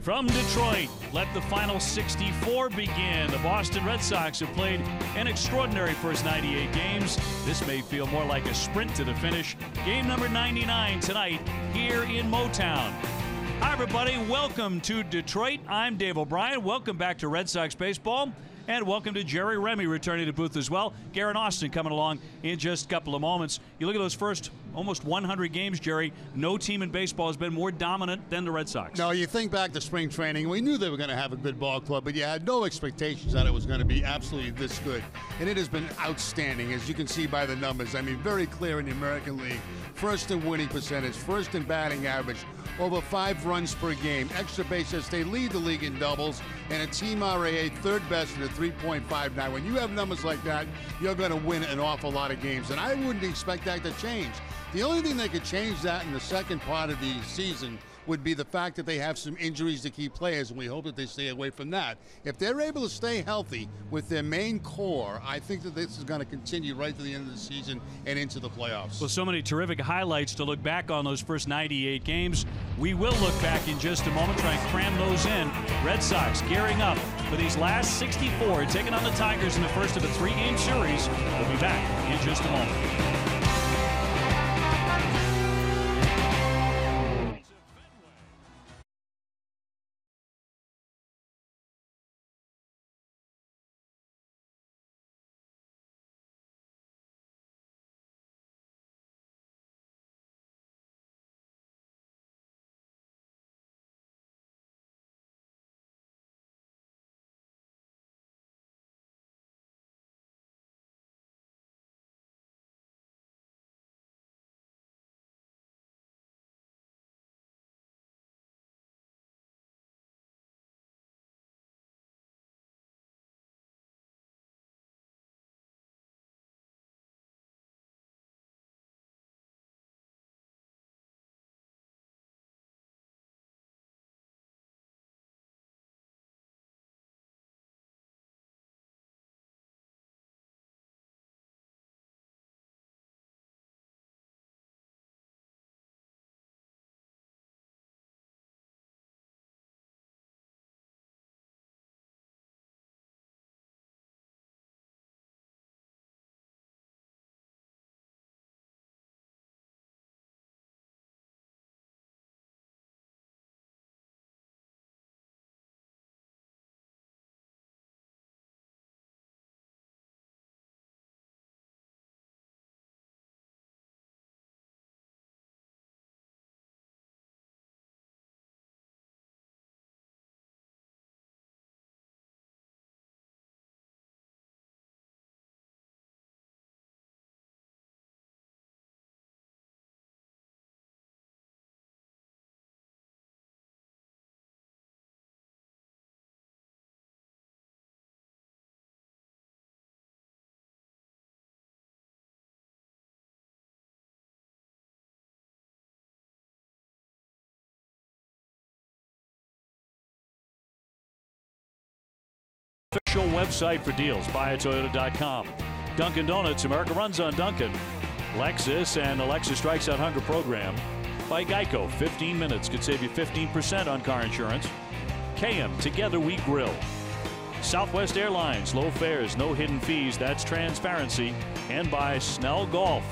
From Detroit, let the final 64 begin. The Boston Red Sox have played an extraordinary first 98 games. This may feel more like a sprint to the finish. Game number 99 tonight here in Motown. Hi, everybody. Welcome to Detroit. I'm Dave O'Brien. Welcome back to Red Sox baseball. And welcome to Jerry Remy returning to booth as well. Garrett Austin coming along in just a couple of moments. You look at those first almost 100 games, Jerry, no team in baseball has been more dominant than the Red Sox. No, you think back to spring training, we knew they were going to have a good ball club, but you had no expectations that it was going to be absolutely this good. And it has been outstanding, as you can see by the numbers. I mean, very clear in the American League. First in winning percentage, first in batting average, over 5 runs per game, extra base hits. They lead the league in doubles, and a team RAA third best at a 3.59. When you have numbers like that, you're going to win an awful lot of games, and I wouldn't expect that to change. The only thing that could change that in the second part of the season would be the fact that they have some injuries to key players, and we hope that they stay away from that. If they're able to stay healthy with their main core, I think that this is going to continue right to the end of the season and into the playoffs. Well, so many terrific highlights to look back on those first 98 games. We will look back in just a moment, try and cram those in. Red Sox gearing up for these last 64, taking on the Tigers in the first of a 3-game series. We'll be back in just a moment. Official website for deals, buyatoyota.com. Dunkin' Donuts, America runs on Dunkin'. Lexus and the Lexus Strikes Out Hunger program. By Geico, 15 minutes could save you 15% on car insurance. KM, together we grill. Southwest Airlines, low fares, no hidden fees, that's transparency. And by Snell Golf.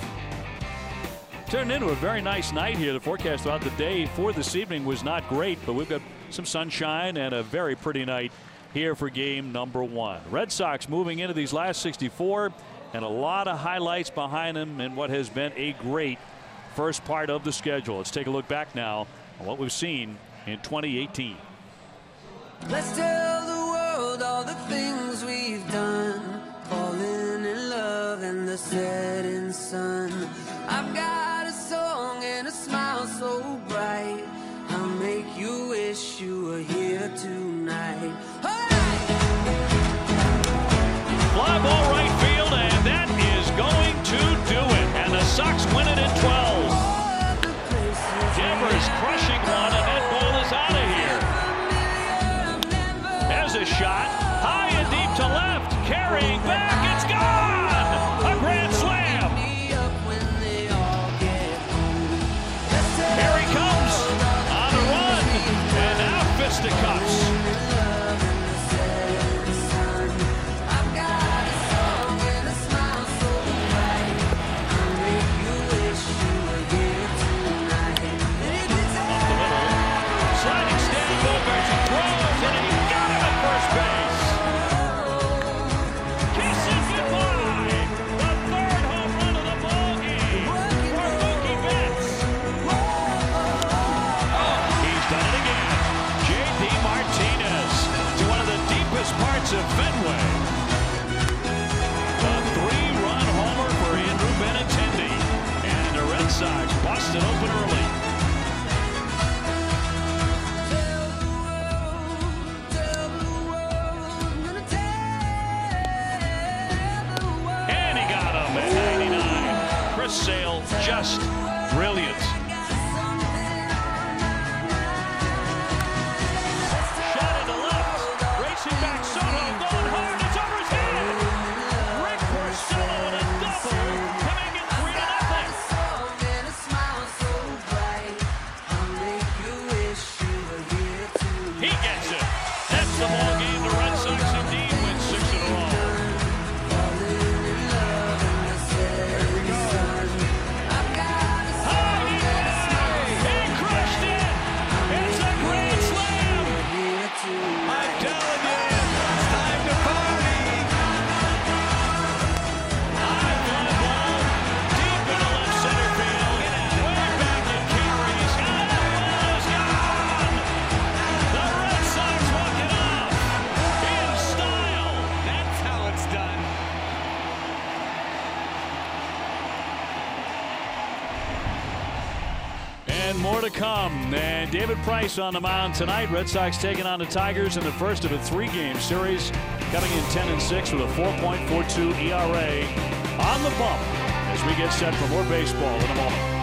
Turned into a very nice night here. The forecast throughout the day for this evening was not great, but we've got some sunshine and a very pretty night here for game number 1. Red Sox moving into these last 64, and a lot of highlights behind them in what has been a great first part of the schedule. Let's take a look back now on what we've seen in 2018. Let's tell the world all the things we've done, falling in love in the setting sun. I've got a song and a smile so bright, I'll make you wish you were here tonight. Fly ball right field, and that is going to do it. And the Sox win it in 12. Devers crushing one, and that ball is out of here. There's a shot, high and deep to left, carrying back, it's gone! A grand slam! Sox busted open early. And he got him at 99. Chris Sale just brilliant. Shot in the left. Racing back. Soto going hard. It's over his head. Rick Porcello with a double to make it 3-0. He gets it. That's the ball game. The Red Sox indeed win 6 in a row. More to come. And David Price on the mound tonight. Red Sox taking on the Tigers in the first of a 3-game series, coming in 10-6 with a 4.42 ERA on the bump as we get set for more baseball in a moment.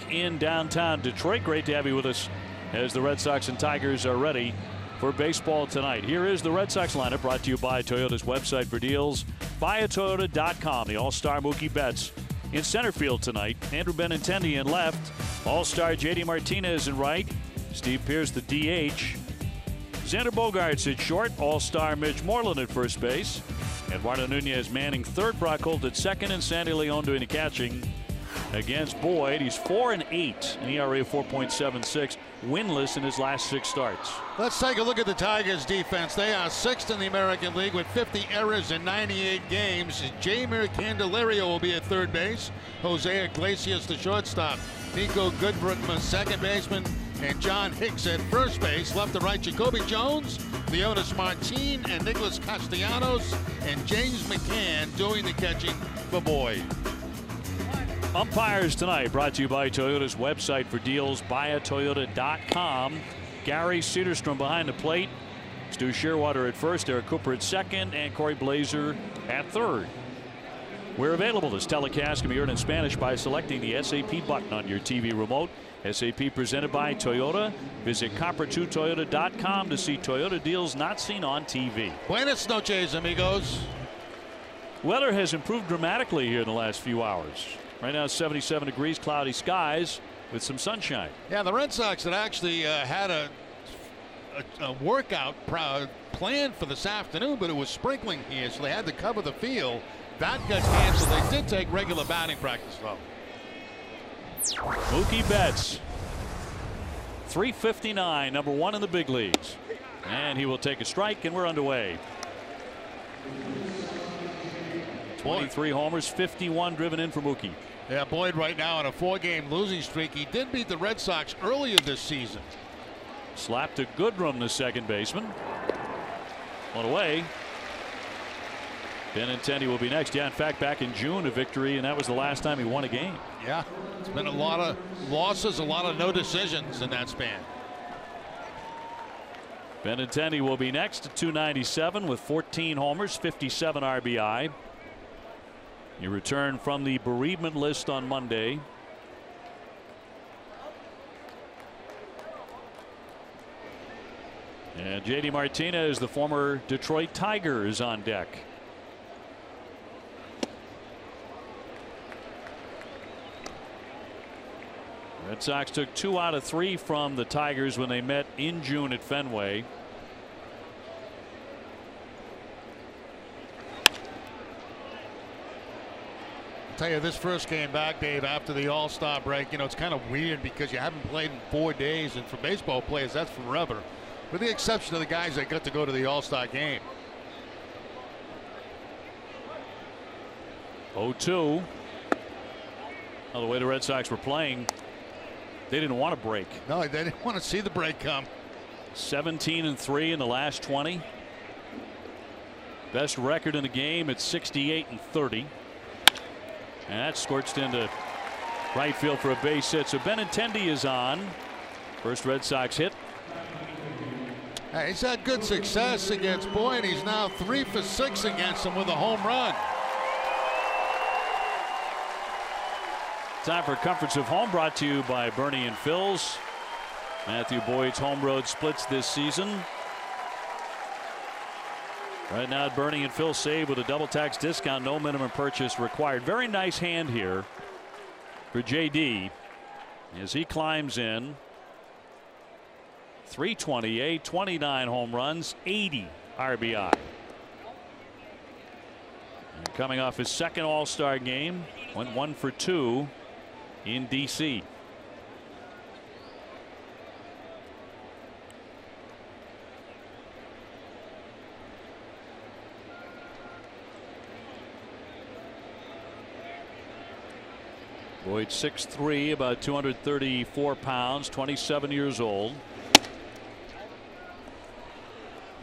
In downtown Detroit. Great to have you with us as the Red Sox and Tigers are ready for baseball tonight. Here is the Red Sox lineup, brought to you by Toyota's website for deals, buyatoyota.com. The All-Star Mookie Betts in center field tonight. Andrew Benintendi in left. All-Star J.D. Martinez in right. Steve Pearce the DH. Xander Bogaerts at short. All-Star Mitch Moreland at first base. Eduardo Nunez manning third. Brock Holt at second, and Sandy Leon doing the catching against Boyd. He's 4-8, an ERA of 4.76, winless in his last 6 starts. Let's take a look at the Tigers defense. They are 6th in the American League with 50 errors in 98 games. Jamer Candelario will be at third base. Jose Iglesias the shortstop. Nico Goodrum second baseman, and John Hicks at first base. Left to right, Jacoby Jones, Leonis Martin, and Nicholas Castellanos, and James McCann doing the catching for Boyd. Umpires tonight brought to you by Toyota's website for deals, buyatoyota.com. Gary Cedarstrom behind the plate. Stu Shearwater at first, Eric Cooper at second, and Corey Blazer at third. We're available. This telecast can be heard in Spanish by selecting the SAP button on your TV remote. SAP presented by Toyota. Visit copper2toyota.com to see Toyota deals not seen on TV. Buenas noches, amigos. Weather has improved dramatically here in the last few hours. Right now 77 degrees, cloudy skies with some sunshine. Yeah, the Red Sox had actually had a workout planned for this afternoon, but it was sprinkling here, so they had to cover the field. That got canceled. They did take regular batting practice, though. Mookie Betts, 359, number 1 in the big leagues. And he will take a strike, and we're underway. 23 homers, 51 driven in for Mookie. Yeah, Boyd right now on a 4-game losing streak. He did beat the Red Sox earlier this season. Slapped to Goodrum, the second baseman. One away. Benintendi will be next. Yeah, in fact, back in June, a victory, and that was the last time he won a game. Yeah, it's been a lot of losses, a lot of no decisions in that span. Benintendi will be next at 297 with 14 homers, 57 RBI. He returned from the bereavement list on Monday. And JD Martinez, the former Detroit Tiger, is on deck. Red Sox took 2 out of 3 from the Tigers when they met in June at Fenway. I'll tell you, this first game back, Dave, after the All-Star break, you know, it's kind of weird because you haven't played in 4 days, and for baseball players, that's forever. With the exception of the guys that got to go to the All-Star game. 0-2. Well, the way the Red Sox were playing, they didn't want to break. No, they didn't want to see the break come. 17-3 in the last 20. Best record in the game at 68-30. And that scorched into right field for a base hit. So Benintendi is on. First Red Sox hit. Hey, he's had good success against Boyd. He's now 3 for 6 against him with a home run. Time for Comforts of Home, brought to you by Bernie and Phil's. Matthew Boyd's home road splits this season. Right now at Bernie and Phil, save with a double tax discount, no minimum purchase required. Very nice hand here for JD as he climbs in. 328, 29 home runs, 80 RBI. And coming off his second All-Star game, went 1 for 2 in DC. Boyd 6'3", about 234 pounds, 27 years old.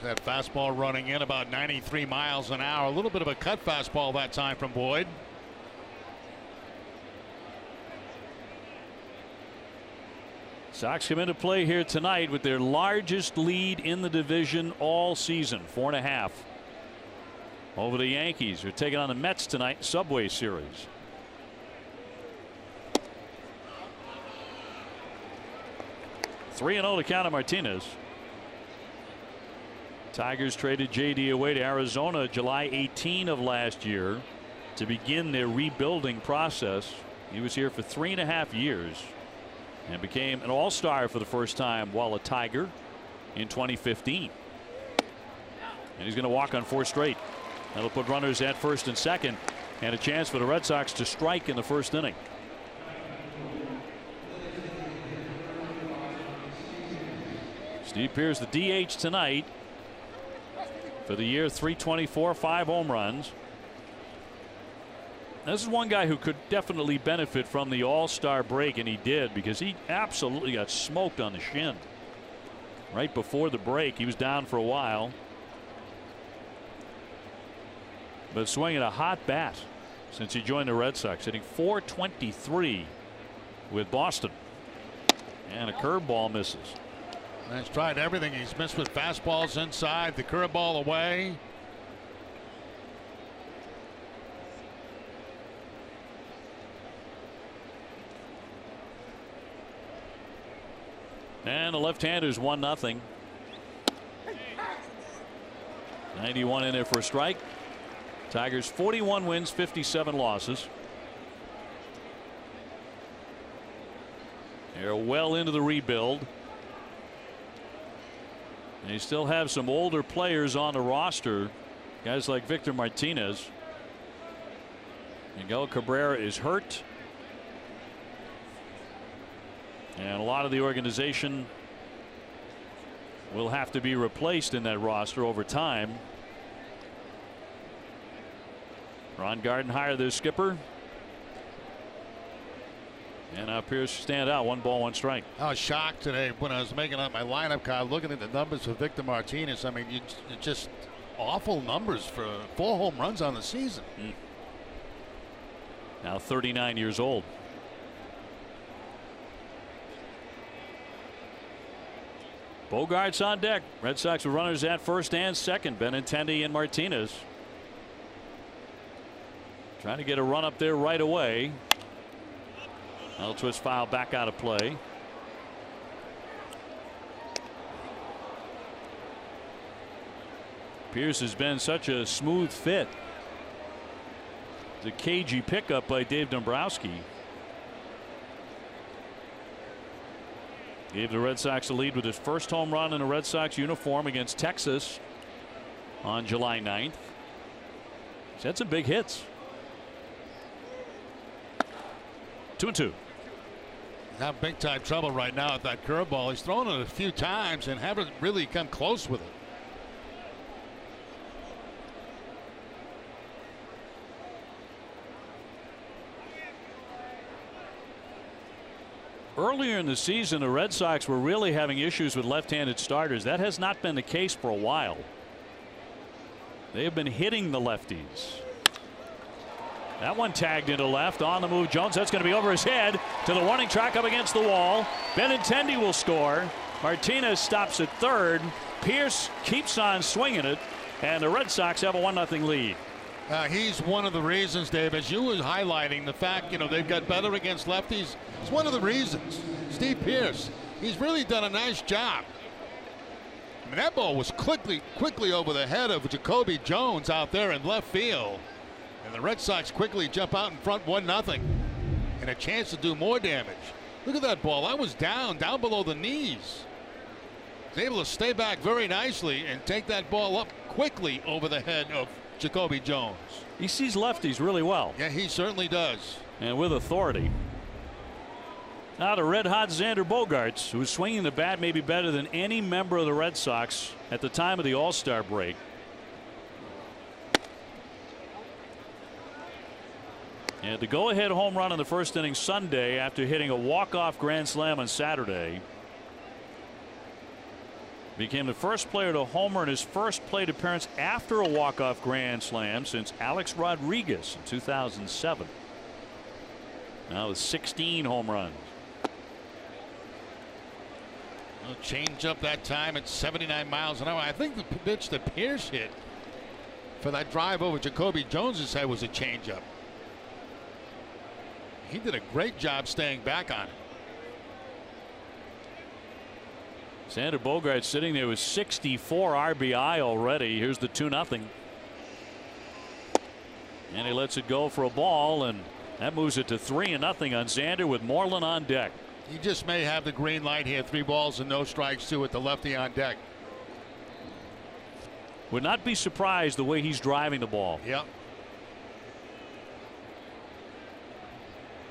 That fastball running in about 93 miles an hour. A little bit of a cut fastball that time from Boyd. Sox come into play here tonight with their largest lead in the division all season, 4.5 over the Yankees. They're taking on the Mets tonight, Subway Series. Three 3-0 to count on Martinez. Tigers traded JD away to Arizona July 18 of last year to begin their rebuilding process. He was here for 3.5 years and became an all-star for the first time while a Tiger in 2015. And he's going to walk on 4 straight. That'll put runners at first and second, and a chance for the Red Sox to strike in the first inning. Steve Pearce, the DH tonight. For the year, 324, 5 home runs. This is one guy who could definitely benefit from the All-Star break, and he did, because he absolutely got smoked on the shin right before the break. He was down for a while, but swinging a hot bat since he joined the Red Sox, hitting .423 with Boston, and a curveball misses. He's tried everything. He's missed with fastballs inside, the curveball away. And the left-hander's 1-0. 91 in there for a strike. Tigers 41 wins, 57 losses. They're well into the rebuild. They still have some older players on the roster, guys like Victor Martinez. Miguel Cabrera is hurt, and a lot of the organization will have to be replaced in that roster over time. Ron Gardenhire, their skipper. And now Pierce to stand out. 1 ball, 1 strike. I was shocked today when I was making up my lineup card, looking at the numbers for Victor Martinez. I mean, just awful numbers for 4 home runs on the season. Now 39 years old. Bogarts on deck. Red Sox with runners at first and second. Benintendi and Martinez trying to get a run up there right away. L twist foul back out of play. Pierce has been such a smooth fit. The cagey pickup by Dave Dombrowski gave the Red Sox a lead with his first home run in a Red Sox uniform against Texas on July 9th. He's had some big hits. 2-2. He's having big time trouble right now with that curveball. He's thrown it a few times and haven't really come close with it. Earlier in the season, the Red Sox were really having issues with left-handed starters. That has not been the case for a while. They have been hitting the lefties. That one tagged into left. On the move, Jones. That's going to be over his head to the warning track, up against the wall. Benintendi will score. Martinez stops at third. Pierce keeps on swinging it, and the Red Sox have a 1-0 lead. He's one of the reasons, Dave, as you were highlighting the fact, they've got better against lefties. It's one of the reasons. Steve Pierce, he's really done a nice job. I mean, that ball was quickly over the head of Jacoby Jones out there in left field. And the Red Sox quickly jump out in front 1-0 and a chance to do more damage. Look at that ball. That was down below the knees. He's able to stay back very nicely and take that ball up quickly over the head of Jacoby Jones. He sees lefties really well. Yeah, he certainly does. And with authority. Now the red-hot Xander Bogaerts, who's swinging the bat maybe better than any member of the Red Sox at the time of the All-Star break. And the go-ahead home run in the first inning Sunday after hitting a walk-off grand slam on Saturday. Became the first player to homer in his first plate appearance after a walk-off grand slam since Alex Rodriguez in 2007. Now with 16 home runs. Well, change up that time at 79 miles an hour. I think the pitch that Pierce hit for that drive over Jacoby Jones's head was a changeup. He did a great job staying back on it. Xander Bogaerts sitting there with 64 RBI already. Here's the 2-0. And he lets it go for a ball, and that moves it to 3-0 on Xander with Moreland on deck. He just may have the green light here. 3 balls and no strikes, 2 with the lefty on deck. Would not be surprised the way he's driving the ball. Yep.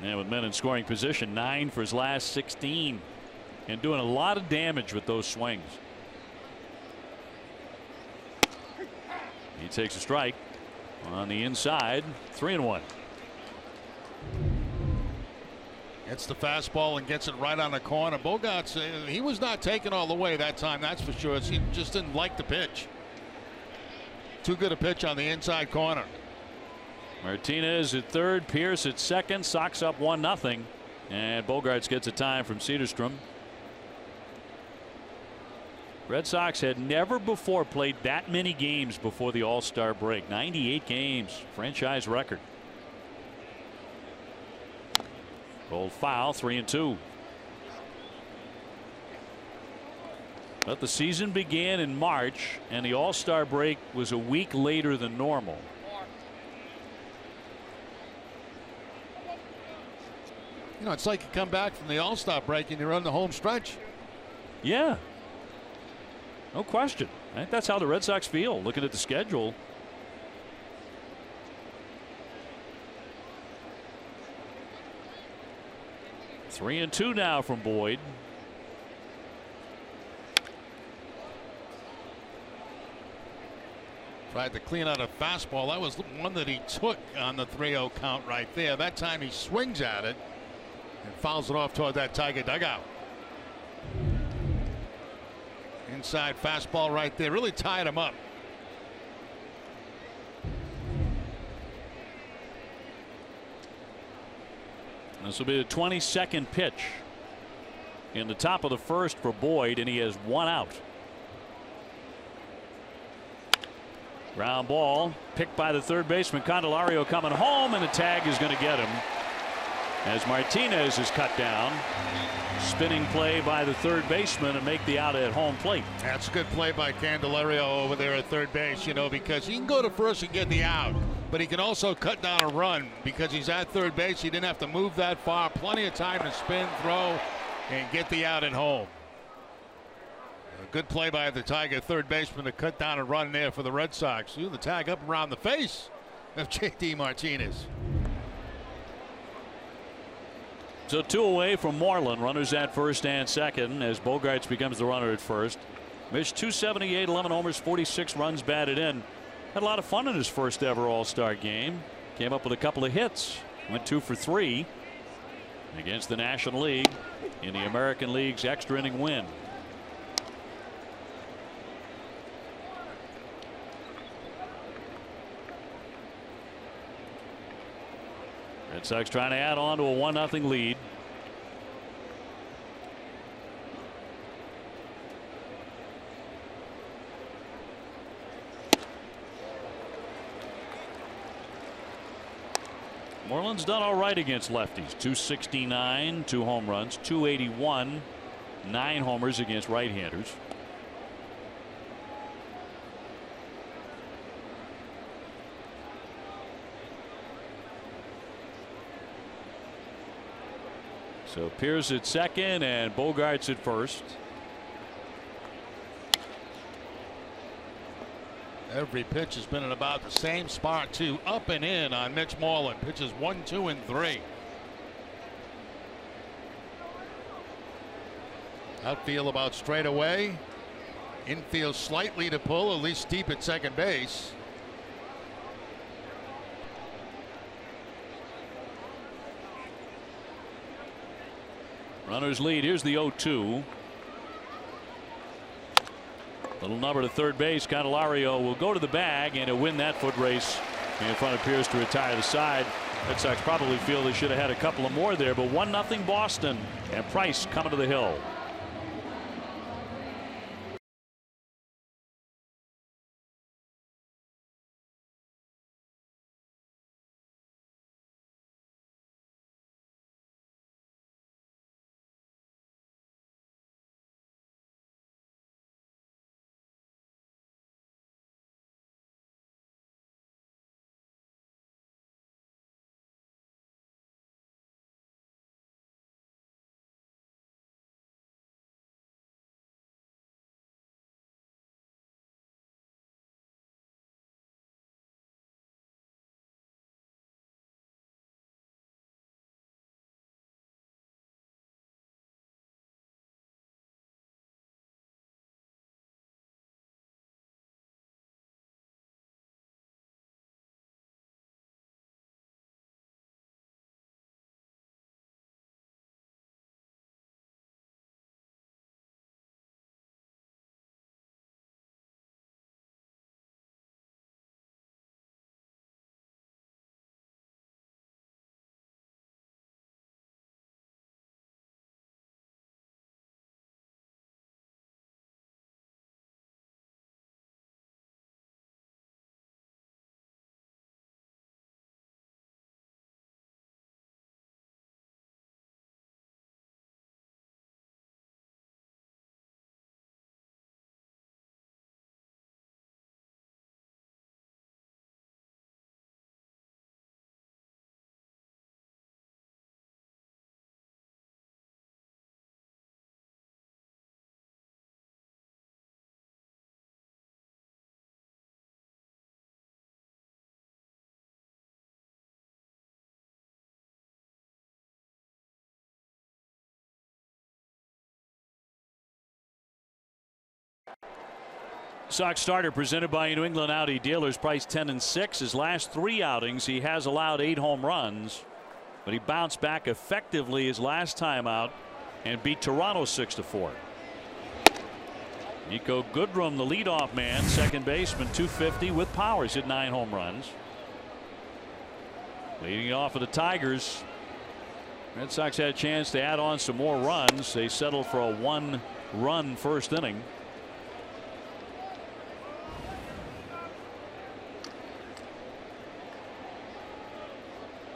And with men in scoring position, 9 for his last 16. And doing a lot of damage with those swings. He takes a strike on the inside. 3-1. Gets the fastball and gets it right on the corner. Bogaerts, he was not taken all the way that time, that's for sure. He just didn't like the pitch. Too good a pitch on the inside corner. Martinez at third, Pierce at second. Sox up 1-0. And Bogaerts gets a time from Cedarstrom. Red Sox had never before played that many games before the All-Star break. 98 games, franchise record. Old foul, 3-2. But the season began in March, and the All-Star break was a week later than normal. You know, it's like you come back from the All-Star break and you're on the home stretch. Yeah. No question. I think that's how the Red Sox feel looking at the schedule. Three and two now from Boyd. Tried to clean out a fastball. That was the one that he took on the 3-0 count right there. That time he swings at it and fouls it off toward that Tiger dugout. Inside fastball right there. Really tied him up. This will be the 22nd pitch in the top of the first for Boyd, and he has one out. Ground ball picked by the third baseman Candelario coming home, and a tag is going to get him as Martinez is cut down. Spinning play by the third baseman and make the out at home plate. That's a good play by Candelario over there at third base, you know, because he can go to first and get the out, but he can also cut down a run because he's at third base. He didn't have to move that far. Plenty of time to spin, throw, and get the out at home. A good play by the Tiger third baseman to cut down a run there for the Red Sox. Ooh, the tag up around the face of JD Martinez. So two away from Moreland. Runners at first and second as Bogaerts becomes the runner at first. Mitch 278, 11 homers, 46 runs batted in. Had a lot of fun in his first ever All-Star game. Came up with a couple of hits. Went 2 for 3 against the National League in the American League's extra inning win. Red Sox trying to add on to a 1-0 lead. Moreland's done all right against lefties. 269, 2 home runs, 281, 9 homers against right-handers. So Pierce at second and Bogaerts at first. Every pitch has been in about the same spot, too. Up and in on Mitch Moreland. Pitches 1, 2, and 3. Outfield about straight away. Infield slightly to pull, at least deep at second base. Runners lead. Here's the 0-2. Little number to third base. Candelario will go to the bag and he'll win that foot race in front of Pierce to retire the side. Red Sox probably feel they should have had a couple of more there, but 1-0 Boston, and Price coming to the hill. Sox starter presented by New England Audi dealers, priced 10-6. His last 3 outings, he has allowed 8 home runs, but he bounced back effectively his last time out and beat Toronto 6-4. Nico Goodrum, the leadoff man, second baseman, 250 with power. He's hit 9 home runs. Leading off of the Tigers. Red Sox had a chance to add on some more runs. They settled for a 1-run first inning.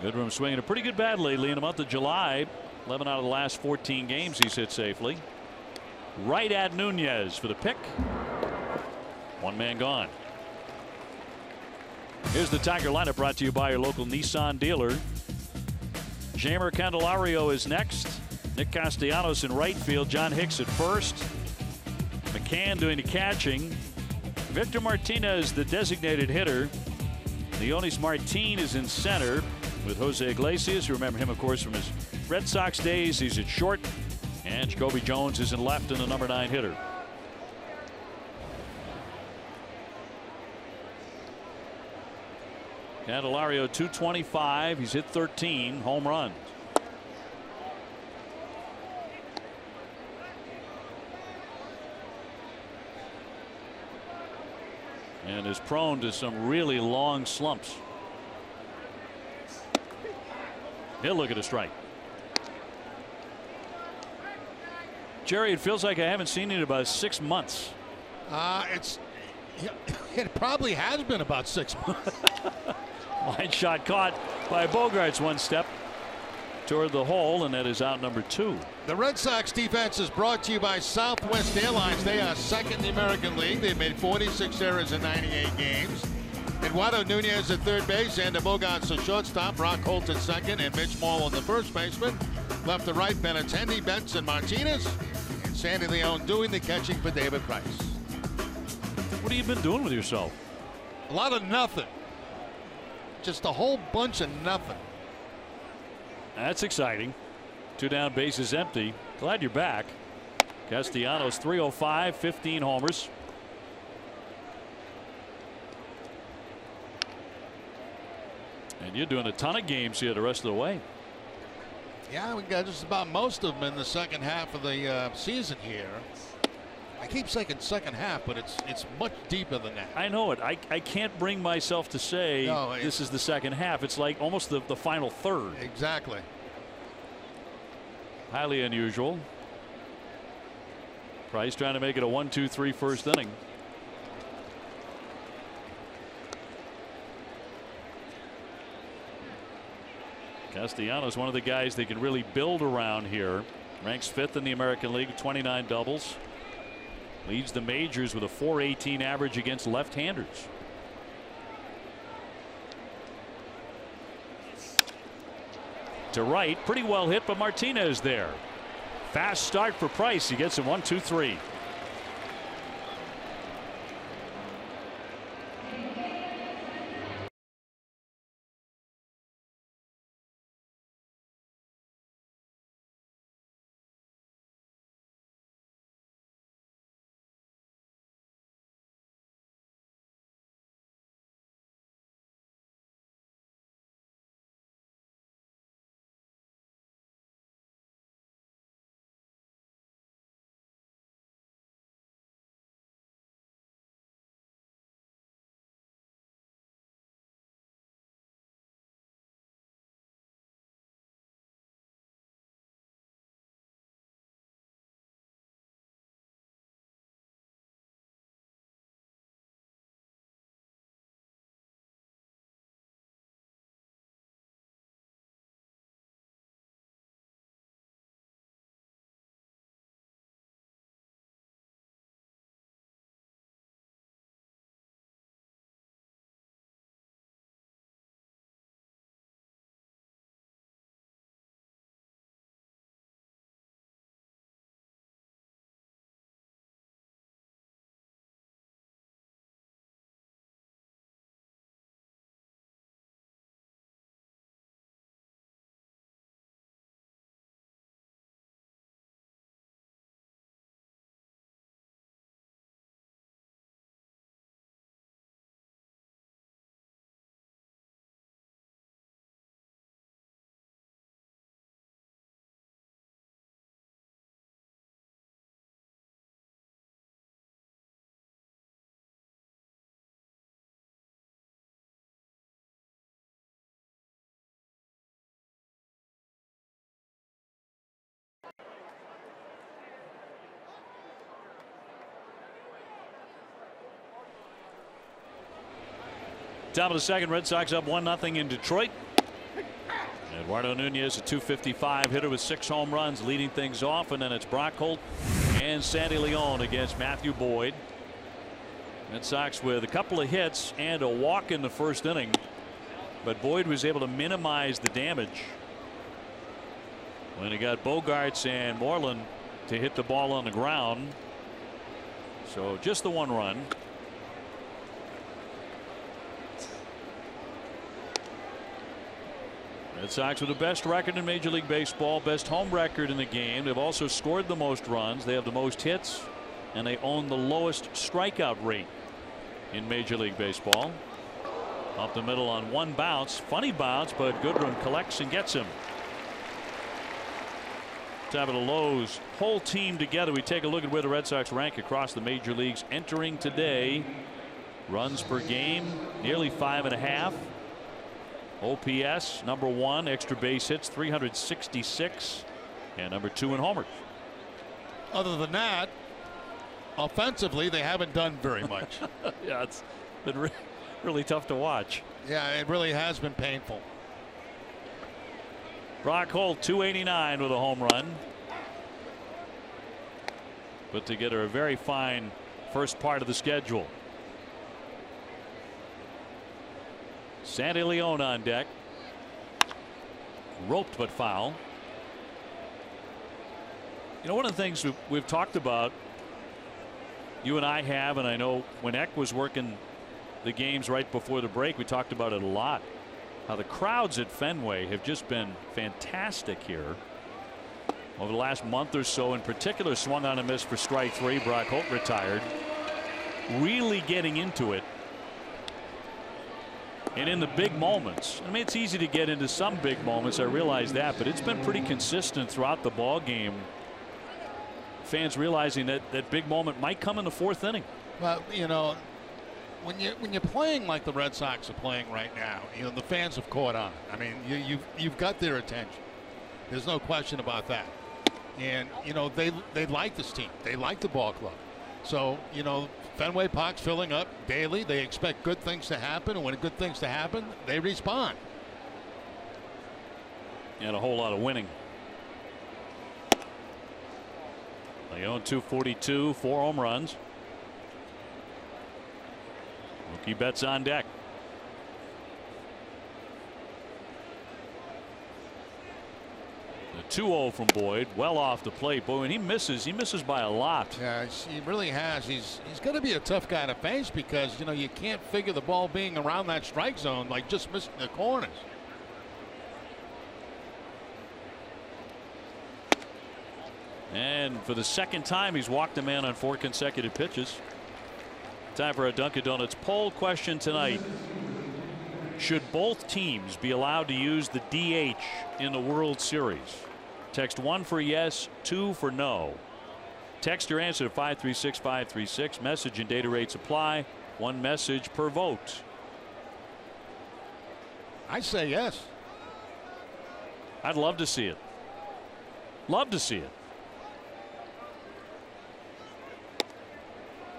Goodrum swinging a pretty good bat lately in the month of July. 11 out of the last 14 games he's hit safely. Right at Nunez for the pick. 1 man gone. Here's the Tiger lineup, brought to you by your local Nissan dealer. Jeimer Candelario is next. Nick Castellanos in right field. John Hicks at first. McCann doing the catching. Victor Martinez, the designated hitter. Leonis Martin is in center with Jose Iglesias. You remember him, of course, from his Red Sox days. He's at short. And Jacoby Jones is in left, and the number 9 hitter. Candelario 225. He's hit 13 home runs. And is prone to some really long slumps. He'll look at a strike. Jerry, it feels like I haven't seen it in about 6 months. It probably has been about 6 months. Line shot caught by Bogarts, one step toward the hole, and that is out number 2. The Red Sox defense is brought to you by Southwest Airlines. They are second in the American League. They've made 46 errors in 98 games. Eduardo Nunez at third base, and Bogarts at shortstop, Brock Holt at second, and Mitch Morrow the first baseman. Left to right, Benintendi, Benson, Martinez, and Sandy Leon doing the catching for David Price. What have you been doing with yourself? A lot of nothing. Just a whole bunch of nothing. That's exciting. 2 down, bases empty. Glad you're back. Castellanos 305, 15 homers. And you're doing a ton of games here the rest of the way. Yeah, we got just about most of them in the second half of the season here. I keep saying second half, but it's much deeper than that. I know it. I can't bring myself to say this is the second half. It's like almost the final third. Exactly. Highly unusual. Price trying to make it a 1-2-3 first inning. Castellanos, one of the guys they can really build around here. Ranks 5th in the American League, 29 doubles. Leads the majors with a .418 average against left-handers. To right, pretty well hit, but Martinez there. Fast start for Price. He gets a 1-2-3. Top of the second, Red Sox up 1-0 in Detroit. Eduardo Nunez, a .255 hitter with 6 home runs, leading things off, and then it's Brock Holt and Sandy Leon against Matthew Boyd. Red Sox with a couple of hits and a walk in the first inning, but Boyd was able to minimize the damage when he got Bogarts and Moreland to hit the ball on the ground. So just the 1 run. Red Sox with the best record in Major League Baseball, best home record in the game. They've also scored the most runs. They have the most hits, and they own the lowest strikeout rate in Major League Baseball. Up the middle on 1 bounce. Funny bounce, but Goodrum collects and gets him. Top of the Lowe's whole team together. We take a look at where the Red Sox rank across the major leagues entering today. Runs per game, nearly 5.5. OPS, number 1. Extra base hits, 366. And number 2 in homers. Other than that, offensively, they haven't done very much. Yeah, it's been really tough to watch. Yeah, it really has been painful. Brock Holt, .289 with a home run. Put together a very fine first part of the schedule. Sandy Leon on deck. Roped but foul. You know, one of the things we've talked about, you and I have, and I know when Eck was working the games right before the break, we talked about it a lot. How the crowds at Fenway have just been fantastic here over the last month or so. In particular, swung on a miss for strike 3. Brock Holt retired. Really getting into it. And in the big moments, I mean, it's easy to get into some big moments, I realize that, but it's been pretty consistent throughout the ball game. Fans realizing that that big moment might come in the 4th inning. Well, you know, when you're playing like the Red Sox are playing right now, you know, the fans have caught on. I mean, you've got their attention. There's no question about that. And you know, they like this team. They like the ball club. So you know, Fenway Park's filling up daily. They expect good things to happen, and when good things to happen, they respond. And a whole lot of winning. Leon .242, 4 home runs. Mookie Betts on deck. The 2-0 from Boyd, well off the plate. Boy, when he misses by a lot. Yeah, he really has. He's going to be a tough guy to face because, you know, you can't figure the ball being around that strike zone, like just missing the corners. And for the 2nd time, he's walked a man on 4 consecutive pitches. Time for a Dunkin' Donuts poll question tonight. Should both teams be allowed to use the DH in the World Series? Text 1 for yes, 2 for no. Text your answer to 536 536. Message and data rates apply. 1 message per vote. I say yes. I'd love to see it. Love to see it.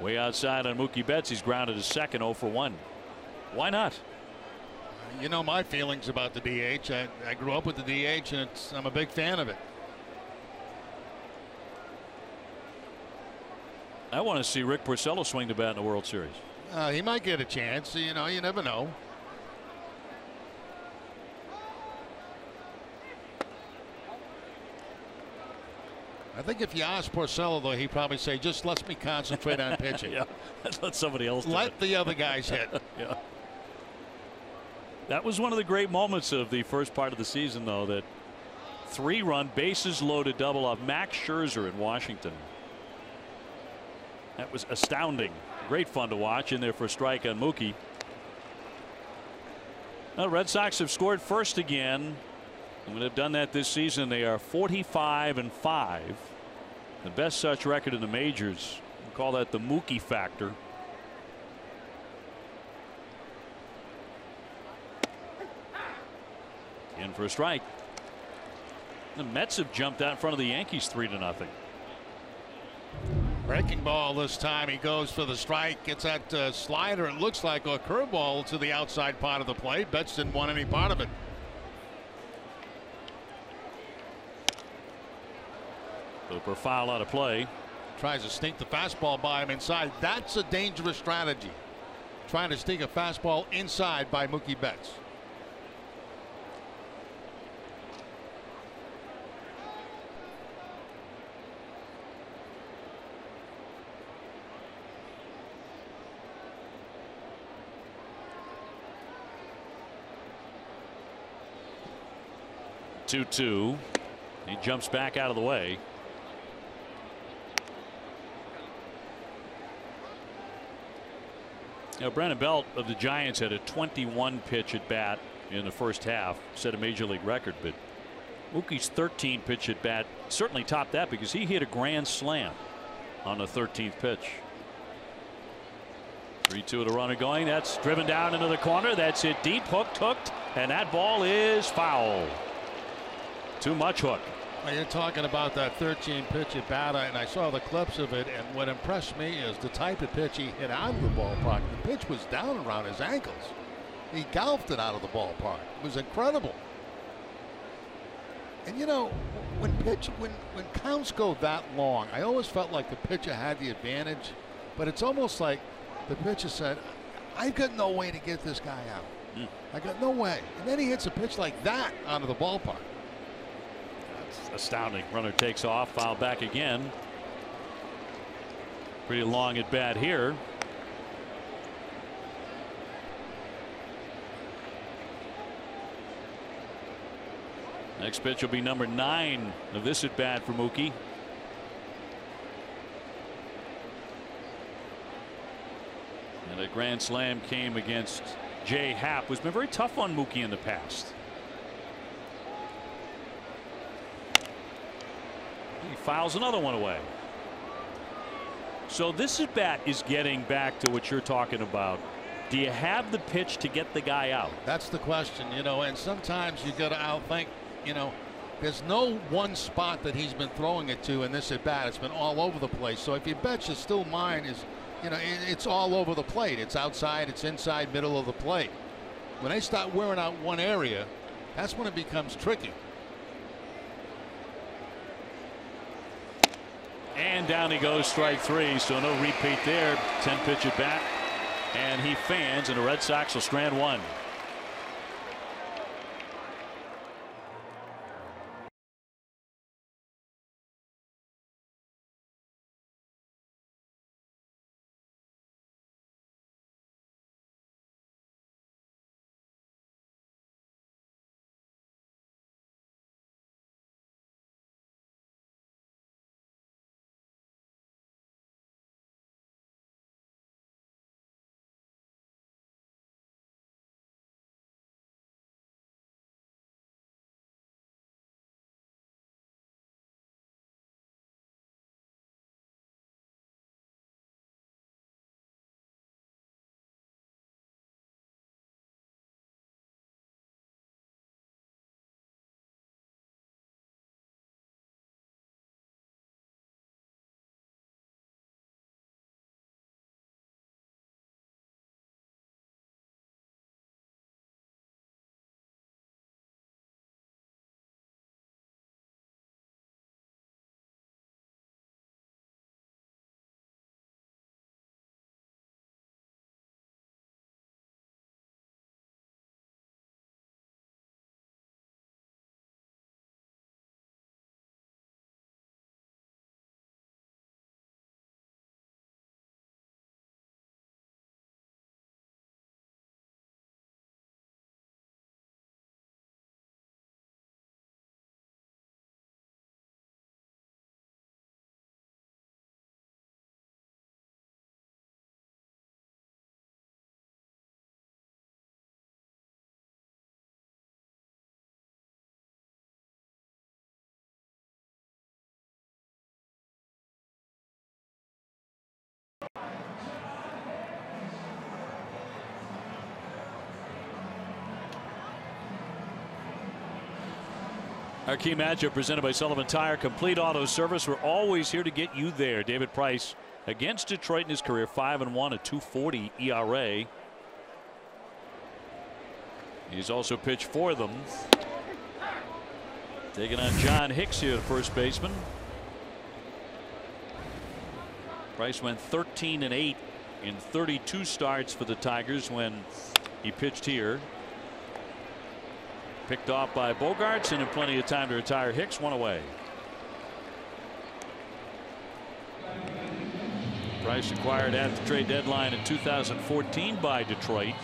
Way outside on Mookie Betts. He's grounded to second, 0 for 1. Why not? You know my feelings about the DH. I grew up with the DH, and I'm a big fan of it. I want to see Rick Porcello swing the bat in the World Series. He might get a chance. You know, you never know. I think if you ask Porcello, though, he'd probably say, just let me concentrate on pitching. Yeah, let somebody else do Let it. the other guys hit. Yeah. That was one of the great moments of the first part of the season, though, that 3-run bases loaded double off Max Scherzer in Washington. That was astounding. Great fun to watch. In there for a strike on Mookie. Now, the Red Sox have scored first again. And when they've done that this season, they are 45-5. The best such record in the majors. We call that the Mookie factor. In for a strike. The Mets have jumped out in front of the Yankees 3-0. Breaking ball this time. He goes for the strike. Gets that slider, it looks like, or curveball to the outside part of the plate. Betts didn't want any part of it. Cooper foul out of play. Tries to stink the fastball by him inside. That's a dangerous strategy. Trying to stink a fastball inside by Mookie Betts. Two. He jumps back out of the way. Now, Brandon Belt of the Giants had a 21 pitch at bat in the first half, set a major league record, but Mookie's 13 pitch at bat certainly topped that because he hit a grand slam on the 13th pitch. 3-2 with a runner going. That's driven down into the corner. That's hit deep, hooked, and that ball is foul. Too much hook. Well, you're talking about that 13 pitch at bat, and I saw the clips of it, and what impressed me is the type of pitch he hit out of the ballpark. The pitch was down around his ankles. He golfed it out of the ballpark. It was incredible. And you know, when counts go that long, I always felt like the pitcher had the advantage, but it's almost like the pitcher said, I've got no way to get this guy out. I got no way. And then he hits a pitch like that out of the ballpark. Astounding. Runner takes off, foul back again. Pretty long at bat here. Next pitch will be number 9 of this at bat for Mookie. And a grand slam came against Jay Happ, who's been very tough on Mookie in the past. He fouls another one away. So this at bat is getting back to what you're talking about. Do you have the pitch to get the guy out? That's the question, you know, and sometimes you got to outthink, you know, there's no one spot that he's been throwing it to in this at bat. It's been all over the place. So if you bet you still mine is, you know, it's all over the plate. It's outside, it's inside, middle of the plate. When they start wearing out one area, that's when it becomes tricky. And down he goes, strike 3, so no repeat there. 10 pitch at bat, and he fans, and the Red Sox will strand 1. Our key matchup presented by Sullivan Tire. Complete auto service. We're always here to get you there. David Price against Detroit in his career, 5-1, a 2.40 ERA. He's also pitched for them. Taking on John Hicks here, the first baseman. Price went 13-8 in 32 starts for the Tigers when he pitched here. Picked off by Bogarts and in plenty of time to retire. Hicks one away. Price acquired at the trade deadline in 2014 by Detroit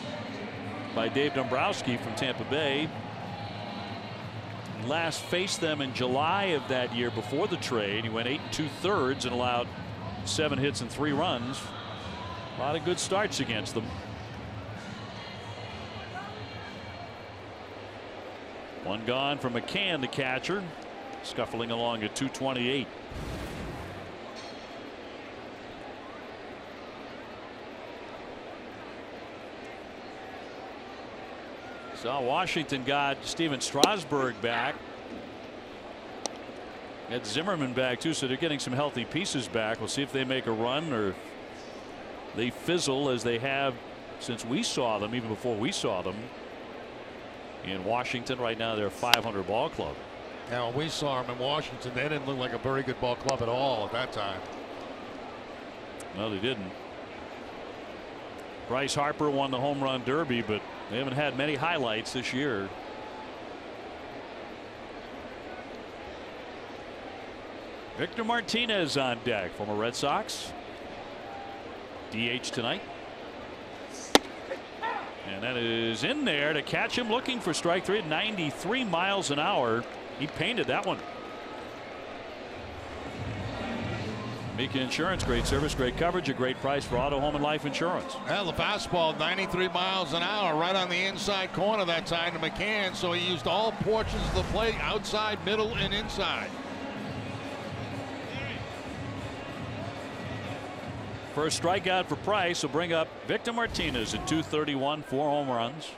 by Dave Dombrowski from Tampa Bay. Last faced them in July of that year before the trade. He went 8 2/3 and allowed 7 hits and 3 runs. A lot of good starts against them. One gone from McCann, the catcher, scuffling along at 228. So Washington got Steven Strasburg back. Got Zimmerman back too, so they're getting some healthy pieces back. We'll see if they make a run or if they fizzle as they have since we saw them, even before we saw them in Washington. Right now they're a 500 ball club. Now when we saw them in Washington, they didn't look like a very good ball club at all at that time. No, they didn't. Bryce Harper won the home run derby, but they haven't had many highlights this year. Victor Martinez on deck, former Red Sox. DH tonight. And that is in there to catch him looking for strike 3 at 93 miles an hour. He painted that one. Mika Insurance, great service, great coverage, a great price for auto, home, and life insurance. Well, the fastball 93 miles an hour right on the inside corner that time to McCann, so he used all portions of the plate, outside, middle, and inside. First strikeout for Price will bring up Victor Martinez at 231, 4 home runs.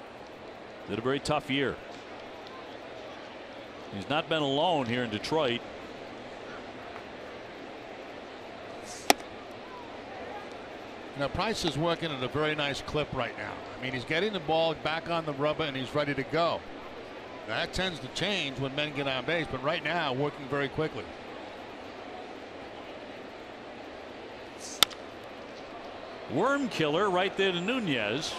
Did a very tough year. He's not been alone here in Detroit. Now Price is working at a very nice clip right now. I mean, he's getting the ball back on the rubber and he's ready to go. That tends to change when men get on base, but right now working very quickly. Worm killer right there to Nunez.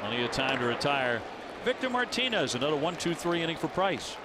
Plenty of time to retire Victor Martinez. Another 1-2-3 inning for Price.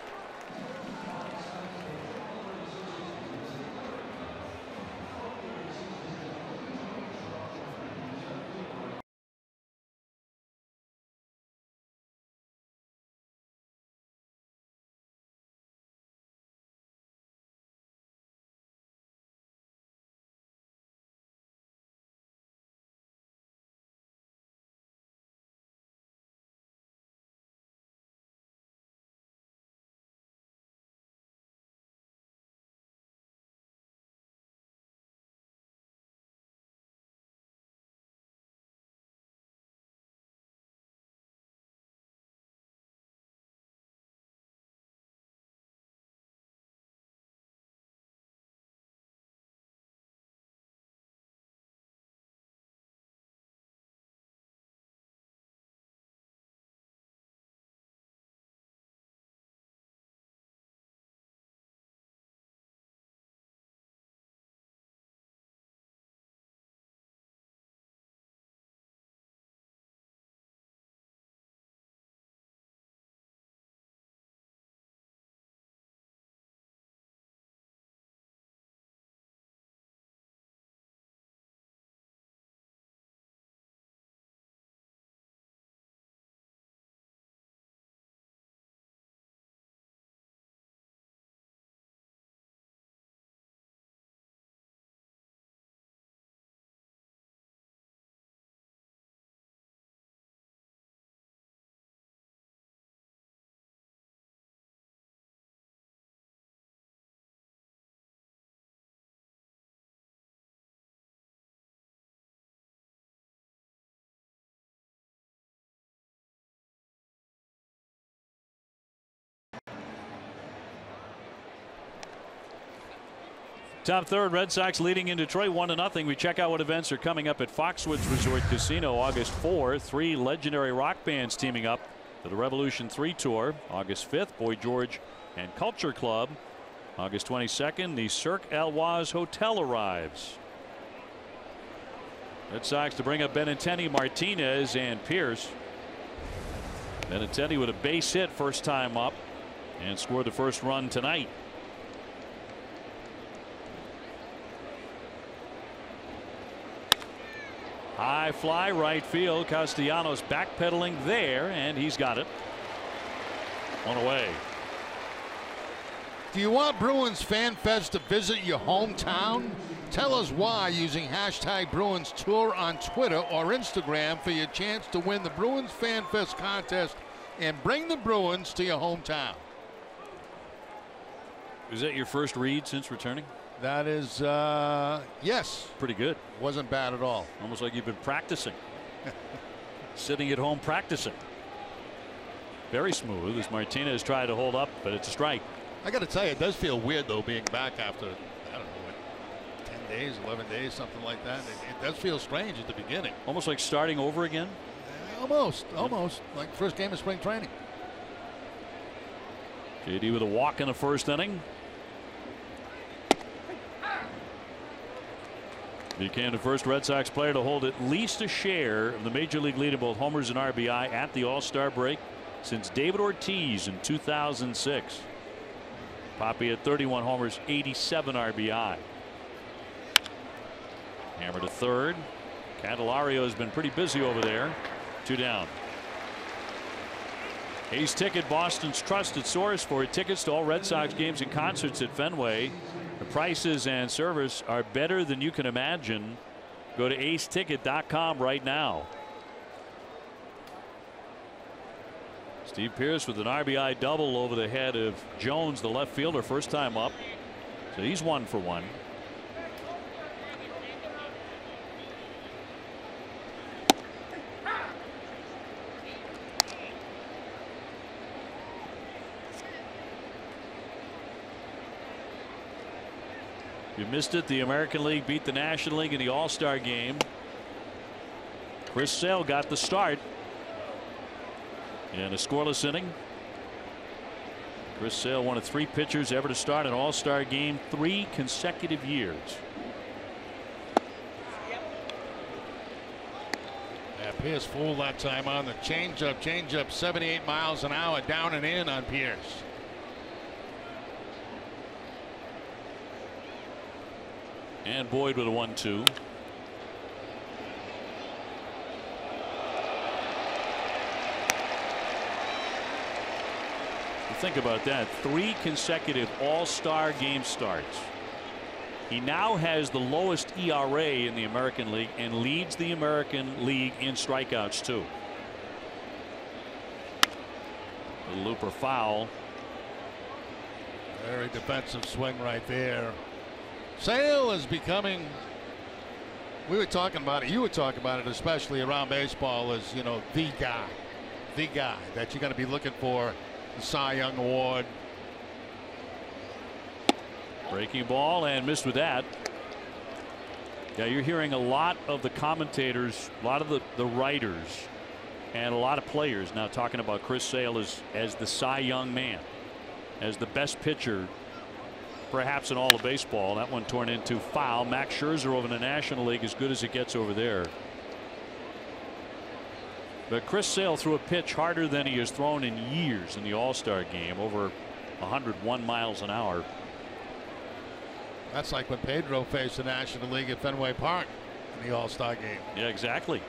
Top third, Red Sox leading in Detroit 1-0. We check out what events are coming up at Foxwoods Resort Casino August 4. 3 legendary rock bands teaming up for the Revolution 3 Tour. August 5th, Boy George and Culture Club. August 22nd, the Cirque Éloise Hotel arrives. Red Sox to bring up Benintendi, Martinez, and Pierce. Benintendi with a base hit first time up and scored the first run tonight. High fly right field. Castellanos backpedaling there, and he's got it. One away. Do you want Bruins Fan Fest to visit your hometown? Tell us why using hashtag Bruins Tour on Twitter or Instagram for your chance to win the Bruins Fan Fest contest and bring the Bruins to your hometown. Is that your first read since returning? That is, yes. Pretty good. Wasn't bad at all. Almost like you've been practicing. Sitting at home practicing. Very smooth as Martinez tried to hold up, but it's a strike. I got to tell you, it does feel weird, though, being back after, I don't know, what, 10 days, 11 days, something like that. It does feel strange at the beginning. Almost like starting over again? Almost. Like first game of spring training. JD with a walk in the first inning. Became the first Red Sox player to hold at least a share of the major league lead in both homers and RBI at the All-Star break since David Ortiz in 2006. Poppy had 31 homers, 87 RBI. Hammer to third. Candelario has been pretty busy over there. 2 down. Ace Ticket, Boston's trusted source for tickets to all Red Sox games and concerts at Fenway. The prices and service are better than you can imagine. Go to aceticket.com right now. Steve Pearce with an RBI double over the head of Jones, the left fielder, first time up. So he's 1 for 1. You missed it. The American League beat the National League in the All-Star game. Chris Sale got the start in a scoreless inning. Chris Sale, one of 3 pitchers ever to start an All-Star game 3 consecutive years. Yeah, Pierce fooled that time on the changeup 78 miles an hour down and in on Pierce. And Boyd with a 1-2. Think about that. 3 consecutive All-Star game starts. He now has the lowest ERA in the American League and leads the American League in strikeouts too. The looper foul. Very defensive swing right there. Sale is becoming, we were talking about it, you were talking about it, especially around baseball, as, you know, the guy that you're going to be looking for the Cy Young Award. Breaking ball and missed with that. Yeah, you're hearing a lot of the commentators, a lot of the writers, and a lot of players now talking about Chris Sale as the Cy Young man, as the best pitcher perhaps in all of baseball. That one torn into foul. Max Scherzer over in the National League, as good as it gets over there. But Chris Sale threw a pitch harder than he has thrown in years in the All-Star game, over 101 miles an hour. That's like when Pedro faced the National League at Fenway Park in the All-Star game. Yeah, exactly.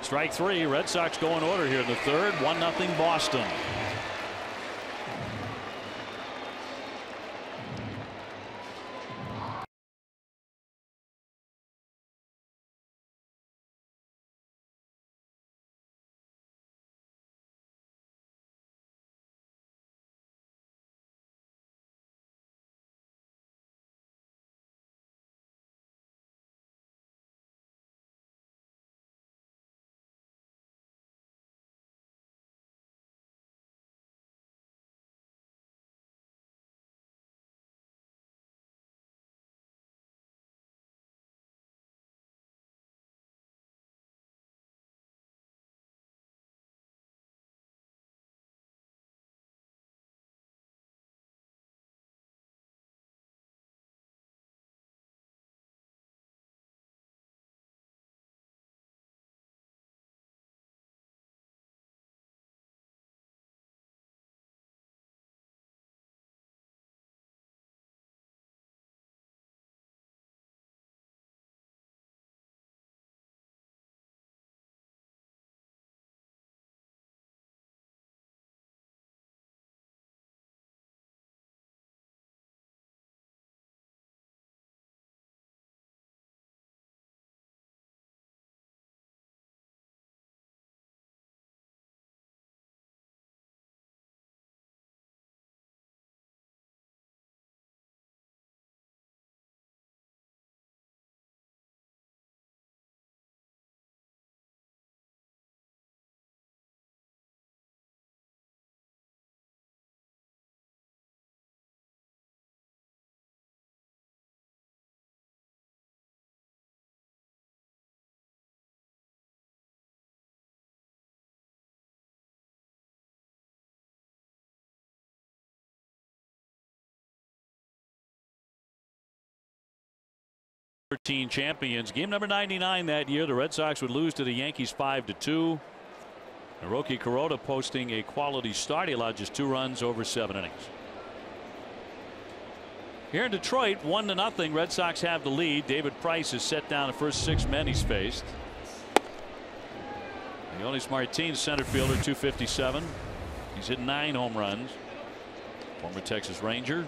Strike 3. Red Sox go in order here in the third. 1-0 Boston. 13 champions. Game number 99 that year. The Red Sox would lose to the Yankees 5-2. Hiroki Kuroda posting a quality start. He allowed just 2 runs over 7 innings. Here in Detroit, 1-0. Red Sox have the lead. David Price has set down the first 6 men he's faced. Leonis Martins, center fielder, 257. He's hit 9 home runs. Former Texas Ranger.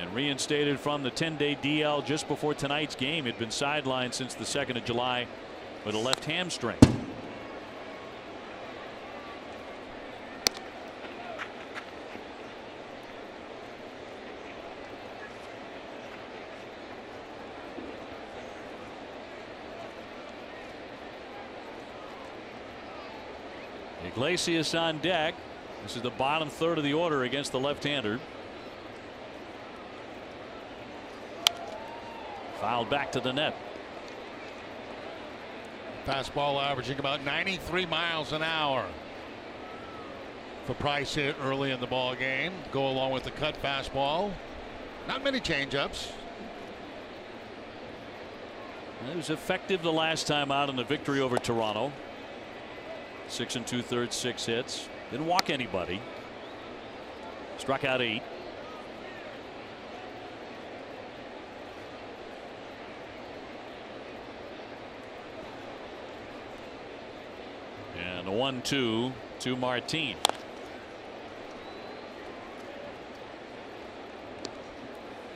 And reinstated from the 10-day DL just before tonight's game. He'd been sidelined since the 2nd of July with a left hamstring. Iglesias on deck. This is the bottom third of the order against the left-hander. Fouled back to the net. Fastball averaging about 93 miles an hour for Price hit early in the ball game. Go along with the cut fastball. Not many changeups. It was effective the last time out in the victory over Toronto. 6 2/3, 6 hits. Didn't walk anybody. Struck out 8. And a 1-2 to Martin.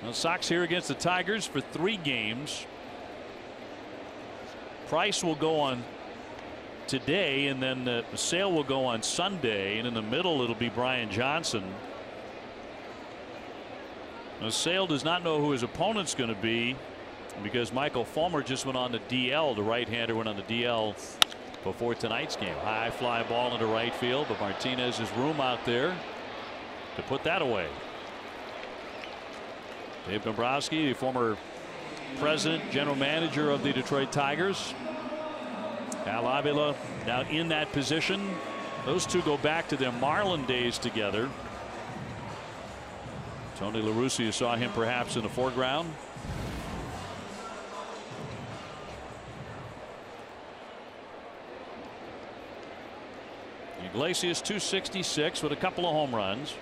The Sox here against the Tigers for 3 games. Price will go on today, and then the Sale will go on Sunday, and in the middle it'll be Brian Johnson. Now, Sale does not know who his opponent's going to be because Michael Fulmer just went on the DL. The right-hander went on the DL before tonight's game. High fly ball into right field, but Martinez has room out there to put that away. Dave Dombrowski, the former president, general manager of the Detroit Tigers. Al Avila now in that position. Those two go back to their Marlin days together. Tony La Russa, you saw him perhaps in the foreground. Iglesias 266 with a couple of home runs.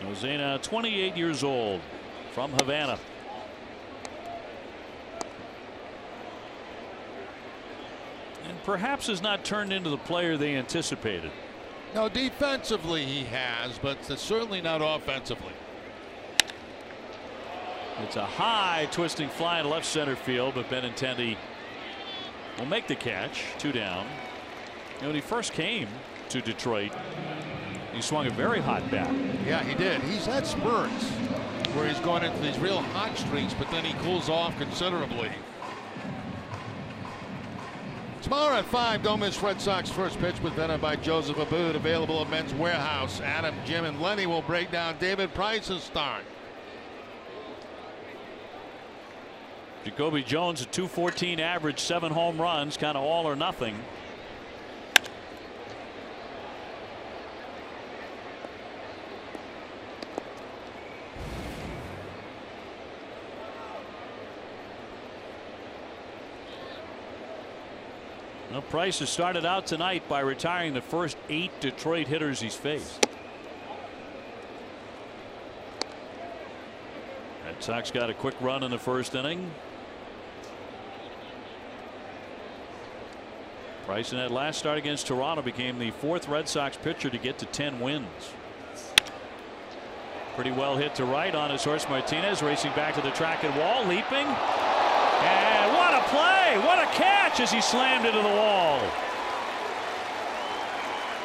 Ozuna, 28 years old, from Havana. And perhaps has not turned into the player they anticipated. No, defensively he has, but certainly not offensively. It's a high twisting fly to left center field, but Benintendi will make the catch. 2 down. You know, when he first came to Detroit, he swung a very hot bat. Yeah, he did. He's had spurts where he's going into these real hot streaks, but then he cools off considerably. Tomorrow at 5, don't miss Red Sox first pitch, presented by Joseph Abboud, available at Men's Warehouse. Adam, Jim, and Lenny will break down David Price's start. Jacoby Jones, a .214 average, 7 home runs, kind of all or nothing. Well, Price has started out tonight by retiring the first 8 Detroit hitters he's faced. Red Sox got a quick run in the first inning. Price in that last start against Toronto became the 4th Red Sox pitcher to get to 10 wins. Pretty well hit to right on his horse. Martinez racing back to the track and wall, leaping. And what a play! What a catch as he slammed into the wall.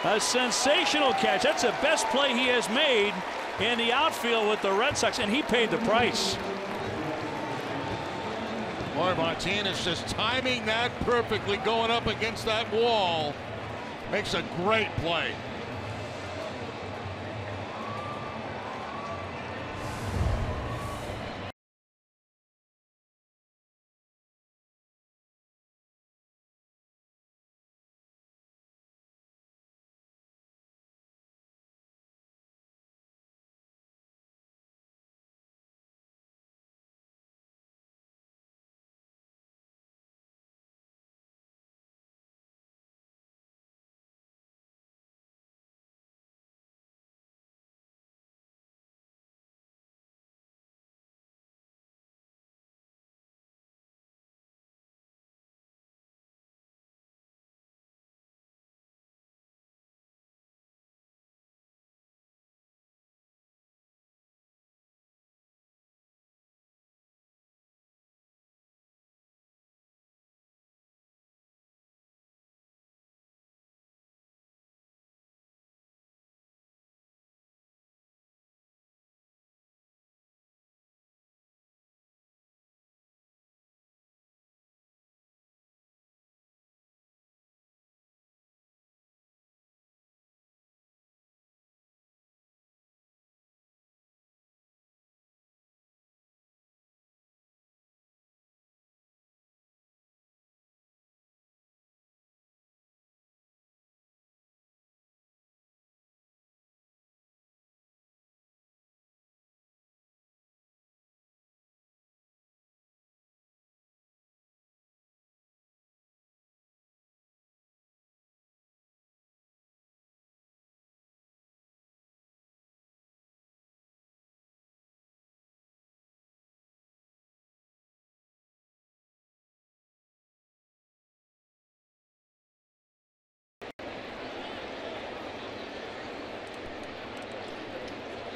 A sensational catch. That's the best play he has made in the outfield with the Red Sox, and he paid the price. Boy, Martinez just timing that perfectly, going up against that wall. Makes a great play.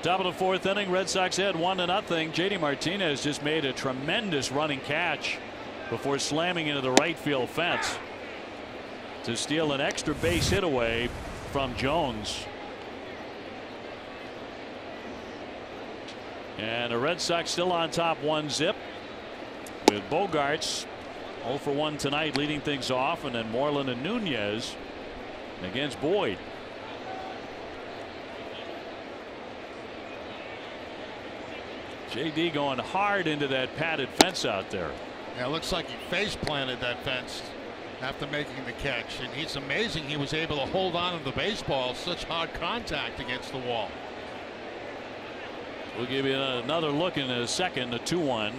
Top of the fourth inning, Red Sox head 1-0. J.D. Martinez just made a tremendous running catch before slamming into the right field fence to steal an extra base hit away from Jones. And the Red Sox still on top 1-0 with Bogarts 0 for 1 tonight leading things off, and then Moreland and Nunez against Boyd. JD going hard into that padded fence out there. Yeah, it looks like he face planted that fence after making the catch, and it's amazing he was able to hold on to the baseball, such hard contact against the wall. We'll give you another look in a second. The 2-1.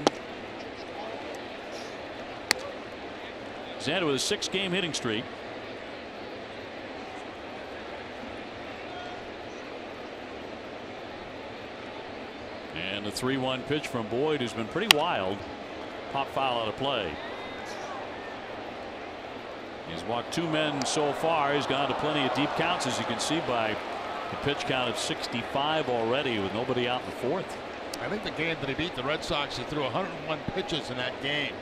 Xander with a 6-game hitting streak. And the 3-1 pitch from Boyd has been pretty wild. Pop foul out of play. He's walked 2 men so far. He's gone to plenty of deep counts, as you can see by the pitch count of 65 already with nobody out in the fourth. I think the game that he beat the Red Sox, he threw 101 pitches in that game.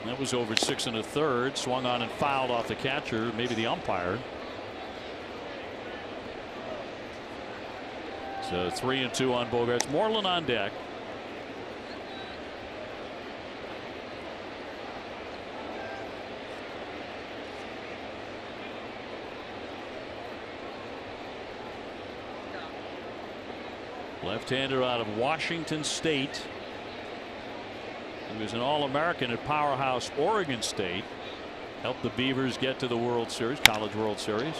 That was over 6 1/3. Swung on and fouled off the catcher, maybe the umpire. So 3-2 on Bogarts. Moreland on deck. Left-hander out of Washington State. He was an All-American at powerhouse Oregon State. Helped the Beavers get to the World Series, College World Series.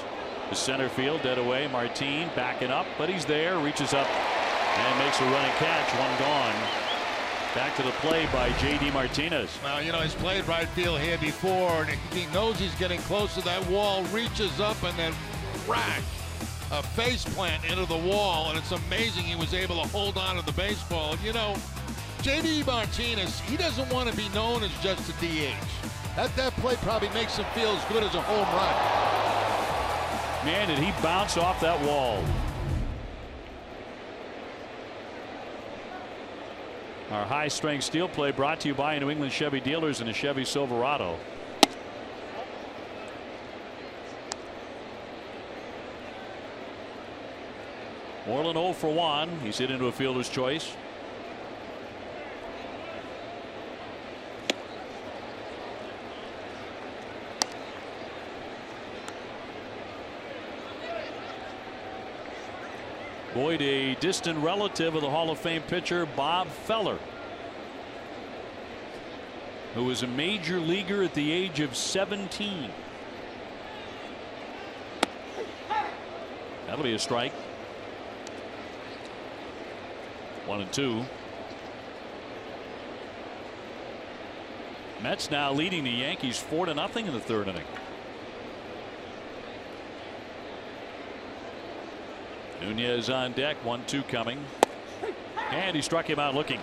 The center field dead away. Martin backing up, but he's there. Reaches up and makes a running catch. One gone. Back to the play by J.D. Martinez. Well, you know, he's played right field here before, and he knows he's getting close to that wall. Reaches up and then whack. A face plant into the wall, and it's amazing he was able to hold on to the baseball. You know, J.D. Martinez, he doesn't want to be known as just a DH. That play probably makes him feel as good as a home run. Man, did he bounce off that wall. Our high-strength steel play brought to you by New England Chevy dealers and the Chevy Silverado. Moreland 0 for 1. He's hit into a fielder's choice. Boyd, a distant relative of the Hall of Fame pitcher Bob Feller, who was a major leaguer at the age of 17. That'll be a strike. 1-2. Mets now leading the Yankees 4-0 in the third inning. Nunez on deck. 1-2 coming, and he struck him out looking.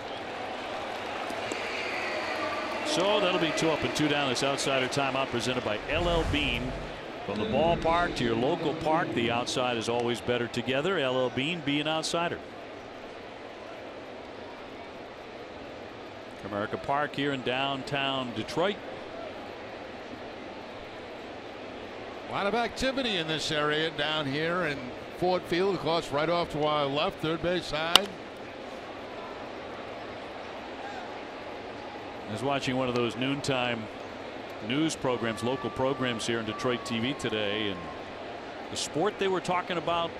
So that'll be 2 up and 2 down. This outsider timeout presented by LL Bean. From the ballpark to your local park, the outside is always better together. LL Bean, be an outsider. America Park here in downtown Detroit. A lot of activity in this area down here in Ford Field, of course, right off to our left, third base side. I was watching one of those noontime news programs, local programs here in Detroit TV today, and the sport they were talking about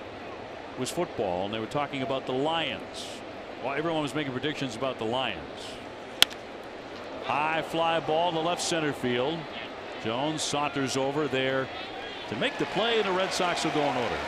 was football, and they were talking about the Lions. Well, everyone was making predictions about the Lions. High fly ball to left center field. Jones saunters over there to make the play, and the Red Sox will go in order.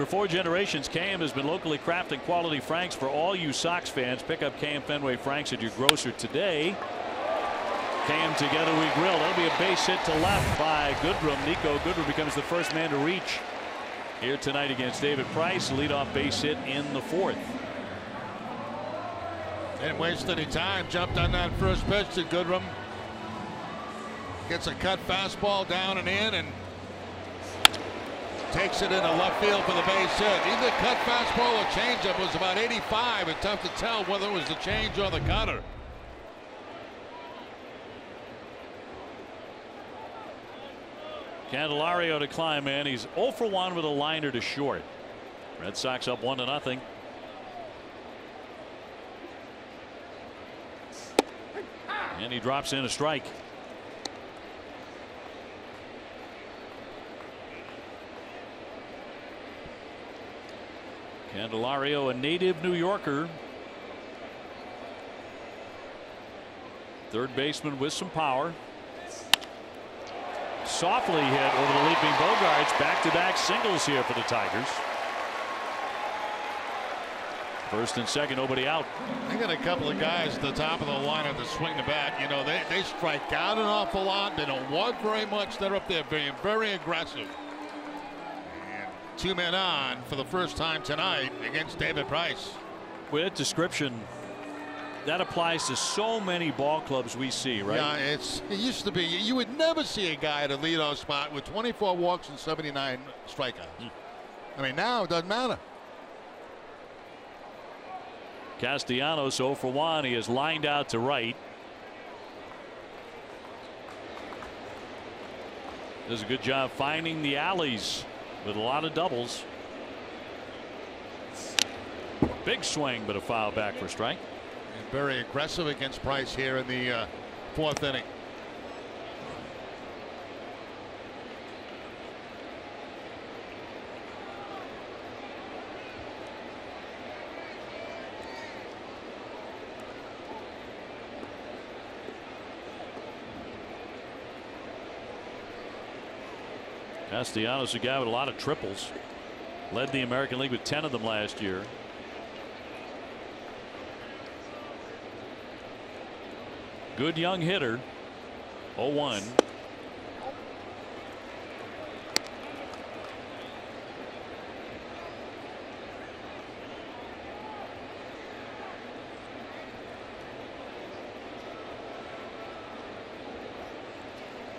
For 4 generations, KM has been locally crafting quality Franks for all you Sox fans. Pick up KM Fenway Franks at your grocer today. KM Together We Grill. That'll be a base hit to left by Goodrum. Nico Goodrum becomes the first man to reach here tonight against David Price. Leadoff base hit in the 4th. Didn't waste any time. Jumped on that first pitch to Goodrum. Gets a cut fastball down and in, and takes it into left field for the base hit. Either cut fastball or changeup was about 85. It's tough to tell whether it was the change or the cutter. Candelario to climb in. He's 0 for 1 with a liner to short. Red Sox up 1-0. And he drops in a strike. Candelario, a native New Yorker. Third baseman with some power. Softly hit over the leaping Bogarts. Back-to-back singles here for the Tigers. First and second, nobody out. They got a couple of guys at the top of the lineup that swing the bat. You know, they strike out an awful lot. They don't walk very much. They're up there being very aggressive. And 2 men on for the first time tonight against David Price. With description, that applies to so many ball clubs we see, right? Yeah, it used to be you would never see a guy at a leadoff spot with 24 walks and 79 strikeouts. I mean, now it doesn't matter. Castellanos 0 for 1. He is lined out to right. Does a good job finding the alleys with a lot of doubles. Big swing, but a foul back for strike. And very aggressive against Price here in the 4th inning. Castellanos, a guy with a lot of triples. Led the American League with 10 of them last year. Good young hitter. 0-1.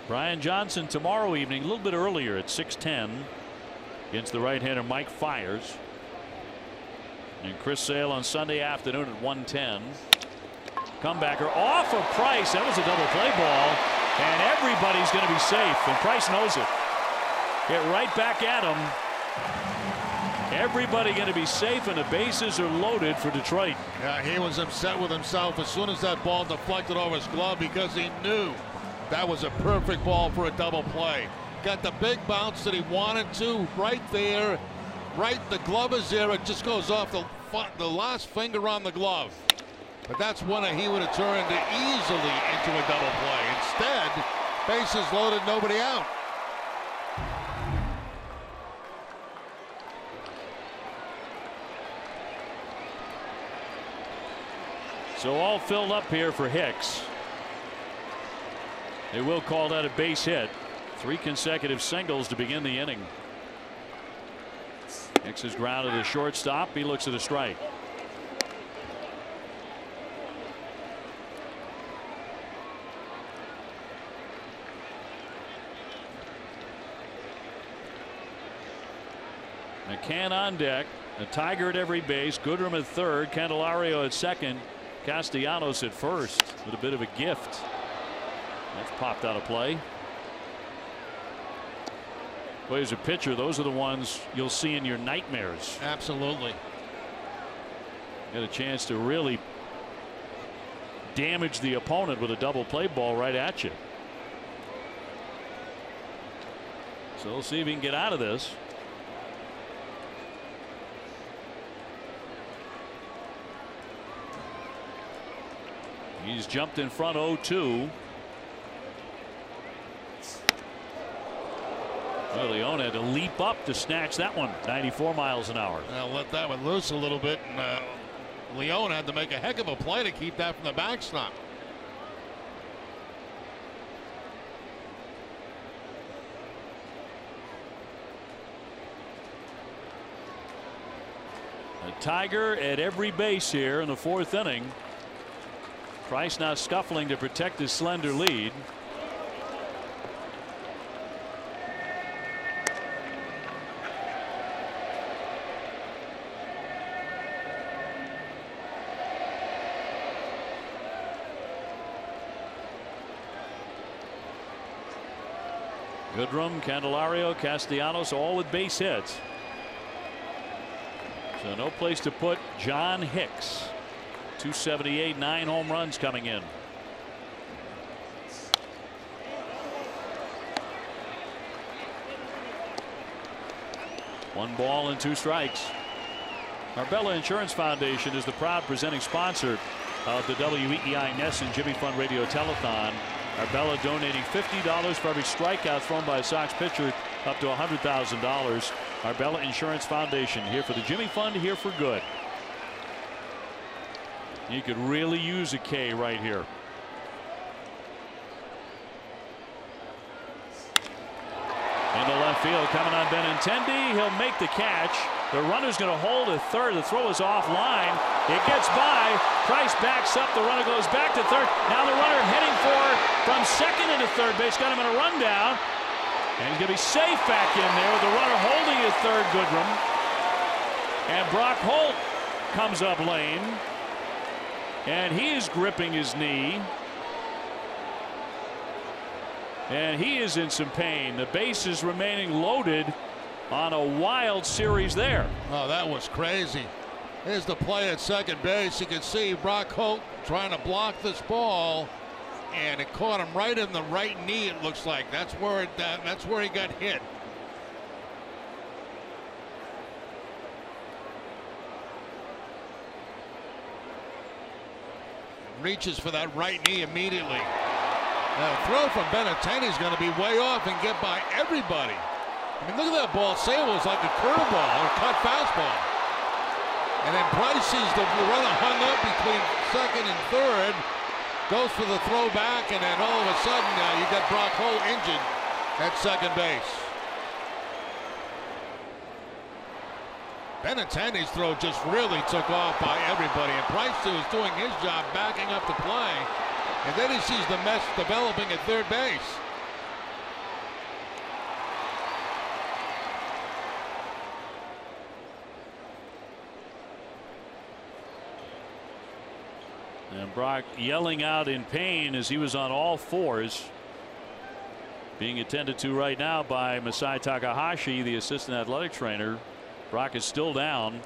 Brian Johnson tomorrow evening, a little bit earlier at 6:10 against the right-hander Mike Fiers. And Chris Sale on Sunday afternoon at 1:10. Comebacker off of Price. That was a double play ball, and everybody's going to be safe, and Price knows it. Get right back at him. Everybody going to be safe, and the bases are loaded for Detroit. Yeah, he was upset with himself as soon as that ball deflected over his glove because he knew that was a perfect ball for a double play. Got the big bounce that he wanted to right there. Right, the glove is there. It just goes off the last finger on the glove. But that's one he would have turned easily into a double play. Instead, bases loaded, nobody out. So all filled up here for Hicks. They will call that a base hit. 3 consecutive singles to begin the inning. Hicks is grounded to shortstop. He looks at a strike. McCann on deck. A Tiger at every base. Goodrum at third. Candelario at second. Castellanos at first with a bit of a gift. That's popped out of play. Boy, as a pitcher, those are the ones you'll see in your nightmares. Absolutely. Get a chance to really damage the opponent with a double play ball right at you. So we'll see if he can get out of this. He's jumped in front 0-2. Well, Leone had to leap up to snatch that one. 94 miles an hour. Now let that one loose a little bit, and Leone had to make a heck of a play to keep that from the backstop. A Tiger at every base here in the 4th inning. Price now scuffling to protect his slender lead. Goodrum, Candelario, Castellanos, all with base hits. So no place to put John Hicks. 278, 9 home runs coming in. One ball and 2 strikes. Arbella Insurance Foundation is the proud presenting sponsor of the WEEI Ness and Jimmy Fund Radio Telethon. Arbella donating $50 for every strikeout thrown by a Sox pitcher, up to $100,000. Arbella Insurance Foundation, here for the Jimmy Fund, here for good. You could really use a K right here. Into left field, coming on Benintendi. He'll make the catch. The runner's going to hold at third. The throw is offline. It gets by. Price backs up. The runner goes back to third. Now the runner heading from second into third base. Got him in a rundown. And he's going to be safe back in there with the runner holding at third, Goodrum. And Brock Holt comes up lane. And he is gripping his knee. And he is in some pain. The bases remaining loaded on a wild series there. Oh, that was crazy. Here's the play at second base. You can see Brock Holt trying to block this ball, and it caught him right in the right knee. It looks like that's where he got hit. Reaches for that right knee immediately. Now, the throw from Benintendi is going to be way off and get by everybody. I mean, look at that ball. Say it was like a curveball or a cut fastball. And then Price sees the runner hung up between second and third, goes for the throw back, and then all of a sudden you got Brock Holt injured at second base. Benintendi's throw just really took off by everybody, and Price was doing his job backing up the play. And then he sees the mess developing at third base. And Brock yelling out in pain as he was on all fours, being attended to right now by Masai Takahashi, the assistant athletic trainer. Brock is still down.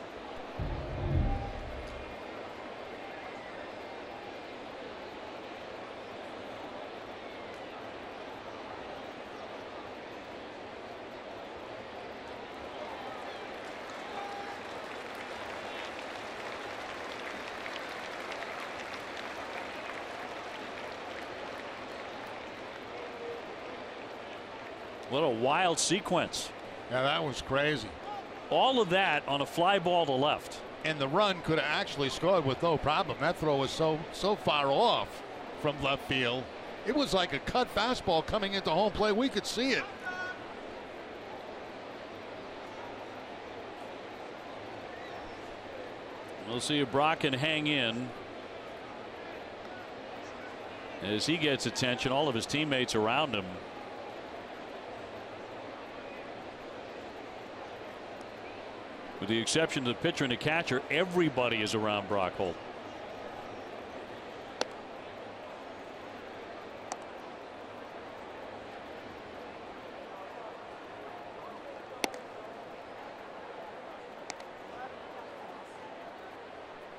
What a wild sequence. Yeah, that was crazy. All of that on a fly ball to left. And the run could have actually scored with no problem. That throw was so far off from left field. It was like a cut fastball coming into home plate. We could see it. We'll see if Brock can hang in as he gets attention. All of his teammates around him. With the exception of the pitcher and the catcher, everybody is around Brock Holt.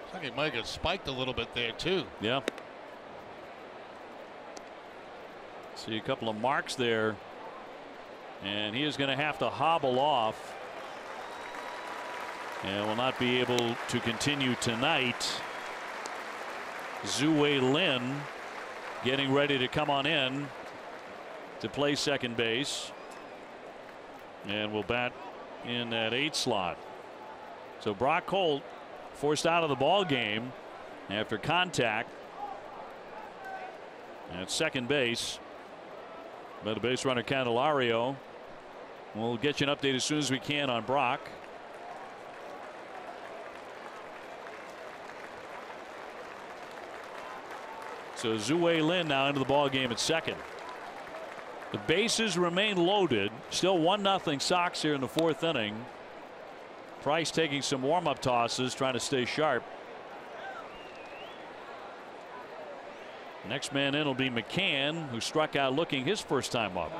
I think he might have spiked a little bit there too. Yeah. See a couple of marks there, and he is going to have to hobble off. And will not be able to continue tonight. Zue Lin getting ready to come on in to play second base. and will bat in that 8 slot. So Brock Holt forced out of the ball game after contact at second base by the base runner Candelario. We'll get you an update as soon as we can on Brock. So Zue Lin now into the ball game at second. The bases remain loaded. Still 1-0 Sox here in the 4th inning. Price taking some warm-up tosses, trying to stay sharp. Next man in will be McCann, who struck out looking his first time up.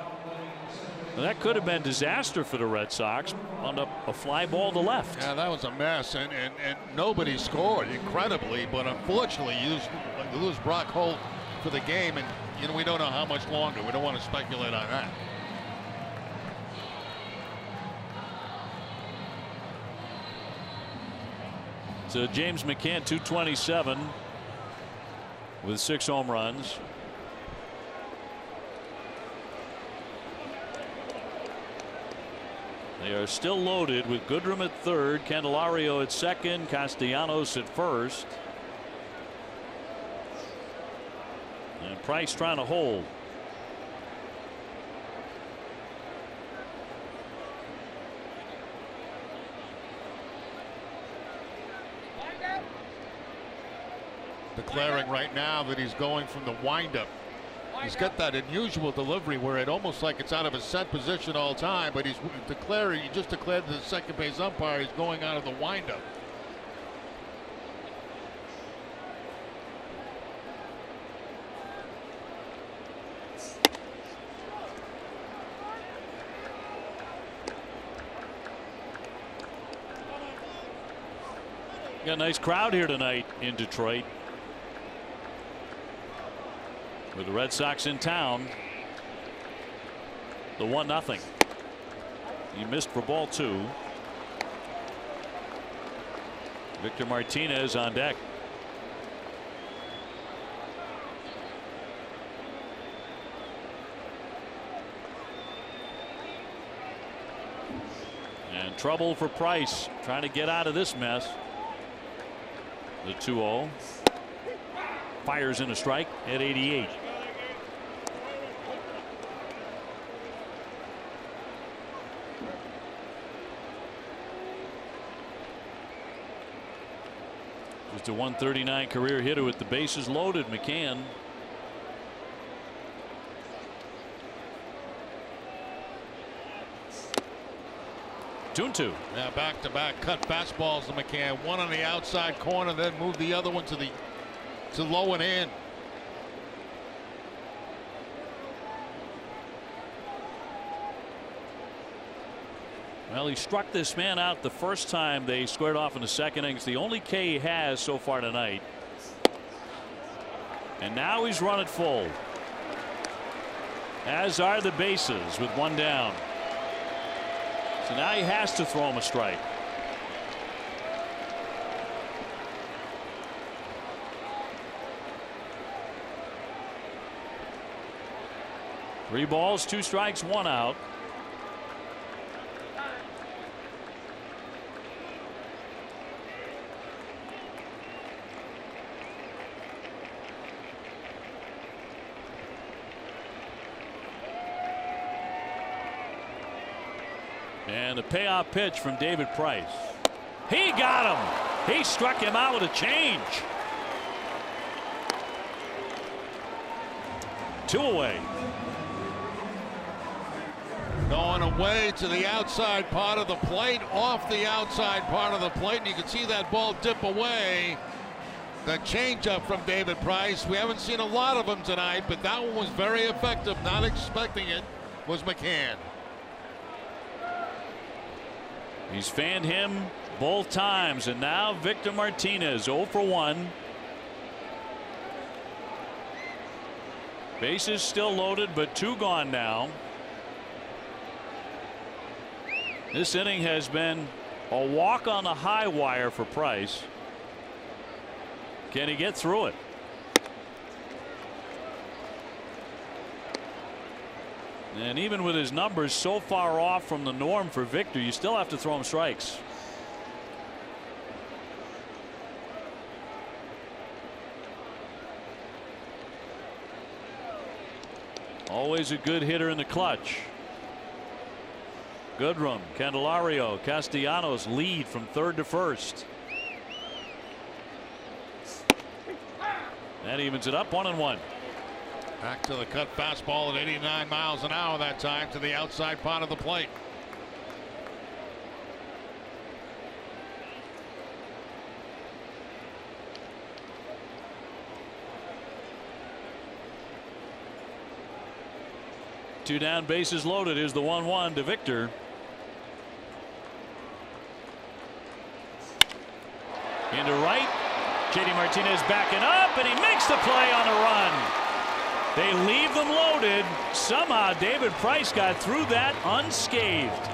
Well, that could have been disaster for the Red Sox. Wound up a fly ball to left. Yeah, that was a mess, and nobody scored, incredibly. But unfortunately, you lose Brock Holt for the game, and we don't know how much longer. We don't want to speculate on that. So James McCann, 227 with 6 home runs. They are still loaded with Goodrum at third, Candelario at second, Castellanos at first. And Price trying to hold. Declaring right now that he's going from the windup. He's got that unusual delivery where it almost like it's out of a set position all time, but he's declaring, he just declared to the second base umpire he's going out of the windup. Got a nice crowd here tonight in Detroit, with the Red Sox in town. The 1-0. He missed for ball 2. Victor Martinez on deck. And trouble for Price, trying to get out of this mess. The 2-0. Fires in a strike at 88. Just a 139 career hitter with the bases loaded. McCann. 2-2. Yeah, back-to-back cut fastballs to McCann. One on the outside corner, then move the other one to low and in. Well, he struck this man out the first time they squared off in the second inning. It's the only K he has so far tonight. And now he's run it full, as are the bases with 1 down. So now he has to throw him a strike. Three balls, 2 strikes, 1 out. And a payoff pitch from David Price. He got him. He struck him out with a change. 2 away. Going away to the outside part of the plate, off the outside part of the plate, and you can see that ball dip away. The changeup from David Price. We haven't seen a lot of them tonight, but that one was very effective. Not expecting it was McCann. He's fanned him both times, and now Victor Martinez 0 for 1. Bases still loaded, but 2 gone now. This inning has been a walk on the high wire for Price. Can he get through it? And even with his numbers so far off from the norm for Victor, you still have to throw him strikes. Always a good hitter in the clutch. Goodrum, Candelario, Castellanos lead from third to first. That evens it up 1-1. Back to the cut fastball at 89 miles an hour that time to the outside part of the plate. Two down, bases loaded. Here's the 1-1 to Victor. Into right. JD Martinez backing up, and he makes the play on the run. They leave them loaded. Somehow David Price got through that unscathed.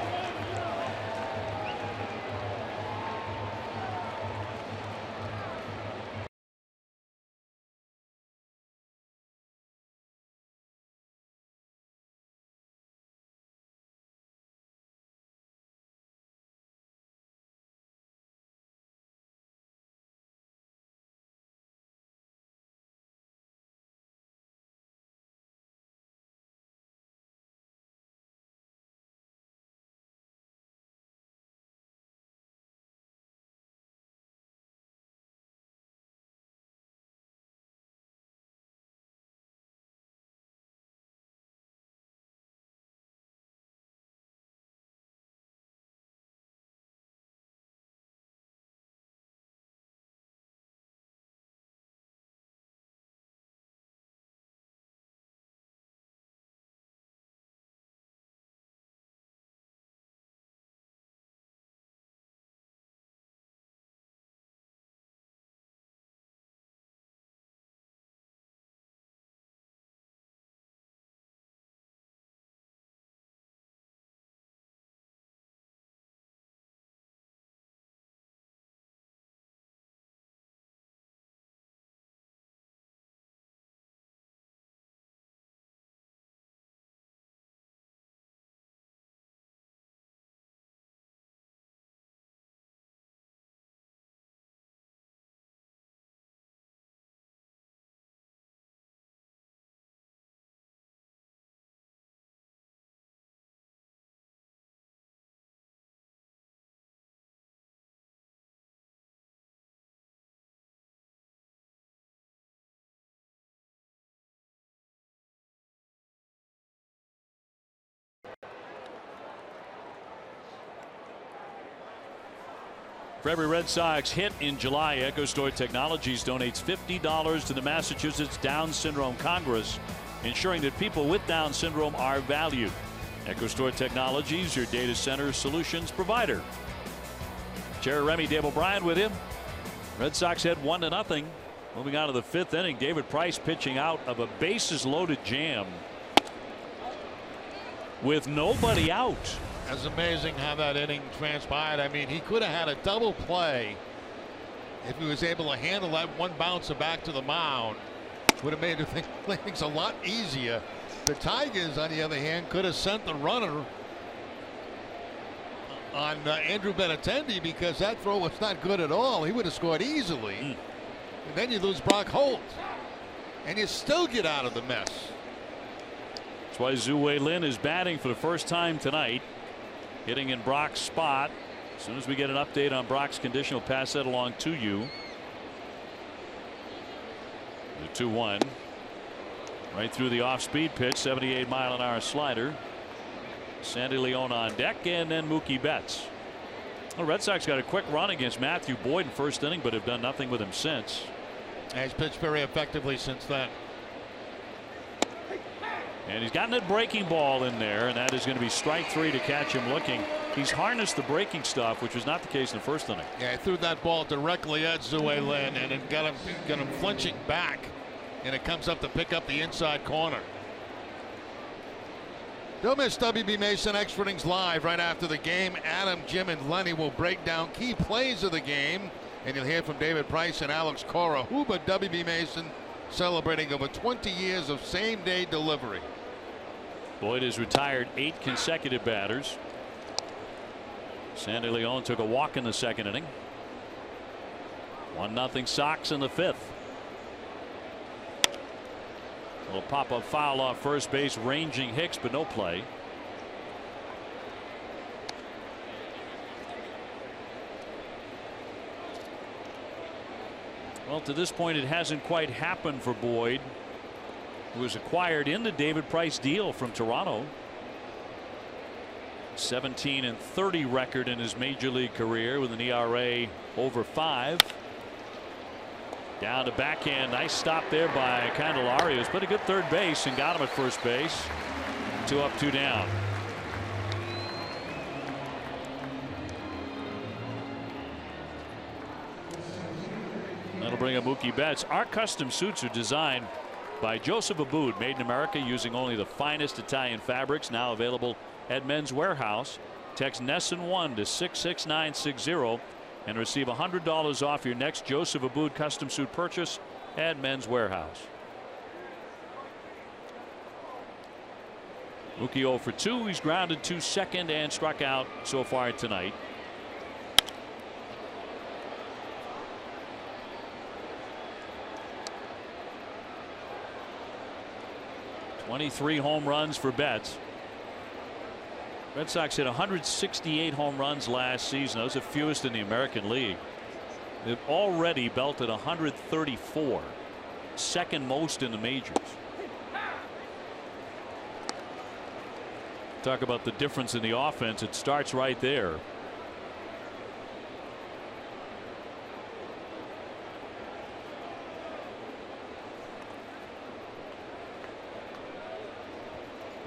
For every Red Sox hit in July, EchoStore Technologies donates $50 to the Massachusetts Down Syndrome Congress, ensuring that people with Down syndrome are valued. EchoStore Technologies, your data center solutions provider. Jerry Remy, Dave O'Brien with him. Red Sox head 1-0. Moving on to the fifth inning, David Price pitching out of a bases loaded jam with nobody out. That's amazing how that inning transpired. I mean, he could have had a double play if he was able to handle that one bouncer back to the mound. Would have made things a lot easier. The Tigers, on the other hand, could have sent the runner on Andrew Benintendi because that throw was not good at all. He would have scored easily. And then you lose Brock Holt, and you still get out of the mess. That's why Zhu Lin is batting for the first time tonight, hitting in Brock's spot. As soon as we get an update on Brock's condition, we'll pass that along to you. The 2-1. Right through the off-speed pitch, 78-mile-an-hour slider. Sandy Leon on deck, and then Mookie Betts. The Red Sox got a quick run against Matthew Boyd in first inning, but have done nothing with him since. And he's pitched very effectively since then. And he's gotten that breaking ball in there, and that is going to be strike three to catch him looking. He's harnessed the breaking stuff, which was not the case in the first inning. Yeah, he threw that ball directly at Zhu Lin, and it got him flinching back, and it comes up to pick up the inside corner. Don't miss WB Mason Extra Innings Live right after the game. Adam, Jim, and Lenny will break down key plays of the game, and you'll hear from David Price and Alex Cora. Who but WB Mason celebrating over 20 years of same-day delivery. Boyd has retired 8 consecutive batters. Sandy Leon took a walk in the second inning. 1-0 Sox in the 5th. Little pop-up foul off first base, ranging Hicks, but no play. Well, to this point, it hasn't quite happened for Boyd, who was acquired in the David Price deal from Toronto. 17-30 record in his major league career with an ERA over 5. Down to backhand. Nice stop there by Candelario, who's played a good third base and got him at first base. 2 up, 2 down. That'll bring up Mookie Betts. Our custom suits are designed by Joseph Abboud, made in America using only the finest Italian fabrics, now available at Men's Warehouse. Text NESSON1 to 66960 and receive $100 off your next Joseph Abboud custom suit purchase at Men's Warehouse. Mookie 0 for 2. He's grounded to second and struck out so far tonight. .23 home runs for Betts. Red Sox hit 168 home runs last season. Those are fewest in the American League. They've already belted 134, second most in the majors. Talk about the difference in the offense. It starts right there.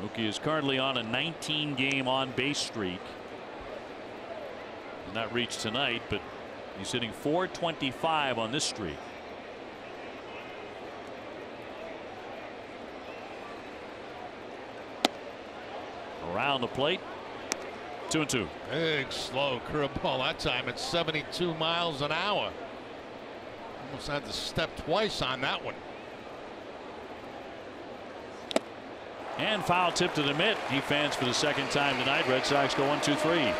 Mookie is currently on a 19-game on-base streak. Not reached tonight, but he's hitting .425 on this streak. Around the plate. 2-2. Big slow curveball that time at 72 miles an hour. Almost had to step twice on that one. And foul tip to the mitt. He fans for the second time tonight. Red Sox go 1-2-3.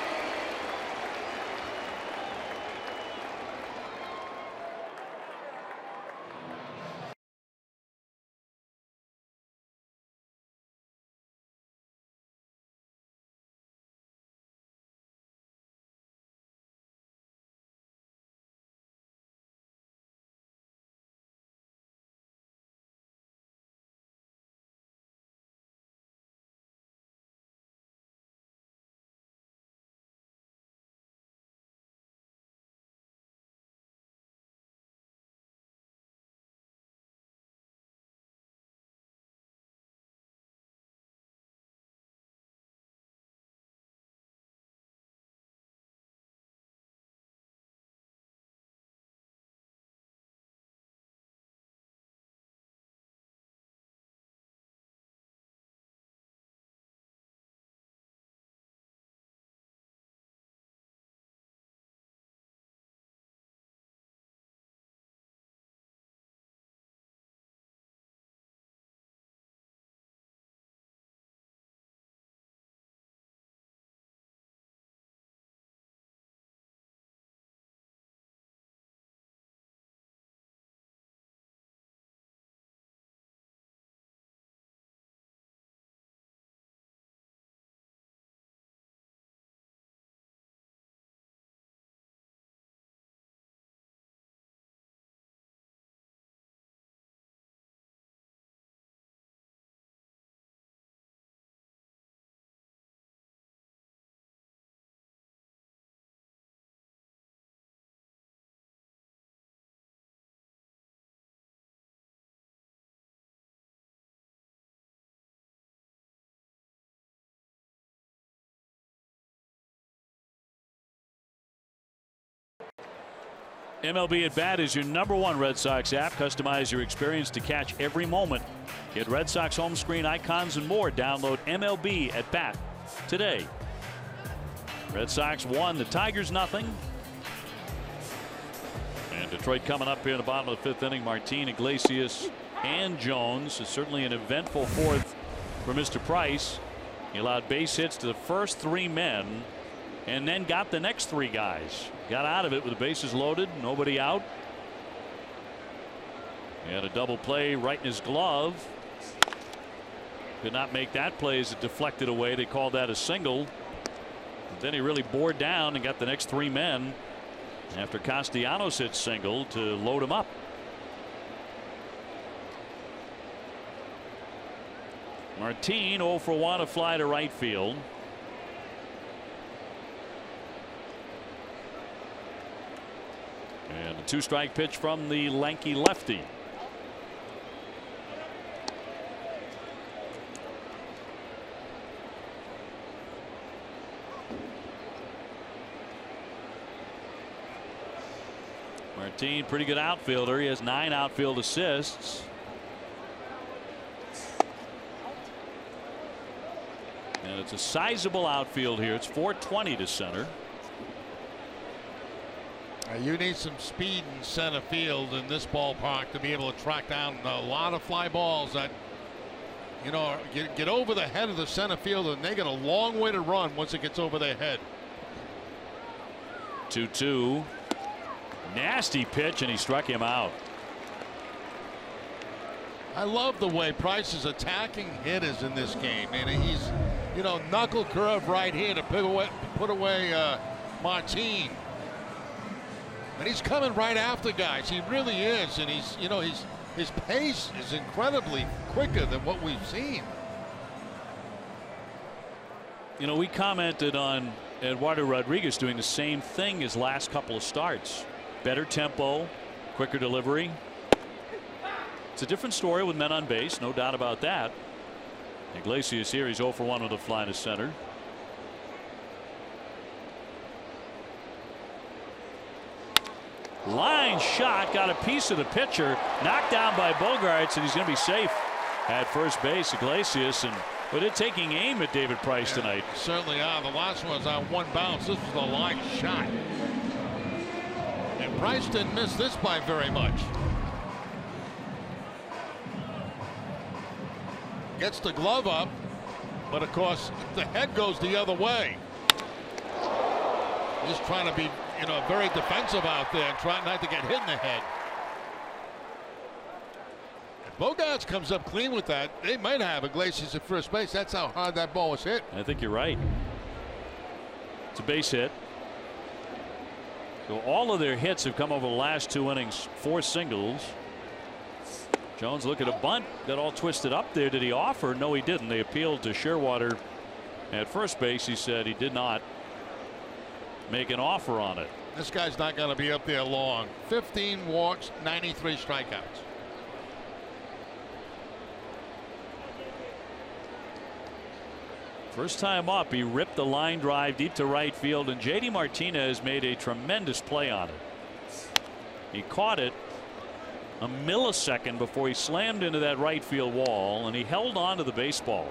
MLB At Bat is your #1 Red Sox app. Customize your experience to catch every moment. Get Red Sox home screen icons and more. Download MLB At Bat today. Red Sox 1, the Tigers 0. And Detroit coming up here in the bottom of the 5th inning. Martin, Iglesias, and Jones. It's certainly an eventful 4th for Mr. Price. He allowed base hits to the first 3 men and then got the next 3 guys. Got out of it with the bases loaded, nobody out. He had a double play right in his glove. Could not make that play as it deflected away. They called that a single. But then he really bore down and got the next 3 men after Castellanos hit single to load him up. Martin 0 for 1, a fly to right field. And a 2-strike pitch from the lanky lefty. Martin, pretty good outfielder. He has 9 outfield assists. And it's a sizable outfield here. It's 420 to center. You need some speed in center field in this ballpark to be able to track down a lot of fly balls that, you know, get over the head of the center fielder, and they got a long way to run once it gets over their head. 2-2. Nasty pitch, and he struck him out. I love the way Price is attacking hitters in this game, and he's, you know, knuckle curve right here to put away Martin. And he's coming right after guys. He really is, and he's, you know, his pace is incredibly quicker than what we've seen. You know, we commented on Eduardo Rodriguez doing the same thing his last couple of starts. Better tempo, quicker delivery. It's a different story with men on base, no doubt about that. Iglesias here, he's 0 for 1 with a fly to center. Line shot, got a piece of the pitcher, knocked down by Bogaerts, and he's going to be safe at first base. Iglesias, but they're taking aim at David Price tonight. Certainly are. The last one was on 1 bounce. This was a line shot. And Price didn't miss this by very much. Gets the glove up, but of course the head goes the other way. Just trying to be, you know, very defensive out there and trying not to get hit in the head. If Bogaerts comes up clean with that, they might have Iglesias at first base. That's how hard that ball was hit. I think you're right. It's a base hit. So all of their hits have come over the last 2 innings. 4 singles. Jones look at a bunt, got all twisted up there. Did he offer? No, he didn't. They appealed to Shearwater at first base. He said he did not make an offer on it. This guy's not going to be up there long. 15 walks, 93 strikeouts. First time up, he ripped the line drive deep to right field, and JD Martinez made a tremendous play on it. He caught it a millisecond before he slammed into that right field wall, and he held on to the baseball.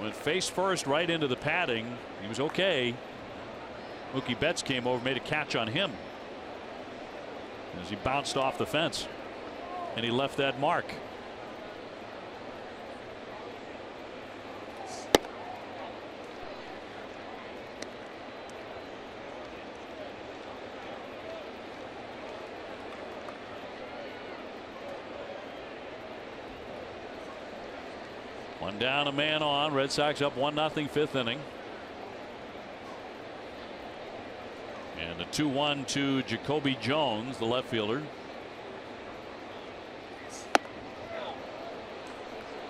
Went face first right into the padding. He was okay. Mookie Betts came over, made a catch on him as he bounced off the fence, and he left that mark. One down, a man on. Red Sox up 1-0, 5th inning. And a 2-1 to Jacoby Jones, the left fielder.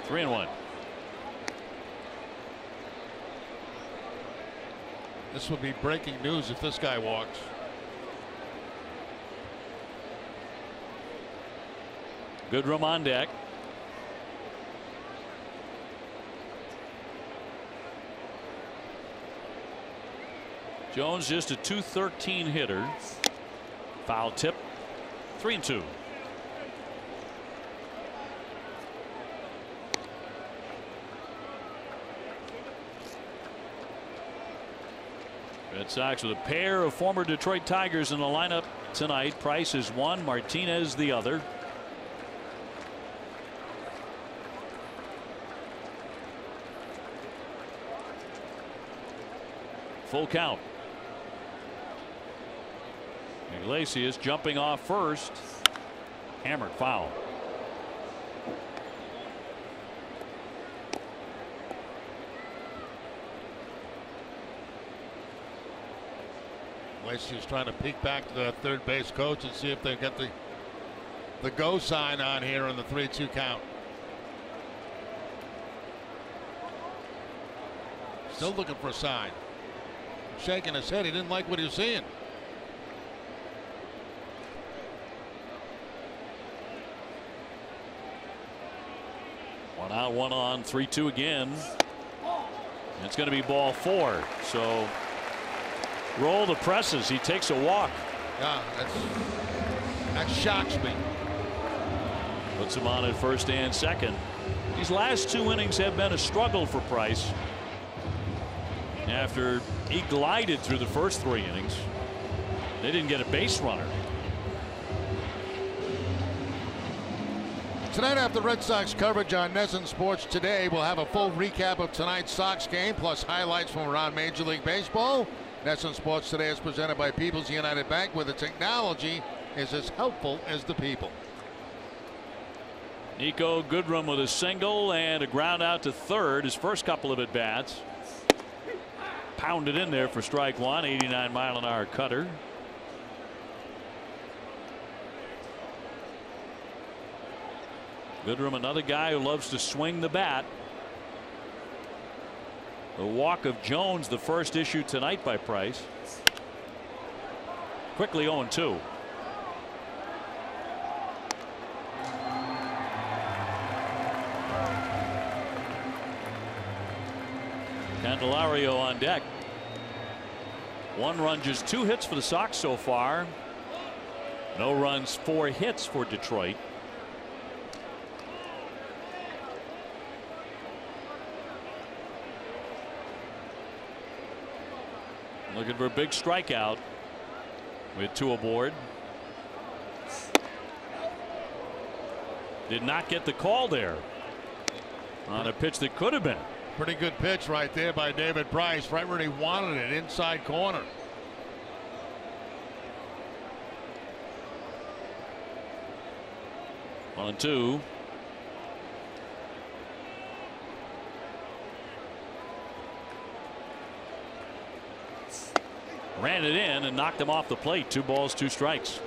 3-1. This would be breaking news if this guy walks. Good room on deck. Jones just a .213 hitter. Foul tip. 3-2. Red Sox with a pair of former Detroit Tigers in the lineup tonight. Price is one, Martinez the other. Full count. Iglesias jumping off first. Hammered foul. Iglesias trying to peek back to the third base coach and see if they get the go sign on here on the 3-2 count. Still looking for a sign. Shaking his head. He didn't like what he was seeing. One out, one on, 3-2 again. It's going to be ball 4. So roll the presses. He takes a walk. Yeah, that shocks me. Puts him on at first and second. These last 2 innings have been a struggle for Price. After he glided through the first 3 innings, they didn't get a base runner. Tonight after Red Sox coverage on NESN Sports Today, we'll have a full recap of tonight's Sox game plus highlights from around Major League Baseball. NESN Sports Today is presented by People's United Bank, where the technology is as helpful as the people. Nico Goodrum with a single and a ground out to third. His first couple of at bats. Pounded in there for strike 1. 89-mile-an-hour cutter. Goodrum, another guy who loves to swing the bat. The walk of Jones, the first issue tonight by Price. Quickly 0-2. Candelario on deck. 1 run, just 2 hits for the Sox so far. No runs, 4 hits for Detroit. Looking for a big strikeout with 2 aboard. Did not get the call there on a pitch that could have been. Pretty good pitch right there by David Price, right where he wanted it, inside corner. One and 2. Ran it in and knocked him off the plate. 2 balls, 2 strikes.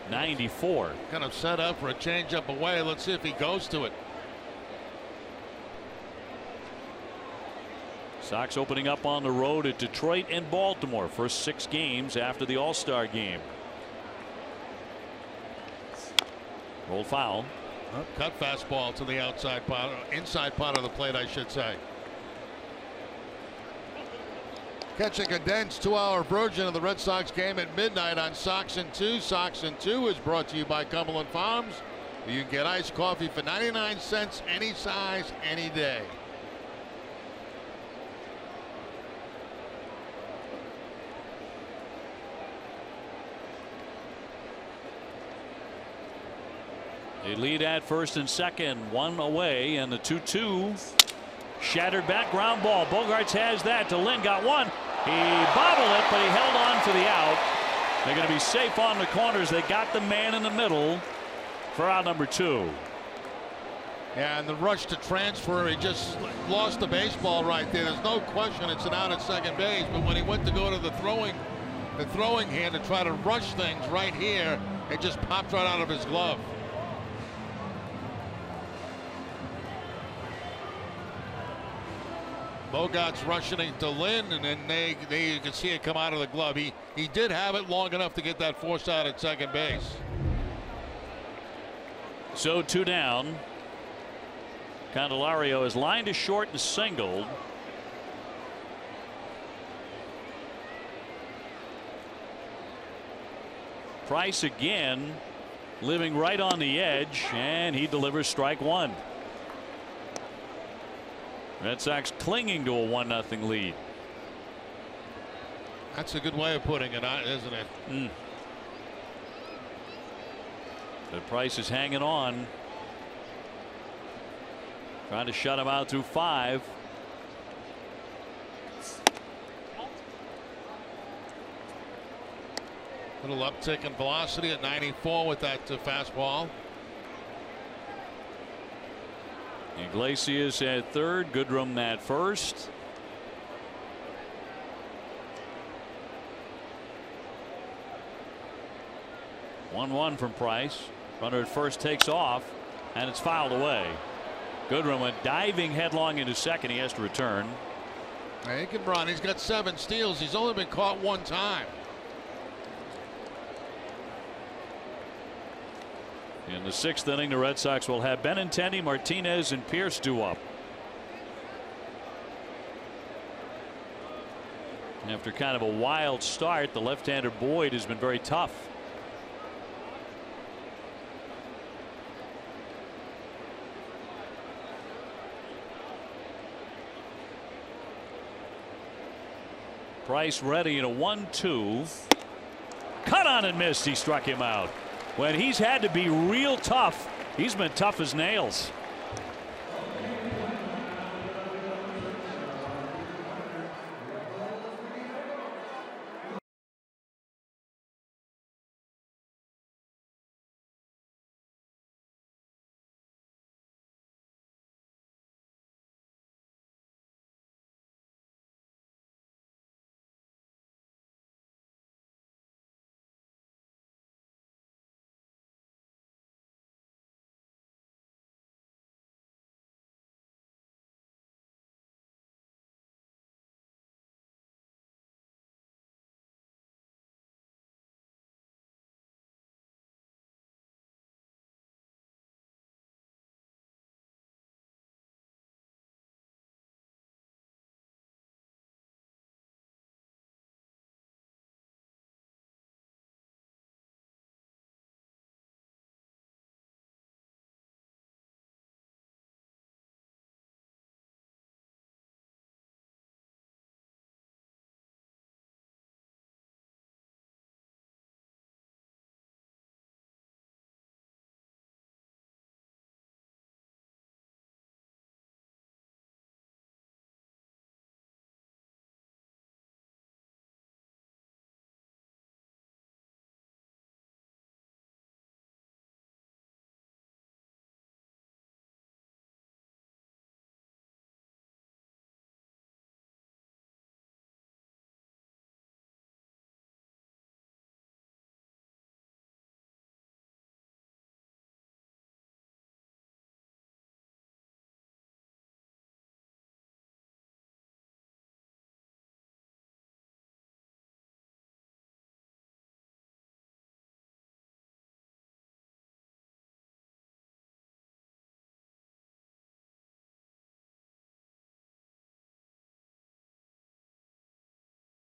94. Kind of set up for a changeup away. Let's see if he goes to it. Sox opening up on the road at Detroit and Baltimore. First 6 games after the All-Star game. Rolled foul. Cut fastball to the outside part, inside part of the plate, I should say. Catch a condensed 2-hour version of the Red Sox game at midnight on Sox and 2. Sox and 2 is brought to you by Cumberland Farms. You can get iced coffee for 99 cents any size, any day. They lead at first and second, 1 away, and the 2-2. Shattered back ground ball. Bogarts has that. DeLynn got 1. He bobbled it, but he held on for the out. They're going to be safe on the corners. They got the man in the middle for out number 2. Yeah, and the rush to transfer, he just lost the baseball right there. There's no question it's an out at second base, but when he went to go to the throwing hand to try to rush things right here, it just popped right out of his glove. Bogarts rushing to Lynn, and then you can see it come out of the glove. He did have it long enough to get that force out at second base. So 2 down. Candelario is lined to short and singled. Price again living right on the edge, and he delivers strike 1. Red Sox clinging to a 1-0 lead. That's a good way of putting it, isn't it? The Price is hanging on, trying to shut him out through 5. Little uptick in velocity at 94 with that fastball. Iglesias at third, Goodrum at first. One from Price. Runner at first takes off, and it's fouled away. Goodrum went diving headlong into second. He has to return. He can run. He's got 7 steals. He's only been caught 1 time. In the 6th inning, the Red Sox will have Benintendi, Martinez, and Pierce due up. After kind of a wild start, the left-hander Boyd has been very tough. Price ready in a 1-2. Cut on and missed. He struck him out. When he's had to be real tough, he's been tough as nails.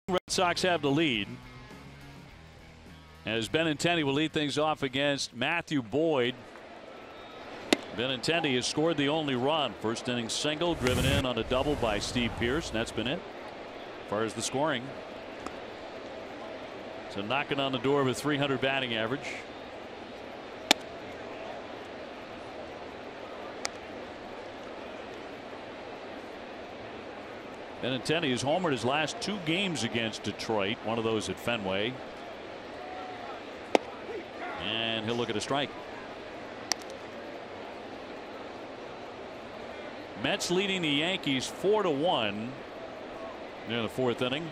Red Sox have the lead as Benintendi will lead things off against Matthew Boyd. Benintendi has scored the only run. First inning single driven in on a double by Steve Pierce, and that's been it as far as the scoring. So knocking on the door of a .300 batting average. Benintendi has homered his last 2 games against Detroit, one of those at Fenway. And he'll look at a strike. Mets leading the Yankees 4-1 in the 4th inning.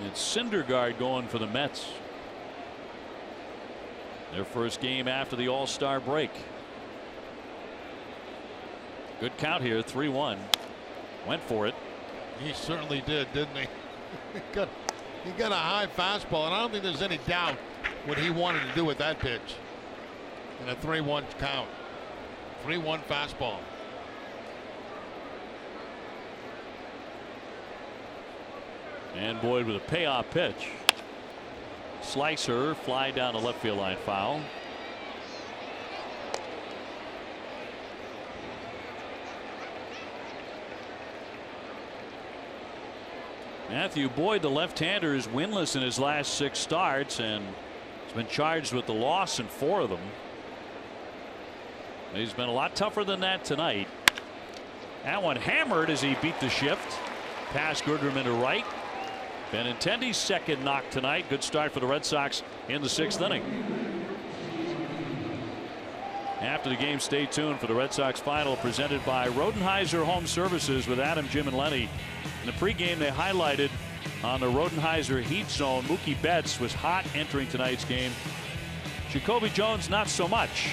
It's Syndergaard going for the Mets. Their first game after the All-Star break. Good count here, 3-1. Went for it. He certainly did, didn't he? He got a high fastball, and I don't think there's any doubt what he wanted to do with that pitch. In a 3-1 count. 3-1 fastball. And Boyd with a payoff pitch. Slicer, fly down the left field line, foul. Matthew Boyd, the left-hander, is winless in his last 6 starts and has been charged with the loss in 4 of them. He's been a lot tougher than that tonight. That one hammered as he beat the shift. Past Goodrum into right. Benintendi's second knock tonight. Good start for the Red Sox in the 6th inning. After the game, stay tuned for the Red Sox final presented by Rodenheiser Home Services with Adam, Jim, and Lenny. In the pregame, they highlighted on the Rodenheiser heat zone. Mookie Betts was hot entering tonight's game. Jacoby Jones, not so much.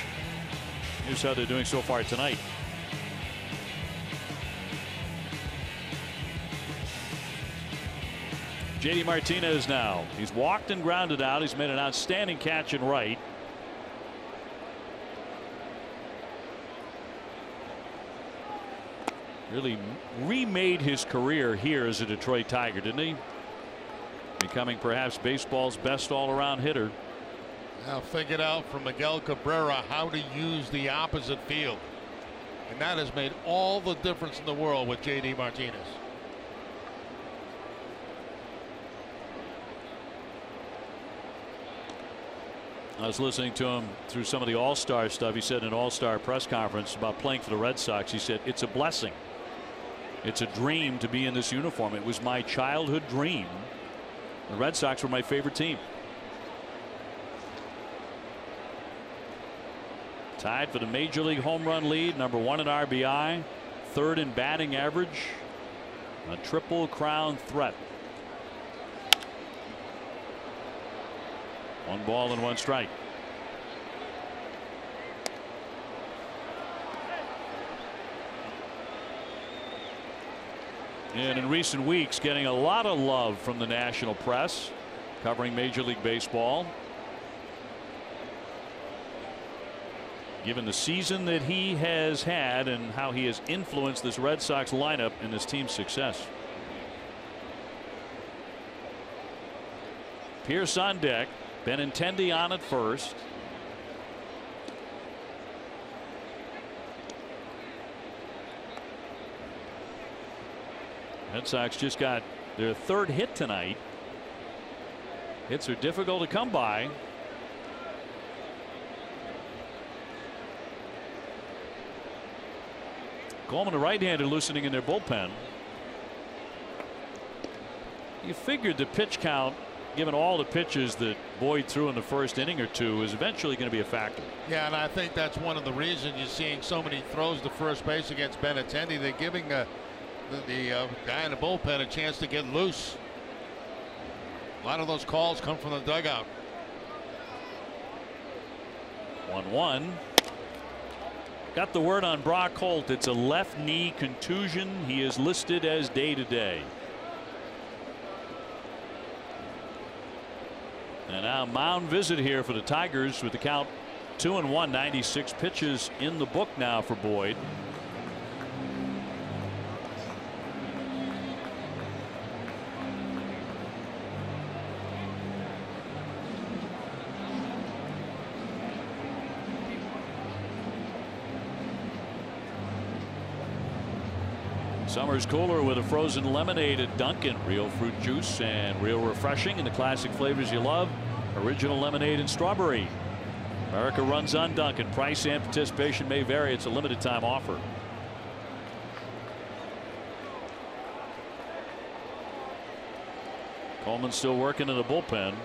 Here's how they're doing so far tonight. JD Martinez now. He's walked and grounded out. He's made an outstanding catch in right. Really remade his career here as a Detroit Tiger, didn't he? Becoming perhaps baseball's best all-around hitter. Now figured out from Miguel Cabrera how to use the opposite field. And that has made all the difference in the world with JD Martinez. I was listening to him through some of the All-Star stuff. He said in an All-Star press conference about playing for the Red Sox. He said it's a blessing. It's a dream to be in this uniform. It was my childhood dream. The Red Sox were my favorite team. Tied for the Major League home run lead, #1 in RBI, 3rd in batting average, a Triple Crown threat. 1 ball and 1 strike. And in recent weeks, getting a lot of love from the national press covering Major League Baseball. Given the season that he has had and how he has influenced this Red Sox lineup and this team's success. Pierce on deck. Benintendi on at first. Red Sox just got their 3rd hit tonight. Hits are difficult to come by. Coleman, a right-hander, loosening in their bullpen. You figured the pitch count, given all the pitches that Boyd threw in the first inning or two, is eventually going to be a factor. Yeah, and I think that's one of the reasons you're seeing so many throws to first base against Benintendi. They're giving the guy in the bullpen a chance to get loose. A lot of those calls come from the dugout. 1-1. Got the word on Brock Holt. It's a left knee contusion. He is listed as day-to-day. And now mound visit here for the Tigers with the count 2-1. 96 pitches in the book now for Boyd. Summer's cooler with a frozen lemonade at Dunkin'. Real fruit juice and real refreshing in the classic flavors you love. Original lemonade and strawberry. America runs on Dunkin'. Price and participation may vary. It's a limited time offer. Coleman still working in the bullpen.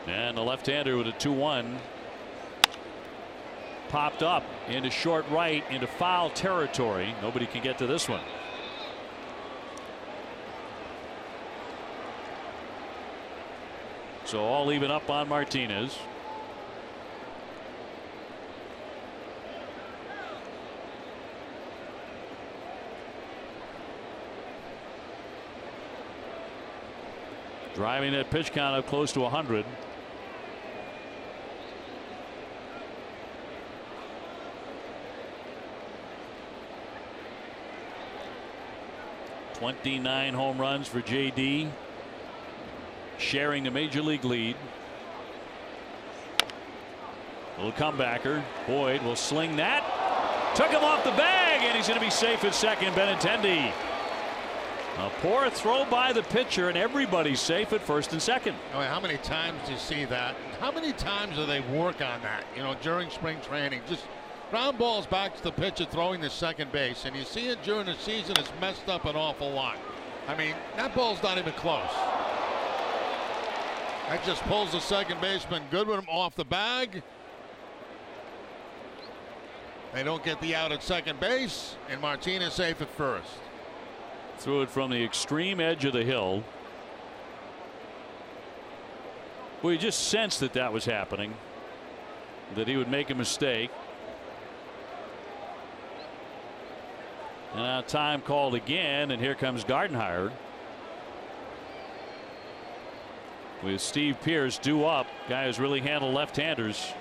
And the left-hander with a 2-1. Popped up into short right into foul territory. Nobody can get to this one. So all even up on Martinez. Driving that pitch count up close to 100. .29 home runs for JD, sharing the major league lead. Little comebacker. Boyd will sling that Took him off the bag, and he's going to be safe at second. Benintendi. A poor throw by the pitcher, and everybody's safe at first and second. Oh, how many times do you see that? How many times do they work on that? You know, during spring training, just ground balls back to the pitcher throwing to second base, and you see it during the season. It's messed up an awful lot. I mean, that ball's not even close. That just pulls the second baseman Goodwin off the bag. They don't get the out at second base, and Martinez safe at first. Threw it from the extreme edge of the hill. Well, you just sensed that that was happening, that he would make a mistake. And now time called again, and here comes Gardenhire with Steve Pearce due up. Guy who's really handled left-handers.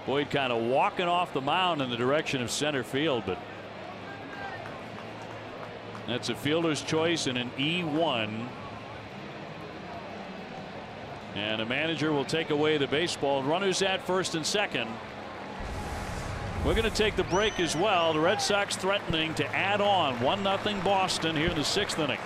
Boyd kind of walking off the mound in the direction of center field, but that's a fielder's choice and an E1. And a manager will take away the baseball. Runners at first and second. We're going to take the break as well. The Red Sox threatening to add on 1-0 Boston here in the 6th inning.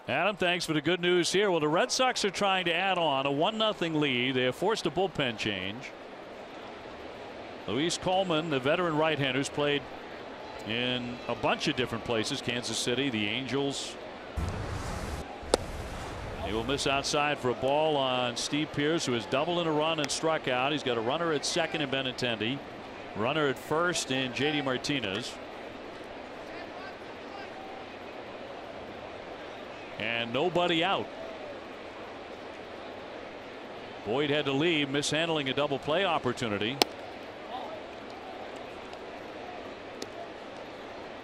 Adam, thanks for the good news here. Well, the Red Sox are trying to add on a 1-0 lead. They have forced a bullpen change. Luis Coleman, the veteran right-hander, who's played in a bunch of different places. Kansas City, the Angels. He will miss outside for a ball on Steve Pearce, who has doubled in a run and struck out. He's got a runner at second in Benintendi, runner at first in J.D. Martinez. And nobody out. Boyd had to leave, mishandling a double play opportunity.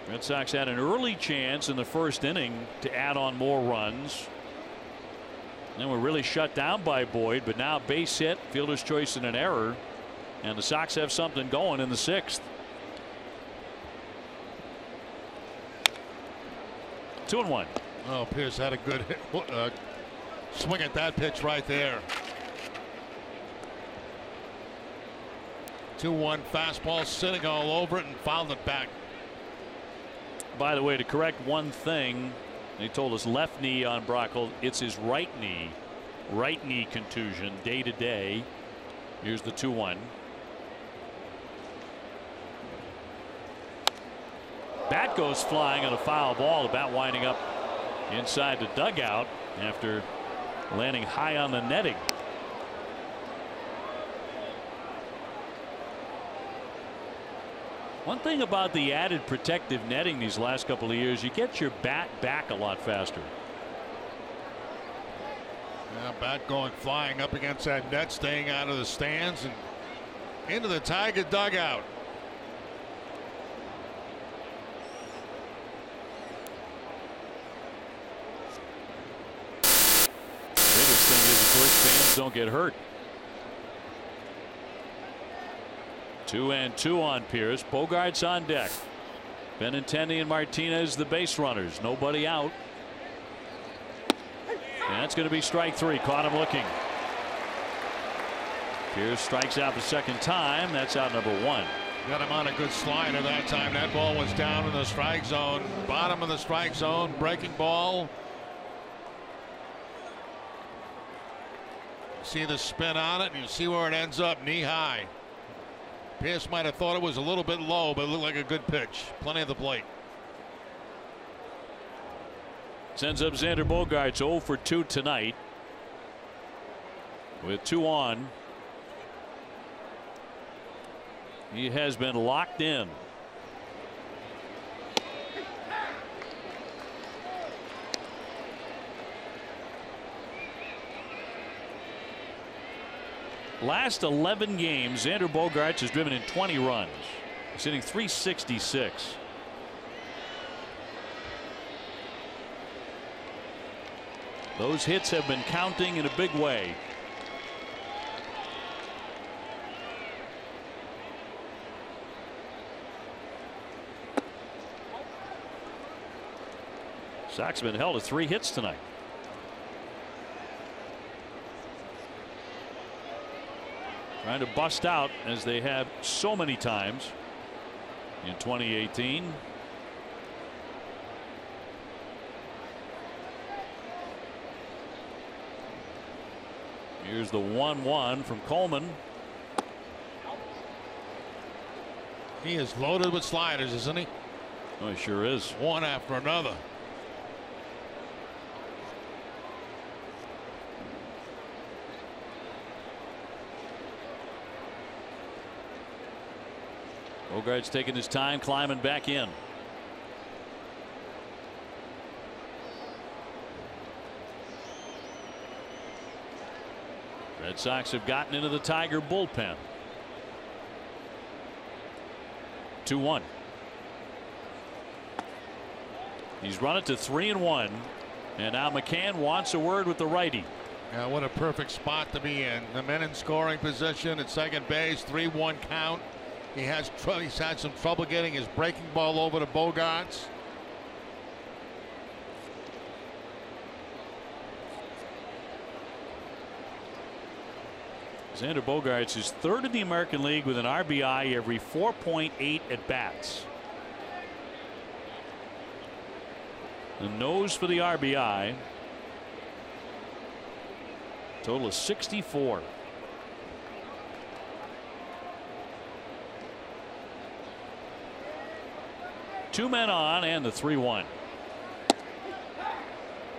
Red Sox had an early chance in the first inning to add on more runs. Then were really shut down by Boyd, but now base hit, fielder's choice, and an error. And the Sox have something going in the 6th. 2-1. Oh, Pearce had a good swing at that pitch right there. 2-1 fastball sitting all over it and fouled it back. By the way, to correct one thing, they told us left knee on Brockle. It's his right knee contusion day to day. Here's the 2-1. Bat goes flying on a foul ball. The bat winding up inside the dugout after landing high on the netting. One thing about the added protective netting these last couple of years, you get your bat back a lot faster. Yeah, bat going flying up against that net, staying out of the stands and into the Tiger dugout. Biggest thing is, of course, fans don't get hurt. 2-2 on Pierce. Bogaerts on deck. Benintendi and Martinez the base runners. Nobody out. And that's going to be strike 3. Caught him looking. Pierce strikes out the second time. That's out number 1. Got him on a good slider that time. That ball was down in the strike zone. Bottom of the strike zone. Breaking ball. See the spin on it, and you see where it ends up, knee high. Pierce might have thought it was a little bit low, but it looked like a good pitch. Plenty of the plate. Sends up Xander Bogaerts 0 for 2 tonight. With 2 on. He has been locked in. Last 11 games, Xander Bogaerts has driven in 20 runs. He's hitting .366. Those hits have been counting in a big way. Sox have been held to 3 hits tonight. Trying to bust out as they have so many times in 2018. Here's the 1-1 from Coleman. He is loaded with sliders, isn't he? Oh, he sure is. One after another. Bogaerts taking his time, climbing back in. Red Sox have gotten into the Tiger bullpen. 2-1. He's run it to 3-1, and now McCann wants a word with the righty. Yeah, what a perfect spot to be in. The men in scoring position at second base. 3-1 count. He's had some trouble getting his breaking ball over to Bogaerts. Xander Bogaerts is 3rd in the American League with an RBI every 4.8 at bats. The nose for the RBI. Total of 64. Two men on and the 3-1.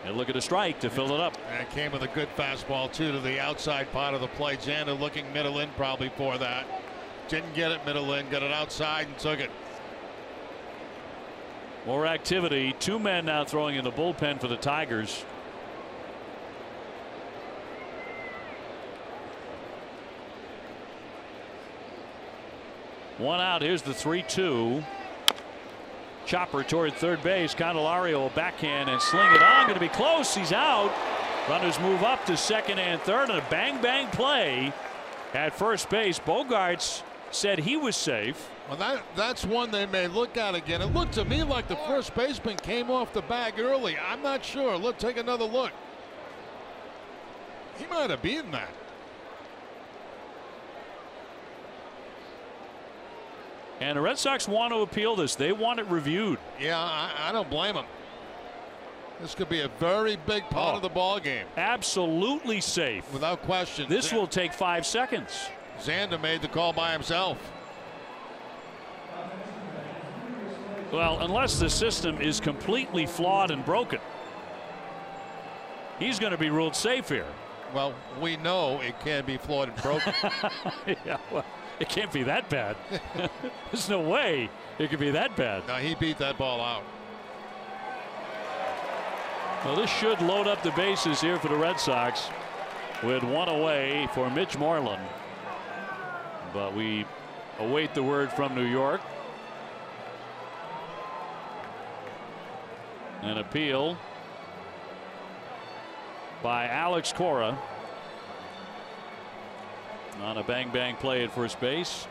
And look at a strike to fill it up. And it came with a good fastball too to the outside part of the plate. Xander looking middle in probably for that. Didn't get it middle in, got it outside and took it. More activity. 2 men now throwing in the bullpen for the Tigers. One out. Here's the 3-2. Chopper toward third base. Candelario a backhand and sling it on. Going to be close. He's out. Runners move up to second and third, and a bang bang play at first base. Bogaerts said he was safe. Well, that's one they may look at again. It looked to me like the first baseman came off the bag early. I'm not sure. Let's take another look. He might have beaten that. And the Red Sox want to appeal this. They want it reviewed. Yeah, I don't blame them. This could be a very big part of the ball game. Absolutely safe. Without question. This will take 5 seconds. Xander made the call by himself. Well, unless the system is completely flawed and broken, he's going to be ruled safe here. Well, we know it can be flawed and broken. Yeah, well, it can't be that bad. There's no way it could be that bad. No, he beat that ball out. Well, this should load up the bases here for the Red Sox with one away for Mitch Moreland. But we await the word from New York. An appeal by Alex Cora on a bang-bang play at first base.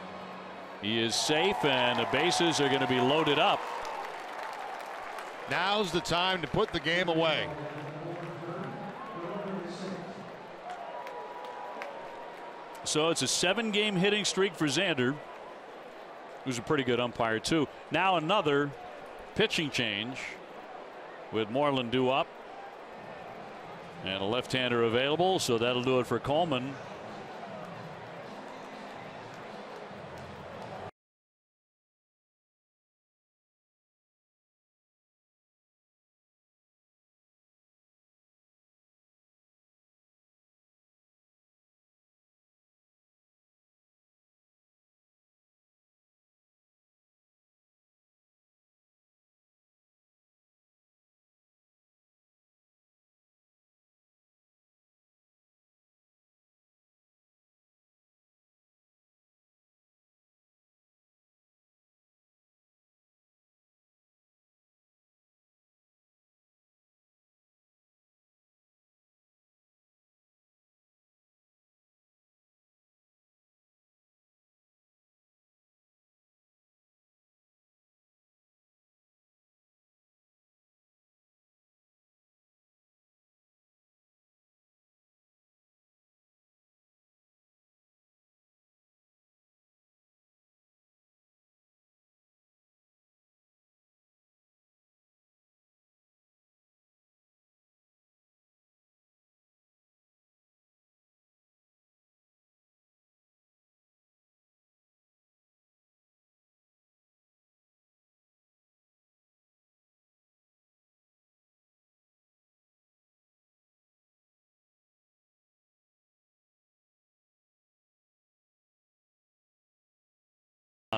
He is safe, and the bases are going to be loaded up. Now's the time to put the game away. So it's a 7-game hitting streak for Xander, who's a pretty good umpire too. Now another pitching change with Moreland due up and a left-hander available, so that'll do it for Coleman.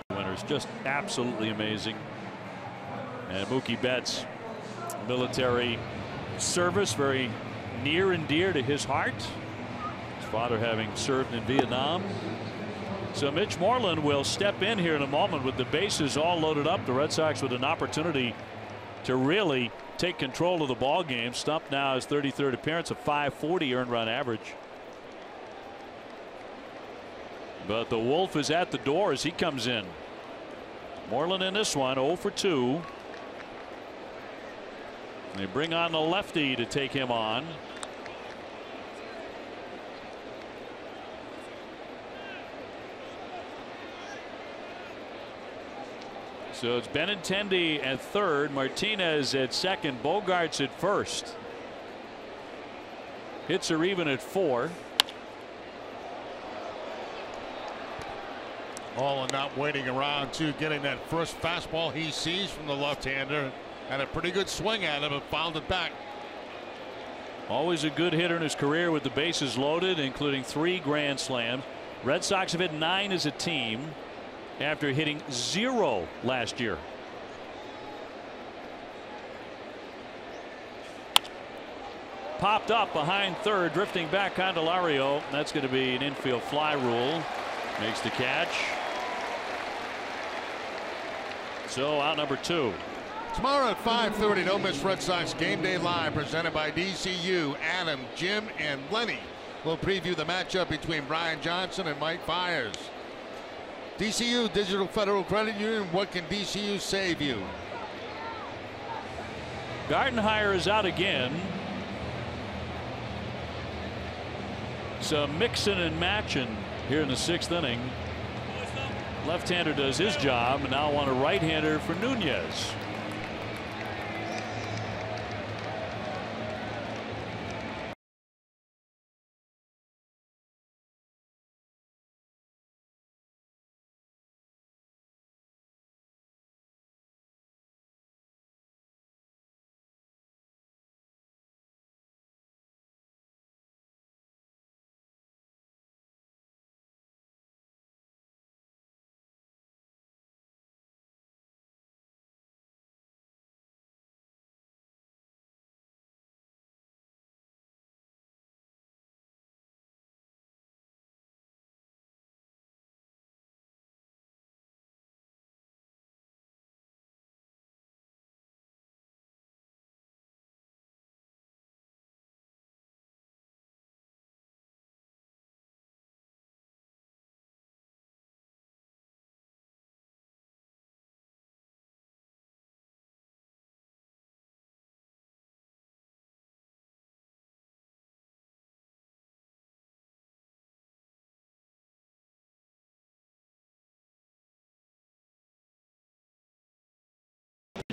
Winners, just absolutely amazing. And Mookie Betts, military service, very near and dear to his heart. His father having served in Vietnam. So Mitch Moreland will step in here in a moment with the bases all loaded up. The Red Sox with an opportunity to really take control of the ball game. Stumped now his 33rd appearance, a .540 earned run average. But the Wolf is at the door as he comes in. Moreland in this one, 0 for 2. They bring on the lefty to take him on. So it's Benintendi at third, Martinez at second, Bogarts at first. Hits are even at 4. All not waiting around to getting that first fastball he sees from the left-hander, and a pretty good swing at him, and fouled it back. Always a good hitter in his career with the bases loaded, including 3 grand slams. Red Sox have hit 9 as a team after hitting 0 last year. Popped up behind third, drifting back Candelario. That's going to be an infield fly rule. Makes the catch. So out number 2. Tomorrow at 5:30, don't miss Red Sox Game Day Live, presented by DCU. Adam, Jim, and Lenny will preview the matchup between Brian Johnson and Mike Fiers. DCU, Digital Federal Credit Union. What can DCU save you? Gardenhire is out again. So mixing and matching here in the 6th inning. Left-hander does his job, and now on a right-hander for Nunez.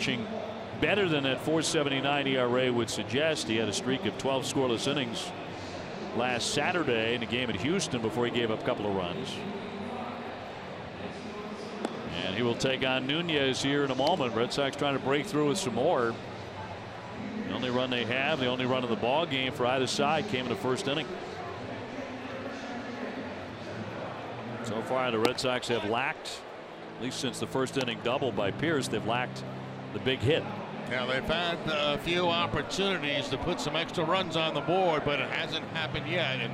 pitching better than that 4.79 ERA would suggest. He had a streak of 12 scoreless innings last Saturday in a game at Houston before he gave up a couple of runs. And he will take on Nunez here in a moment. Red Sox trying to break through with some more. The only run they have, the only run of the ball game for either side, came in the first inning. So far the Red Sox have lacked, at least since the first inning double by Pierce, they've lacked the big hit. Yeah, they've had a few opportunities to put some extra runs on the board, but it hasn't happened yet. And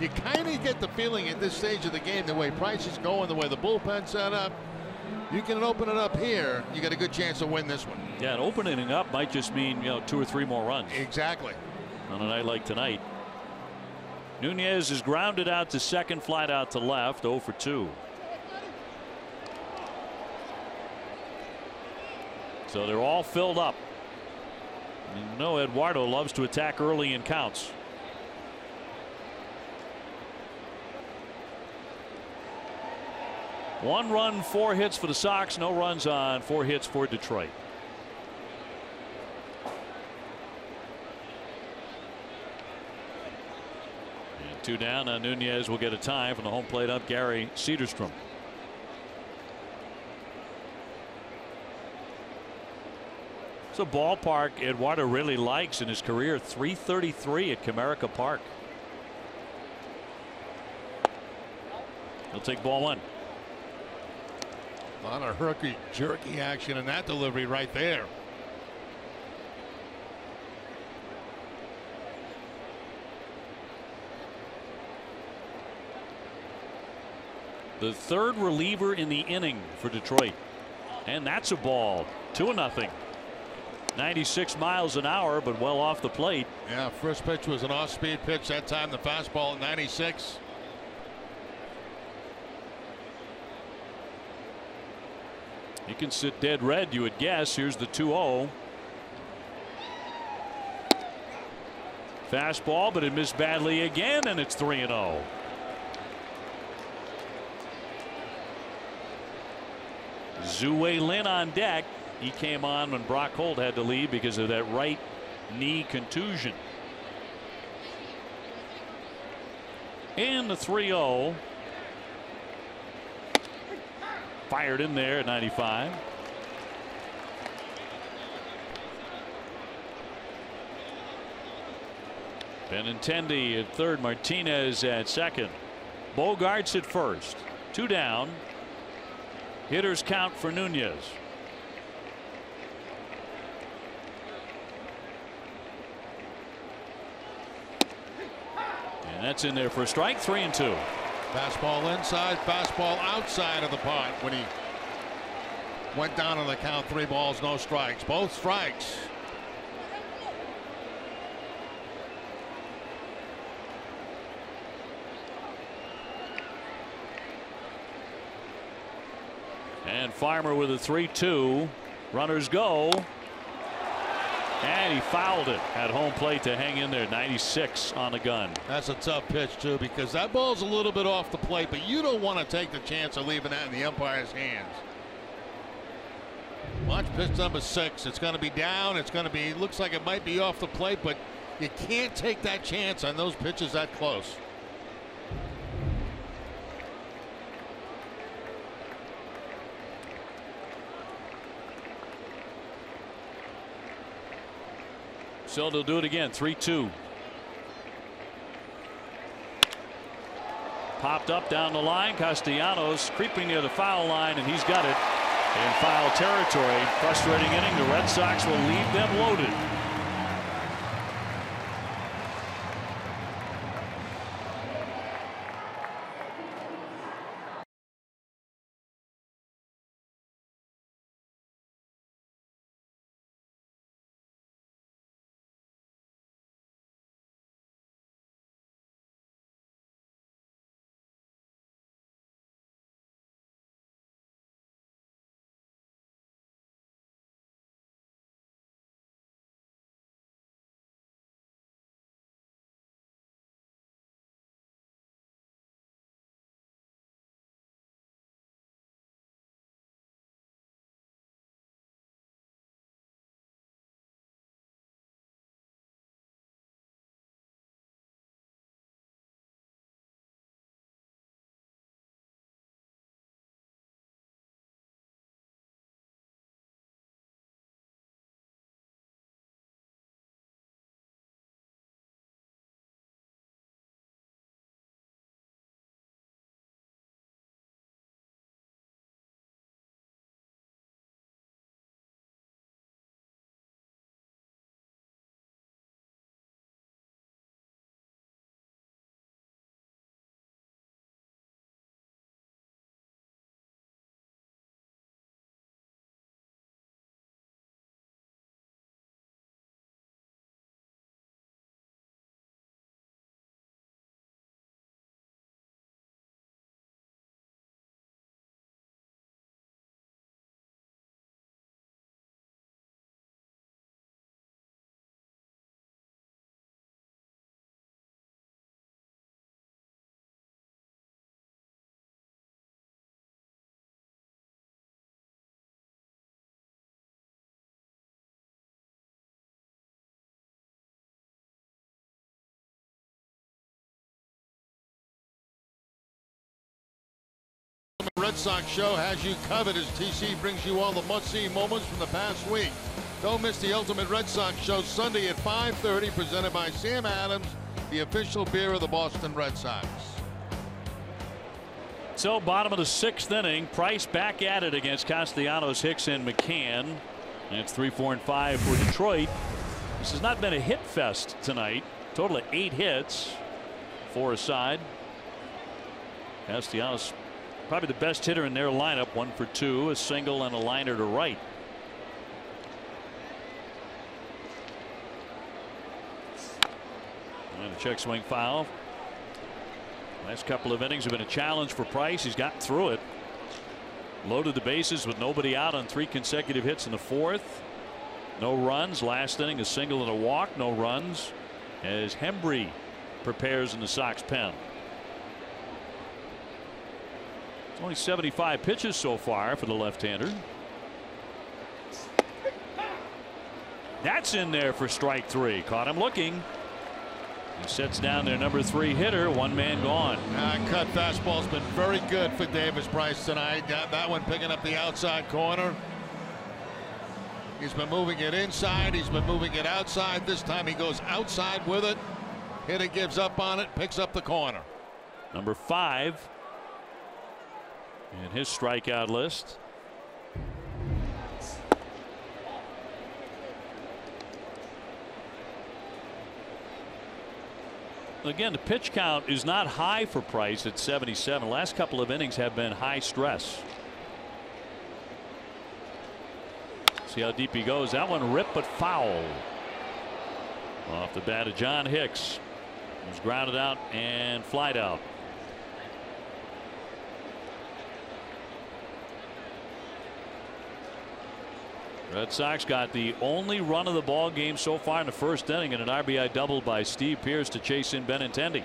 you kind of get the feeling at this stage of the game, the way Price is going, the way the bullpen set up, you can open it up here, you got a good chance to win this one. Yeah, and opening it up might just mean 2 or 3 more runs. Exactly. On a night like tonight. Nunez is grounded out to second, flight out to left, 0 for 2. So they're all filled up. You know, Eduardo loves to attack early in counts. One run, 4 hits for the Sox, no runs on 4 hits for Detroit. And 2 down. Now Nunez will get a time from the home plate up, Gary Cederstrom. It's a ballpark Eduardo really likes in his career. 333 at Comerica Park. He'll take ball 1. A lot of herky-jerky action in that delivery right there. The third reliever in the inning for Detroit. And that's a ball. 2-0. 96 miles an hour, but well off the plate. Yeah, first pitch was an off-speed pitch. That time the fastball at 96. He can sit dead red, you would guess. Here's the 2-0. Fastball, but it missed badly again, and it's 3-0. Zue Lin on deck. He came on when Brock Holt had to leave because of that right knee contusion. And the 3-0. Fired in there at 95. Benintendi at third, Martinez at second. Bogarts at first. 2 down. Hitters count for Nunez. And that's in there for a strike. 3-2. Fastball inside, fastball outside of the pot when he went down on the count. 3 balls, no strikes. Both strikes. And Farmer with a 3-2. Runners go. And he fouled it at home plate to hang in there. 96 on the gun. That's a tough pitch too, because that ball's a little bit off the plate, but you don't want to take the chance of leaving that in the umpire's hands. Watch pitch number 6. It's going to be down. It's going to be, looks like it might be off the plate, but you can't take that chance on those pitches that close. So they'll do it again. 3-2. Popped up down the line. Castellanos creeping near the foul line, and he's got it in foul territory. Frustrating inning. The Red Sox will leave them loaded. Red Sox show has you covered as TC brings you all the must-see moments from the past week. Don't miss the Ultimate Red Sox show Sunday at 5:30, presented by Sam Adams, the official beer of the Boston Red Sox. So bottom of the 6th inning, Price back at it against Castellanos, Hicks, and McCann. And it's 3, 4, and 5 for Detroit. This has not been a hit fest tonight. Total of 8 hits, 4 aside. Castellanos probably the best hitter in their lineup, 1 for 2, a single and a liner to right. And a check swing foul. Last couple of innings have been a challenge for Price. He's gotten through it. Loaded the bases with nobody out on 3 consecutive hits in the 4th. No runs. Last inning a single and a walk. No runs as Hembree prepares in the Sox pen. It's only 75 pitches so far for the left-hander. That's in there for strike 3. Caught him looking. He sets down their number 3 hitter. 1 man gone. Cut fastball's been very good for Davis Price tonight. That one picking up the outside corner. He's been moving it inside. He's been moving it outside. This time he goes outside with it. Hitter gives up on it. Picks up the corner. Number 5 in his strikeout list. Again, the pitch count is not high for Price at 77. Last couple of innings have been high stress. See how deep he goes. That one ripped but foul. Off the bat of John Hicks. He was grounded out and flied out. Red Sox got the only run of the ball game so far in the 1st inning, and an RBI double by Steve Pearce to chase in Benintendi.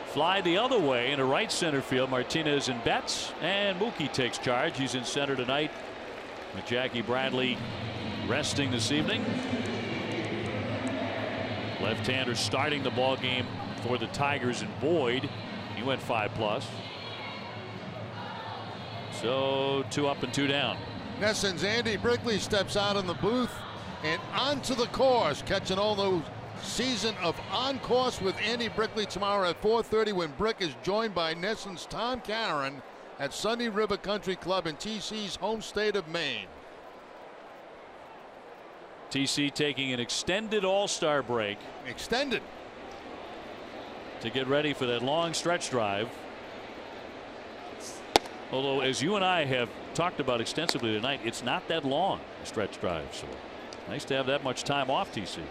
Fly the other way into right center field. Martinez and Betts, and Mookie takes charge. He's in center tonight with Jackie Bradley resting this evening. Left-hander starting the ball game for the Tigers, and Boyd, he went 5+. So 2 up and 2 down. Nesson's Andy Brickley steps out in the booth and onto the course, catching all those season of On Course with Andy Brickley tomorrow at 4:30 when Brick is joined by Nesson's Tom Caron at Sunday River Country Club in TC's home state of Maine. TC taking an extended All-Star break. Extended. To get ready for that long stretch drive. Although, as you and I have talked about extensively tonight, it's not that long a stretch drive. So nice to have that much time off, TC.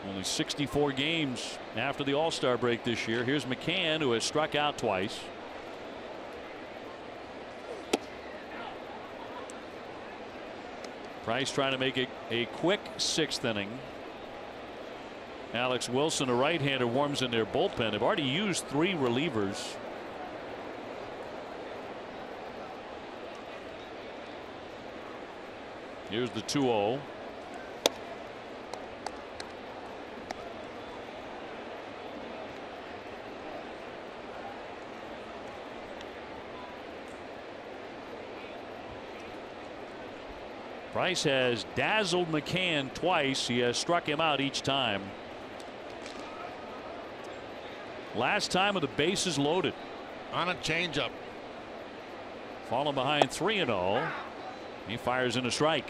Only 64 games after the All-Star break this year. Here's McCann, who has struck out twice. Price trying to make it a quick 6th inning. Alex Wilson, a right-hander, warms in their bullpen. They've already used 3 relievers. Here's the 2-0. Price has dazzled McCann twice. He has struck him out each time. Last time with the bases loaded. On a changeup. Falling behind 3-0. He fires in a strike.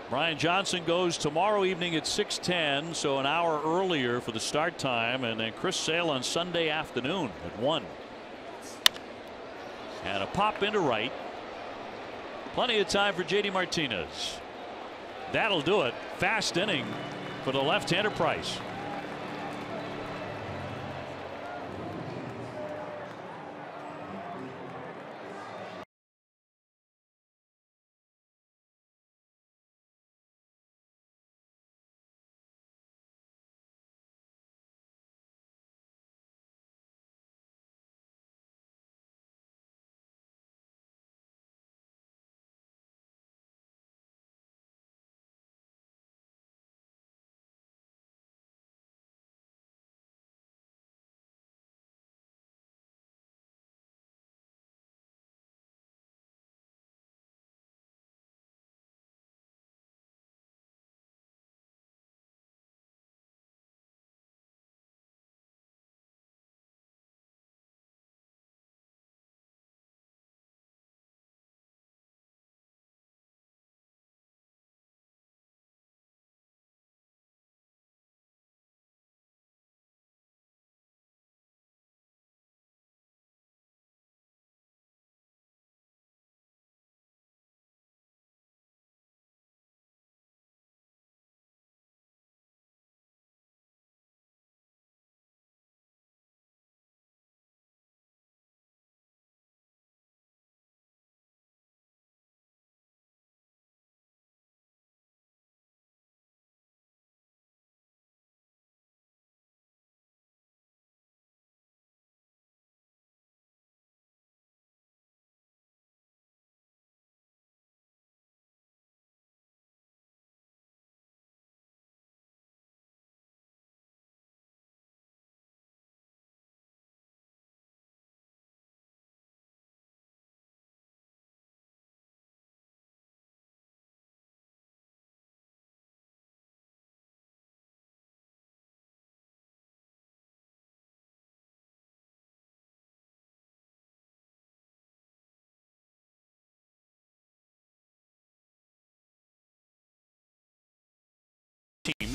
Brian Johnson goes tomorrow evening at 6:10, so an hour earlier for the start time, and then Chris Sale on Sunday afternoon at 1. And a pop into right. Plenty of time for JD Martinez. That'll do it. Fast inning for the left-hander Price.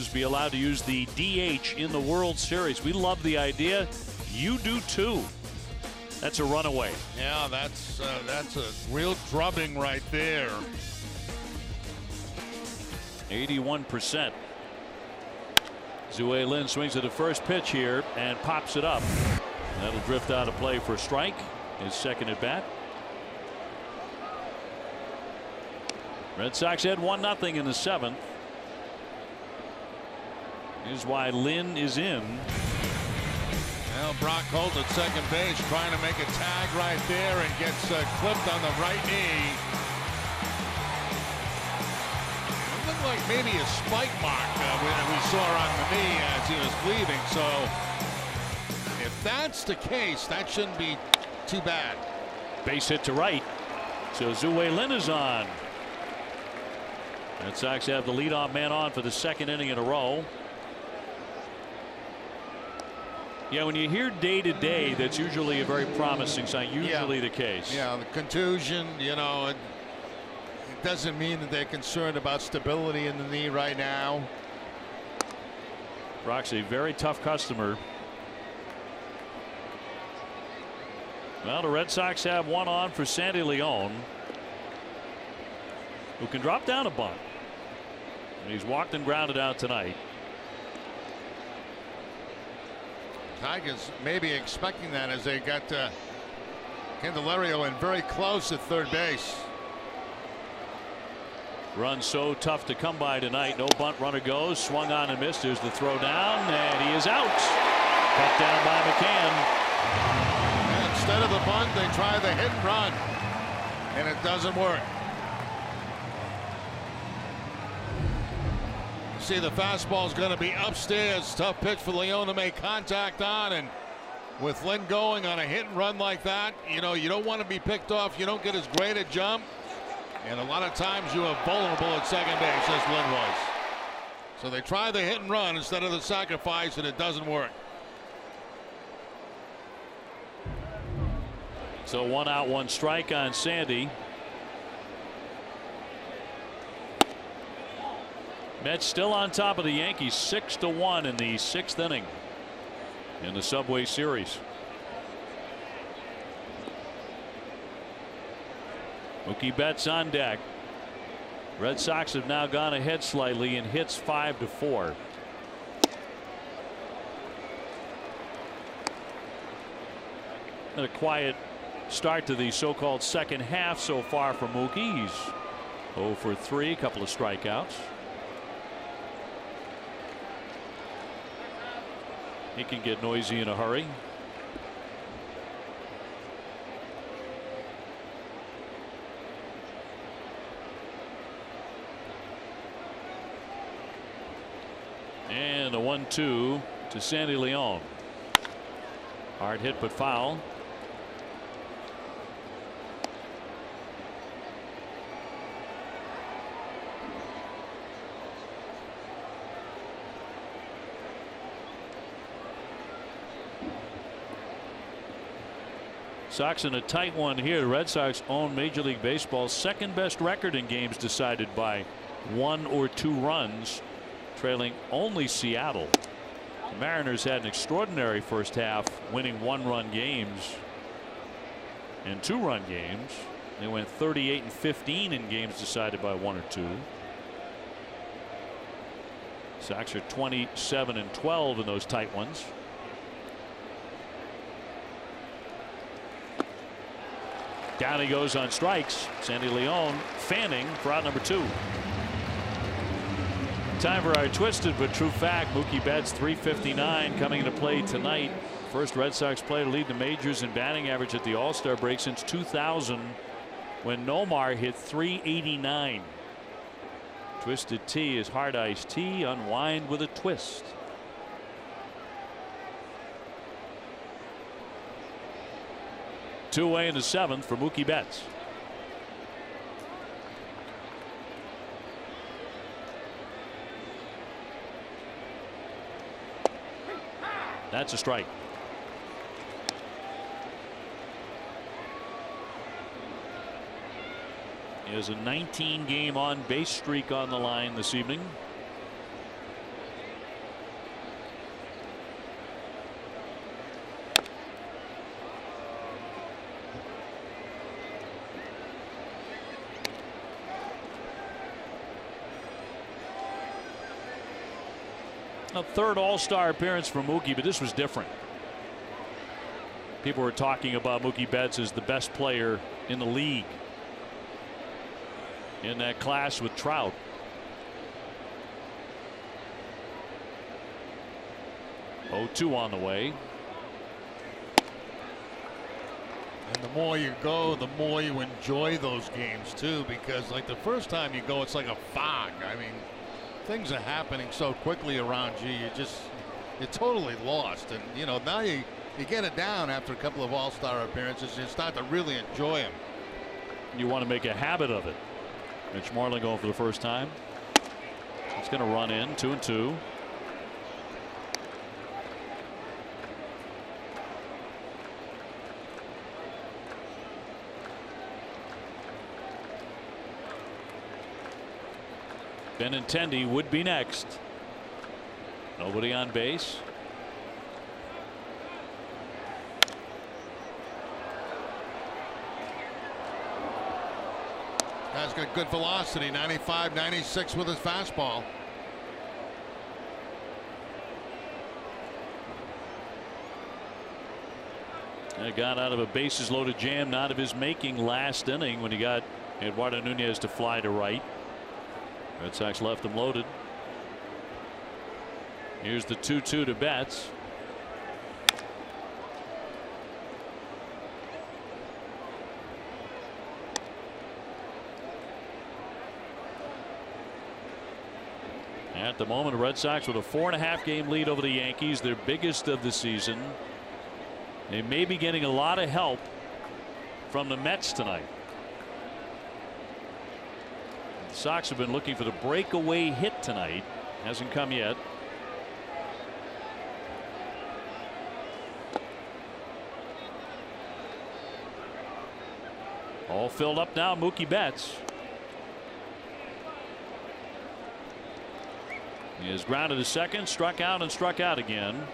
pitchers be allowed to use the DH in the World Series. We love the idea. You do too. That's a runaway. Yeah, that's a real drubbing right there. 81%. Zue Lin swings at the first pitch here and pops it up. That'll drift out of play for a strike. His second at bat. Red Sox had 1-0 in the 7th. Here's why Lin is in. Well, Brock Holt at second base trying to make a tag right there and gets clipped on the right knee. It looked like maybe a spike mark we saw on the knee as he was leaving. So if that's the case, that shouldn't be too bad. Base hit to right. So Zue Lin is on. Red Sox have the leadoff man on for the second inning in a row. Yeah, when you hear day to day, that's usually a very promising sign. Usually the case. Yeah, the contusion, you know, it doesn't mean that they're concerned about stability in the knee right now. Brock's a very tough customer. Well, the Red Sox have one on for Sandy Leon, who can drop down a bunt. And he's walked and grounded out tonight. Tigers maybe expecting that as they got Candelario in very close at third base. Run so tough to come by tonight. No bunt runner goes. Swung on and missed. There's the throw down, and he is out. Cut down by McCann. And instead of the bunt, they try the hit and run, and it doesn't work. See, the fastball is going to be upstairs. Tough pitch for Leon to make contact on, and with Lin going on a hit and run like that, you know, you don't want to be picked off. You don't get as great a jump, and a lot of times you are vulnerable at second base, as Lin was. So they try the hit and run instead of the sacrifice, and it doesn't work. So 1 out, 1 strike on Sandy. Mets still on top of the Yankees 6-1 in the 6th inning in the Subway Series. Mookie Betts on deck. Red Sox have now gone ahead slightly in hits 5-4. And a quiet start to the so-called second half so far for Mookie. He's 0 for 3, a couple of strikeouts. He can get noisy in a hurry. And a 1-2 to Sandy Leon. Hard hit but foul. Sox in a tight one here. The Red Sox own Major League Baseball's second best record in games decided by 1 or 2 runs, trailing only Seattle. The Mariners had an extraordinary first half, winning 1-run games and 2-run games. They went 38-15 in games decided by 1 or 2. Sox are 27-12 in those tight ones. Down he goes on strikes. Sandy Leon fanning for out number 2. Time for our twisted but true fact. Mookie Betts .359 coming into play tonight. First Red Sox player to lead the majors in batting average at the All-Star break since 2000, when Nomar hit .389. Twisted tea is hard iced tea. Unwind with a twist. Two away in the 7th for Mookie Betts. That's a strike. He has a 19-game on base streak on the line this evening. A third All-Star appearance for Mookie, but this was different. People were talking about Mookie Betts as the best player in the league in that class with Trout. Oh, 2 on the way. And the more you go, the more you enjoy those games too, because like the first time you go, it's like a fog. I mean, things are happening so quickly around you. You're totally lost. And you know, now you get it down after a couple of All-Star appearances. And you start to really enjoy them. You want to make a habit of it. Mitch Moreland going for the first time. It's going to run in 2-2. Benintendi would be next. Nobody on base. Guy's got good velocity, 95, 96 with his fastball. It got out of a bases loaded jam, not of his making last inning when he got Eduardo Nunez to fly to right. Red Sox left them loaded. Here's the 2-2 to Betts. At the moment, the Red Sox with a 4.5 game lead over the Yankees, their biggest of the season. They may be getting a lot of help from the Mets tonight. The Sox have been looking for the breakaway hit tonight. Hasn't come yet. All filled up now. Mookie Betts. He is grounded to second, struck out and struck out again.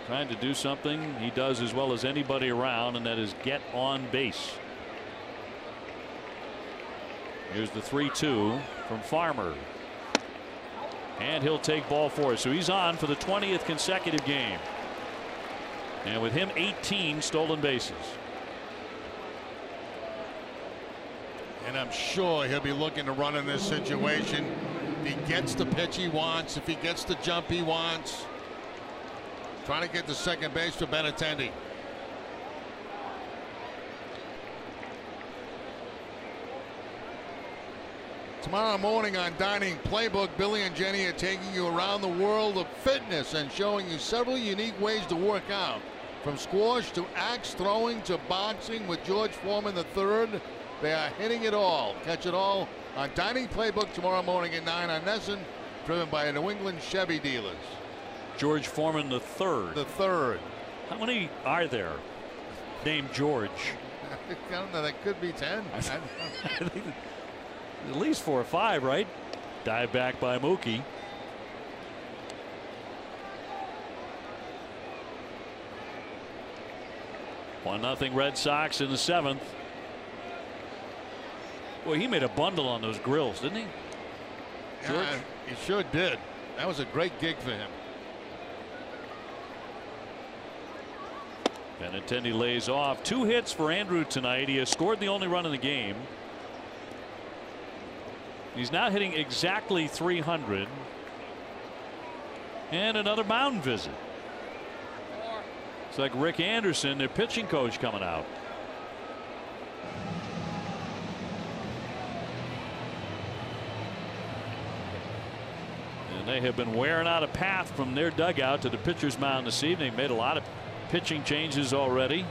Trying to do something he does as well as anybody around, and that is get on base. Here's the 3-2 from Farmer. And he'll take ball 4. So he's on for the 20th consecutive game. And with him 18 stolen bases. And I'm sure he'll be looking to run in this situation. If he gets the pitch he wants, if he gets the jump he wants. Trying to get to second base for Benintendi. Tomorrow morning on Dining Playbook, Billy and Jenny are taking you around the world of fitness and showing you several unique ways to work out. From squash to axe throwing to boxing with George Foreman III. They are hitting it all. Catch it all on Dining Playbook tomorrow morning at 9 on Nesson, driven by New England Chevy dealers. George Foreman III. The third. How many are there named George? I don't know. That could be 10. I think at least 4 or 5, right? Dive back by Mookie. One nothing Red Sox in the 7th. Boy, he made a bundle on those grills, didn't he? George? Yeah, he sure did. That was a great gig for him. Benintendi lays off. 2 hits for Andrew tonight. He has scored the only run in the game. He's now hitting exactly 300. And another mound visit. It's like Rick Anderson, their pitching coach, coming out. And they have been wearing out a path from their dugout to the pitcher's mound this evening. Made a lot of pitching changes already.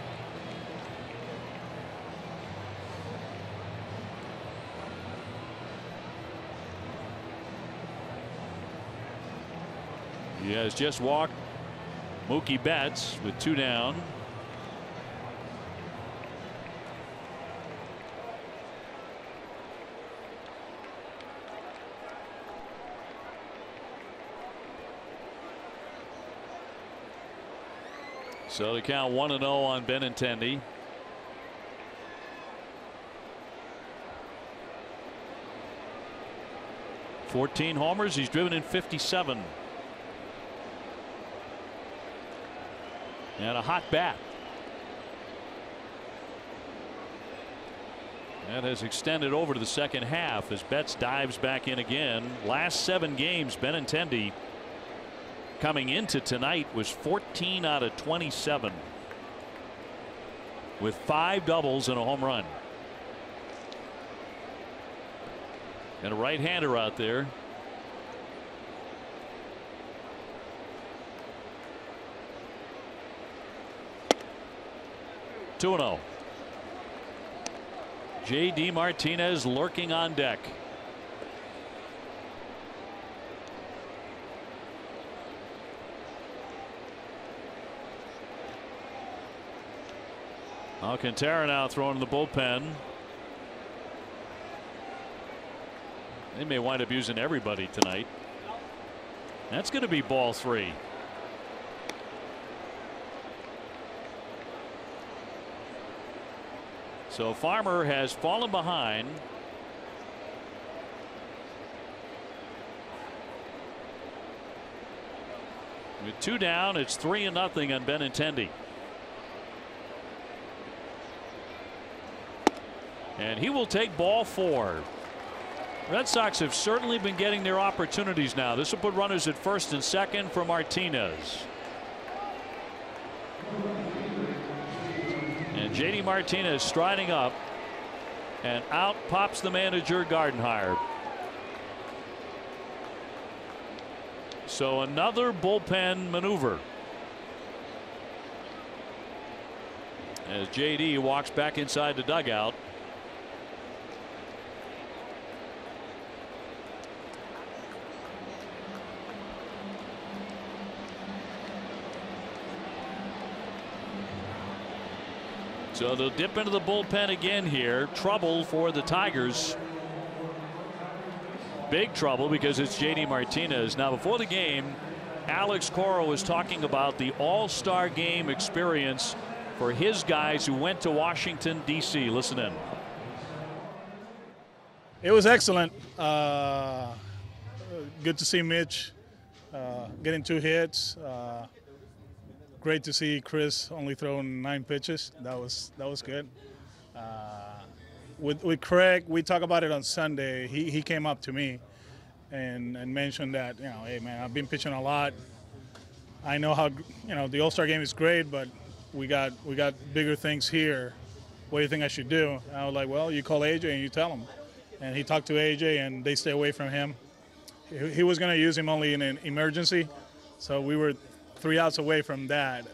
He has just walked Mookie Betts with 2 down. So to count 1-0 on Benintendi. 14 homers. He's driven in 57. And a hot bat. That has extended over to the second half as Betts dives back in again. Last 7 games, Benintendi coming into tonight was 14 out of 27 with 5 doubles and a home run. And a right-hander out there. Two and 0. J.D. Martinez lurking on deck. Alcantara now throwing in the bullpen. They may wind up using everybody tonight. That's going to be ball 3. So Farmer has fallen behind. With 2 down, it's 3-0 on Benintendi. And he will take ball 4. Red Sox have certainly been getting their opportunities now. This will put runners at first and second for Martinez. And J.D. Martinez striding up, and out pops the manager Gardenhire. So another bullpen maneuver as J.D. walks back inside the dugout. So they'll dip into the bullpen again here. Trouble for the Tigers. Big trouble because it's J.D. Martinez. Now, before the game, Alex Cora was talking about the All-Star game experience for his guys who went to Washington, D.C. Listen in. It was excellent. Good to see Mitch getting 2 hits. Great to see Chris only throwing 9 pitches. That was good. With Craig, we talked about it on Sunday. He came up to me and mentioned that, hey man, I've been pitching a lot. I know how the All-Star game is great, but we got bigger things here. What do you think I should do? And I was like, well, you call AJ and you tell him. And he talked to AJ and they stay away from him. He was going to use him only in an emergency, so we were 3 outs away from that.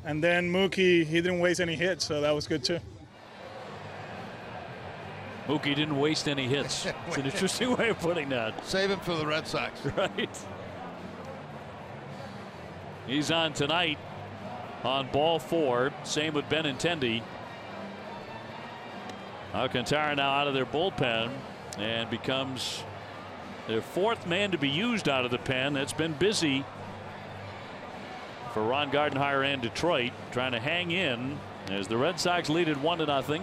And then Mookie, he didn't waste any hits, so that was good too. Mookie didn't waste any hits. It's an interesting way of putting that. Save him for the Red Sox. Right. He's on tonight on ball 4. Same with Benintendi. Alcantara now out of their bullpen and becomes their 4th man to be used out of the pen. That's been busy for Ron Gardenhire and Detroit, trying to hang in as the Red Sox lead it 1-0.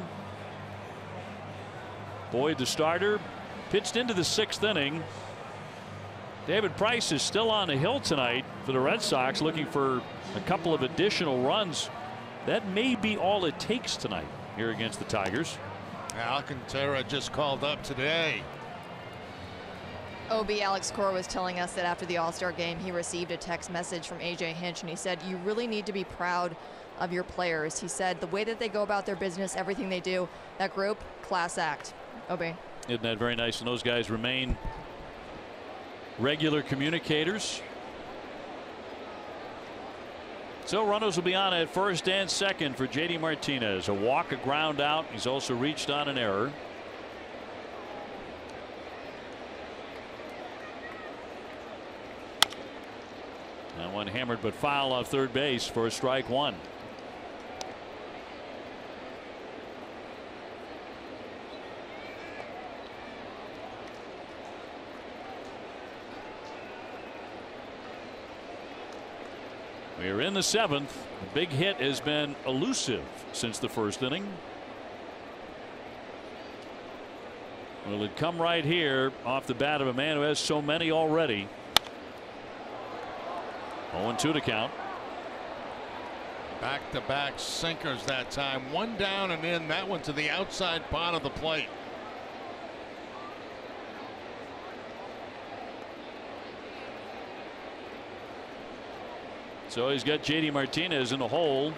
Boyd, the starter, pitched into the 6th inning. David Price is still on the hill tonight for the Red Sox, looking for a couple of additional runs. That may be all it takes tonight here against the Tigers. Alcantara just called up today. OB Alex Cora was telling us that after the All-Star game, he received a text message from AJ Hinch, and he said, you really need to be proud of your players. He said the way that they go about their business, everything they do, that group, class act. OB. Isn't that very nice? And those guys remain regular communicators. So runners will be on at first and second for J.D. Martinez. A walk, a ground out. He's also reached on an error. That one hammered but foul off third base for strike 1. We're in the 7th. The big hit has been elusive since the 1st inning. Will it come right here off the bat of a man who has so many already? 0-2 to count. Back-to-back sinkers that time. One down and in. That one to the outside part of the plate. So he's got JD Martinez in the hole.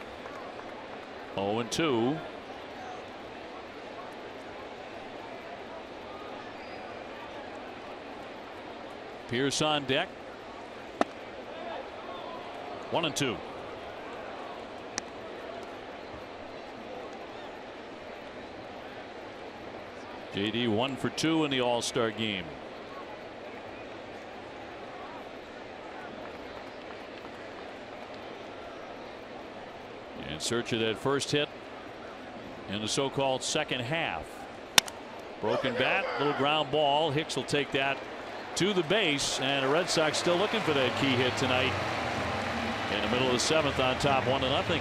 0-2. Pierce on deck. 1-2. JD 1 for 2 in the All-Star game. In search of that first hit in the so-called second half. Broken bat, little ground ball. Hicks will take that to the base, and the Red Sox still looking for that key hit tonight. In the middle of the 7th, on top 1-0.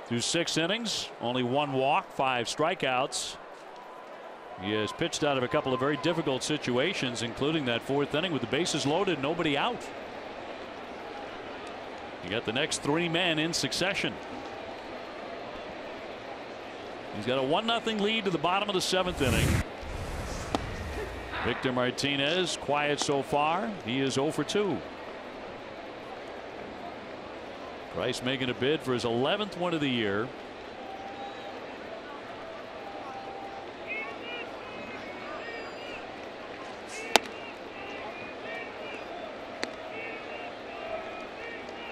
Through 6 innings, only 1 walk, 5 strikeouts. He has pitched out of a couple of very difficult situations, including that 4th inning with the bases loaded, nobody out. You got the next 3 men in succession. He's got a 1-0 lead to the bottom of the 7th inning. Victor Martinez, quiet so far. He is 0 for 2. Price making a bid for his 11th one of the year.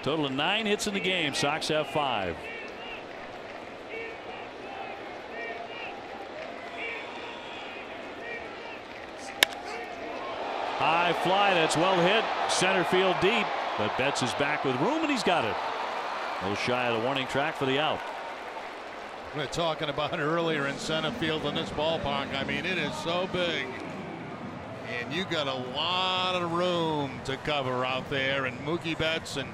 Total of 9 hits in the game. Sox have 5. High fly, that's well hit. Center field deep, but Betts is back with room, and he's got it. A little shy of the warning track for the out. We were talking about it earlier in center field in this ballpark. I mean, it is so big. And you got a lot of room to cover out there. And Mookie Betts and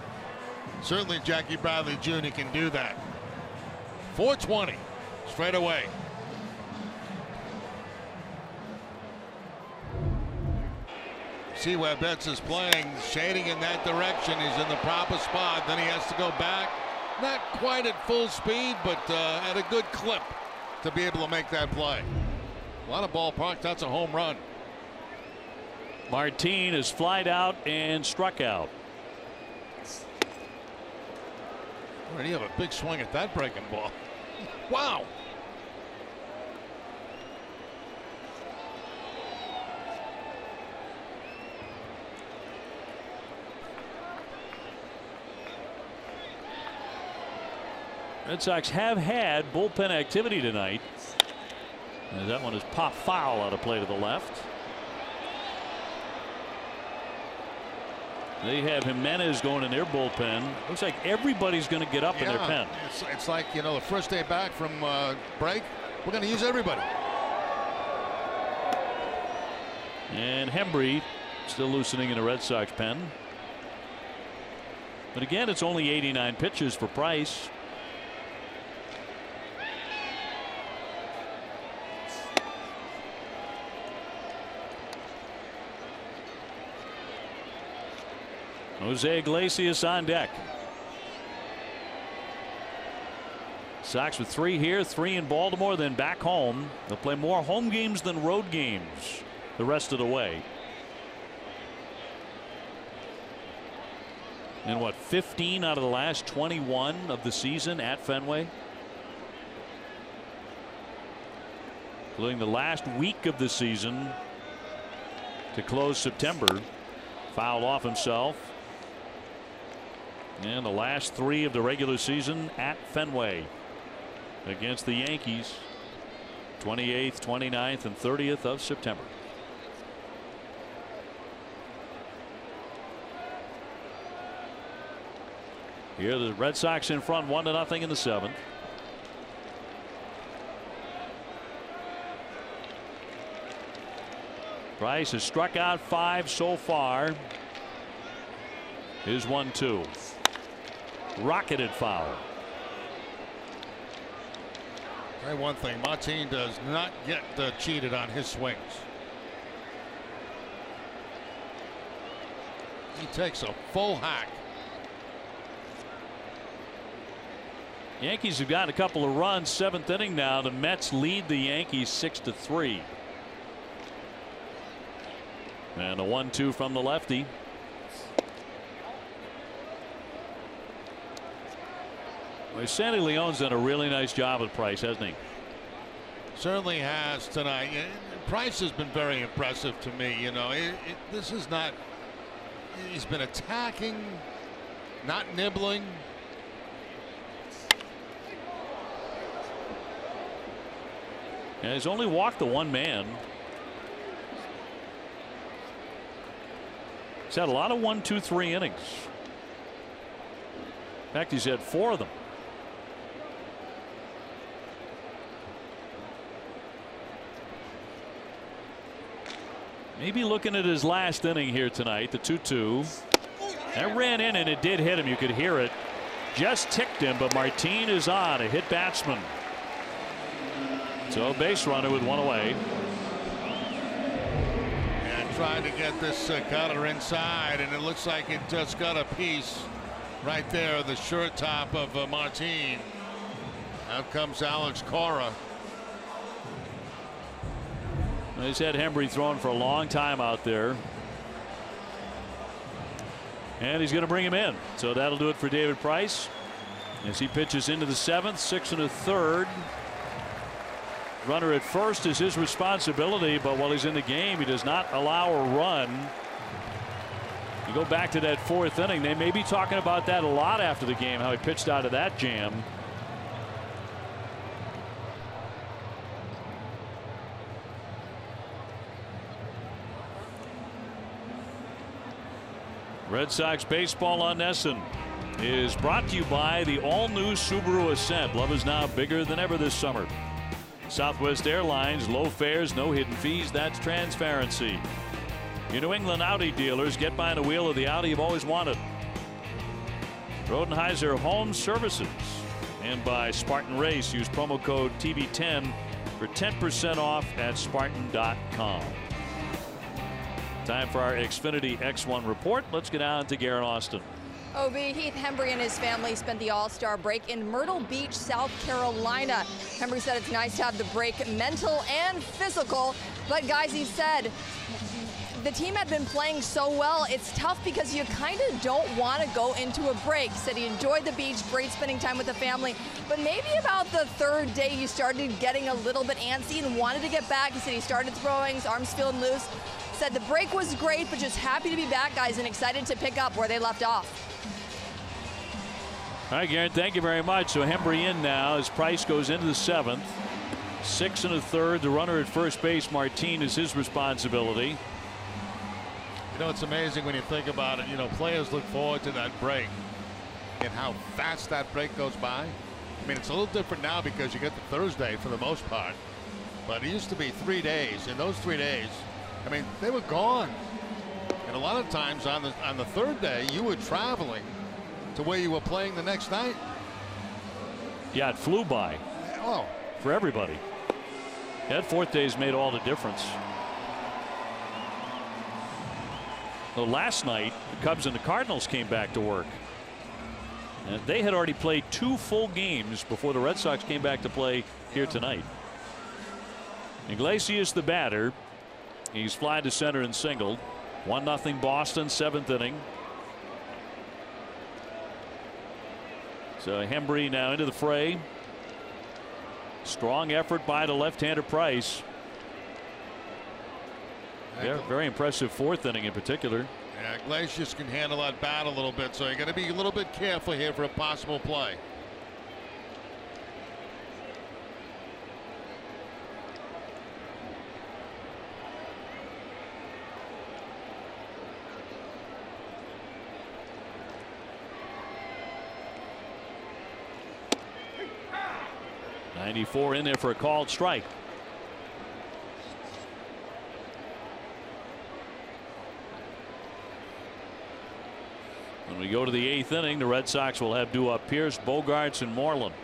certainly Jackie Bradley Jr. can do that. 420 straight away. See where Betts is playing, shading in that direction. He's in the proper spot. Then he has to go back. Not quite at full speed, but at a good clip to be able to make that play. A lot of ballpark. That's a home run. Martin is flied out and struck out. And you have a big swing at that breaking ball. Wow. Red Sox have had bullpen activity tonight. And that one is pop foul out of play to the left. They have Jimenez going in their bullpen. Looks like everybody's going to get up in their pen. It's like, you know, the first day back from break. We're going to use everybody. And Hembree still loosening in the Red Sox pen. But again, it's only 89 pitches for Price. Jose Iglesias on deck. Sox with 3 here, 3 in Baltimore, then back home. They'll play more home games than road games the rest of the way. And what, 15 out of the last 21 of the season at Fenway? Including the last week of the season to close September. Fouled off himself. And the last 3 of the regular season at Fenway against the Yankees. 28th, 29th, and 30th of September. Here the Red Sox in front 1-0 in the 7th. Price has struck out 5 so far. Here's 1-2. Rocketed foul. Tell you one thing, Martin does not get cheated on his swings. He takes a full hack. Yankees have gotten a couple of runs. 7th inning now. The Mets lead the Yankees 6-3. And a 1-2 from the lefty. Well, Sandy Leon's done a really nice job at Price, hasn't he? Certainly has tonight. Price has been very impressive to me. You know, this is not. He's been attacking, not nibbling. And he's only walked the 1 man. He's had a lot of 1, 2, 3 innings. In fact, he's had 4 of them. Maybe looking at his last inning here tonight, the 2-2. That ran in and it did hit him. You could hear it. Just ticked him, but Martin is on, a hit batsman. So base runner with 1 away. And trying to get this cutter inside, and it looks like it just got a piece right there, the short top of Martin. Out comes Alex Cora. He's had Hembree throwing for a long time out there. And he's going to bring him in. So that'll do it for David Price as he pitches into the 7th, 6 1/3. Runner at first is his responsibility, but while he's in the game, he does not allow a run. You go back to that 4th inning, they may be talking about that a lot after the game, how he pitched out of that jam. Red Sox baseball on NESN is brought to you by the all-new Subaru Ascent. Love is now bigger than ever this summer. Southwest Airlines, low fares, no hidden fees. That's transparency. Your New England Audi dealers, get behind the wheel of the Audi you've always wanted. Rodenheiser Home Services. And by Spartan Race. Use promo code TV10 for 10% off at Spartan.com. Time for our Xfinity X1 report. Let's get on to Garrett Austin. OB, Heath Hembree and his family spent the All-Star break in Myrtle Beach, South Carolina. Hembree said it's nice to have the break, mental and physical. But guys, he said the team had been playing so well, it's tough because you kind of don't want to go into a break. He said he enjoyed the beach, great spending time with the family. But maybe about the 3rd day, he started getting a little bit antsy and wanted to get back. He said he started throwing, his arms feeling loose. Said the break was great, but just happy to be back, guys, and excited to pick up where they left off. All right, Garrett, thank you very much. So Hembree in now as Price goes into the 7th. 6 1/3. The runner at first base, Martin, is his responsibility. You know, it's amazing when you think about it. You know, players look forward to that break and how fast that break goes by. I mean, it's a little different now because you get the Thursday for the most part. But it used to be 3 days. And those 3 days, I mean, they were gone. And a lot of times on the third day, you were traveling to where you were playing the next night. Yeah, it flew by. Oh. For everybody. That 4th day's made all the difference. Well, last night, the Cubs and the Cardinals came back to work. And they had already played 2 full games before the Red Sox came back to play here tonight. Iglesias, the batter. He's fly to center and singled. 1-0 Boston, 7th inning. So Hembree now into the fray. Strong effort by the left-hander Price. Yeah, very impressive 4th inning in particular. Yeah, Iglesias can handle that bat a little bit, so you got to be a little bit careful here for a possible play. .94 in there for a called strike. When we go to the 8th inning, the Red Sox will have due up Pierce, Bogarts, and Moreland.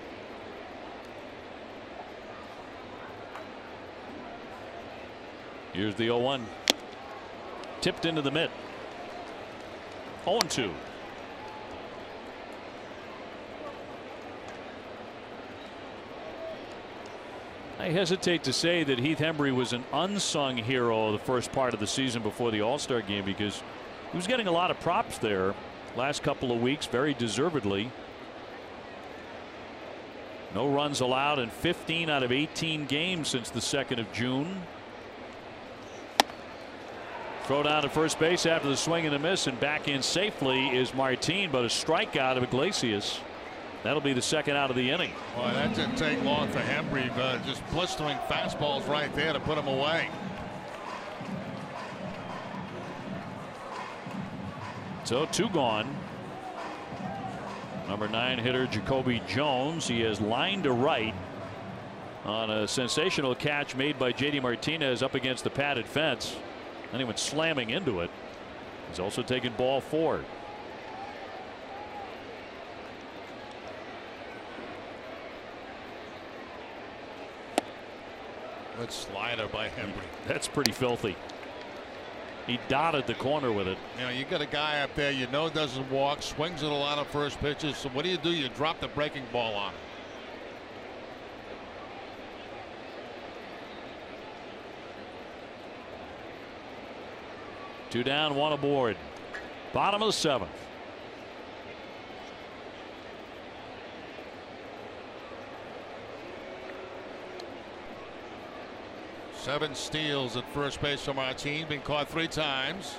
Here's the 0-1. Tipped into the mitt. 0-2. I hesitate to say that Heath Hembree was an unsung hero the first part of the season before the All-Star game, because he was getting a lot of props there last couple of weeks, very deservedly. No runs allowed in 15 out of 18 games since the 2nd of June. Throw down to first base after the swing and a miss, and back in safely is Martin, but a strikeout of Iglesias. That'll be the 2nd out of the inning. Boy, that didn't take long for Hembree, but just blistering fastballs right there to put him away. So 2 gone. Number 9 hitter Jacoby Jones. He has lined to right on a sensational catch made by JD Martinez up against the padded fence. Then he went slamming into it. He's also taken ball 4. Good slider by Hembree. That's pretty filthy. He dotted the corner with it. You know, you got a guy up there you know doesn't walk, swings at a lot of first pitches. So what do? You drop the breaking ball on him. Two down, 1 aboard. Bottom of the 7th. Seven steals at first base from our team. Been caught 3 times.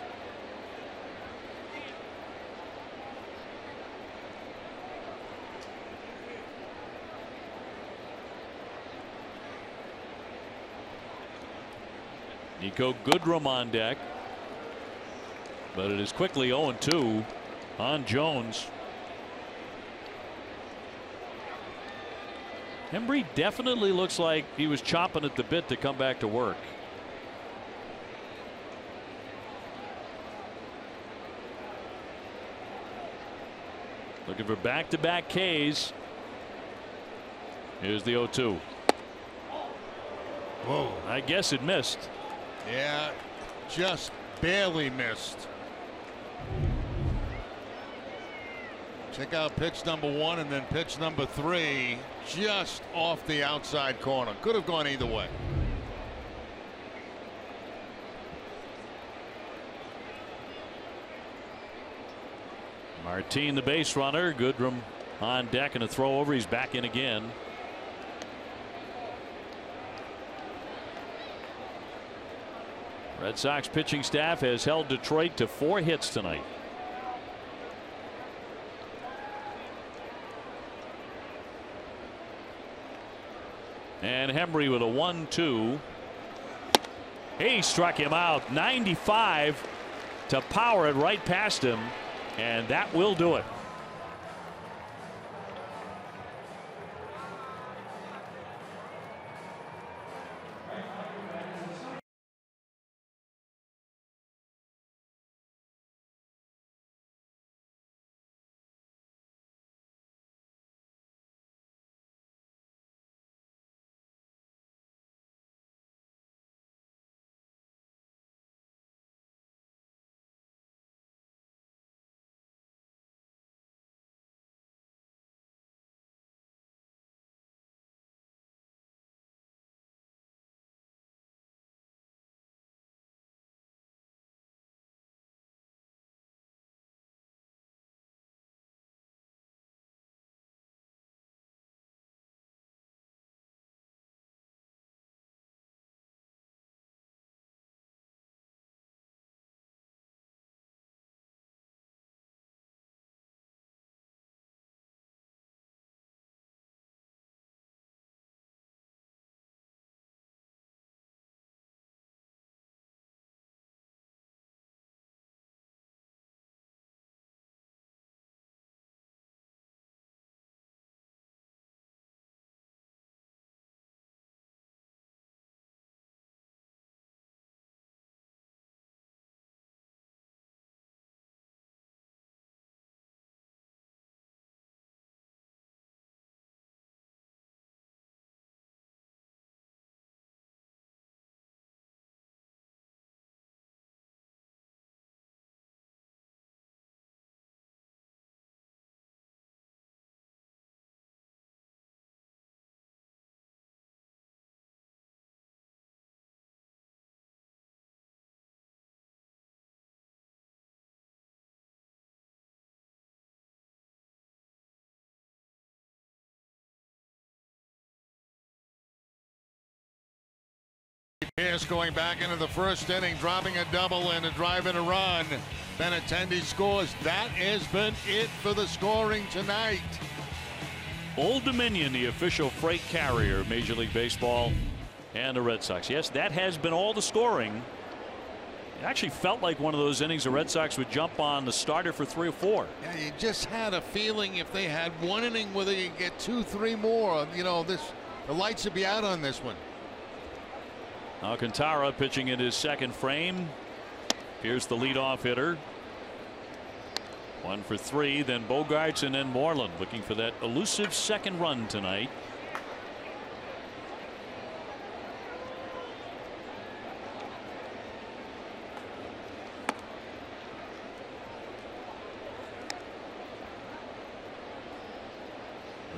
Nico Goodrum on deck. But it is quickly 0-2 on Jones. Hembree definitely looks like he was chomping at the bit to come back to work. Looking for back-to-back Ks. Here's the 0-2. Whoa. I guess it missed. Yeah, just barely missed. Check out pitch number 1 and then pitch number 3 just off the outside corner. Could have gone either way. Martin, the base runner. Goodrum on deck and a throw over. He's back in again. Red Sox pitching staff has held Detroit to 4 hits tonight. And Hembree with a 1-2. He struck him out. 95 to power it right past him, and that will do it. Pierce going back into the first inning, dropping a double and a drive and a run. Benintendi scores. That has been it for the scoring tonight. Old Dominion, the official freight carrier of Major League Baseball and the Red Sox. Yes, that has been all the scoring. It actually felt like one of those innings the Red Sox would jump on the starter for 3 or 4. Yeah, you just had a feeling if they had one inning where they could get 2, 3 more, you know, the lights would be out on this one. Alcantara pitching in his second frame. Here's the leadoff hitter. 1 for 3. Then Bogaerts and then Moreland looking for that elusive second run tonight.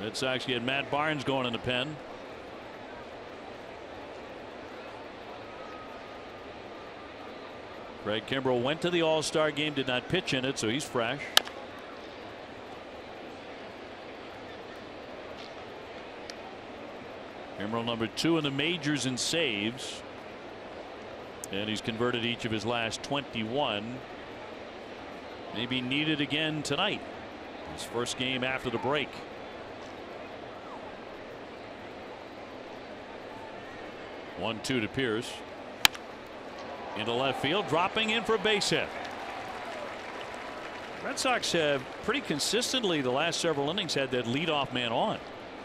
Red Sox get Matt Barnes going in the pen. Craig Kimbrell went to the All-Star game, did not pitch in it, so he's fresh. Kimbrell number 2 in the majors in saves, and he's converted each of his last 21. Maybe needed again tonight. His first game after the break. One-two to Pierce. Into left field, dropping in for a base hit. Red Sox have pretty consistently the last several innings had that leadoff man on.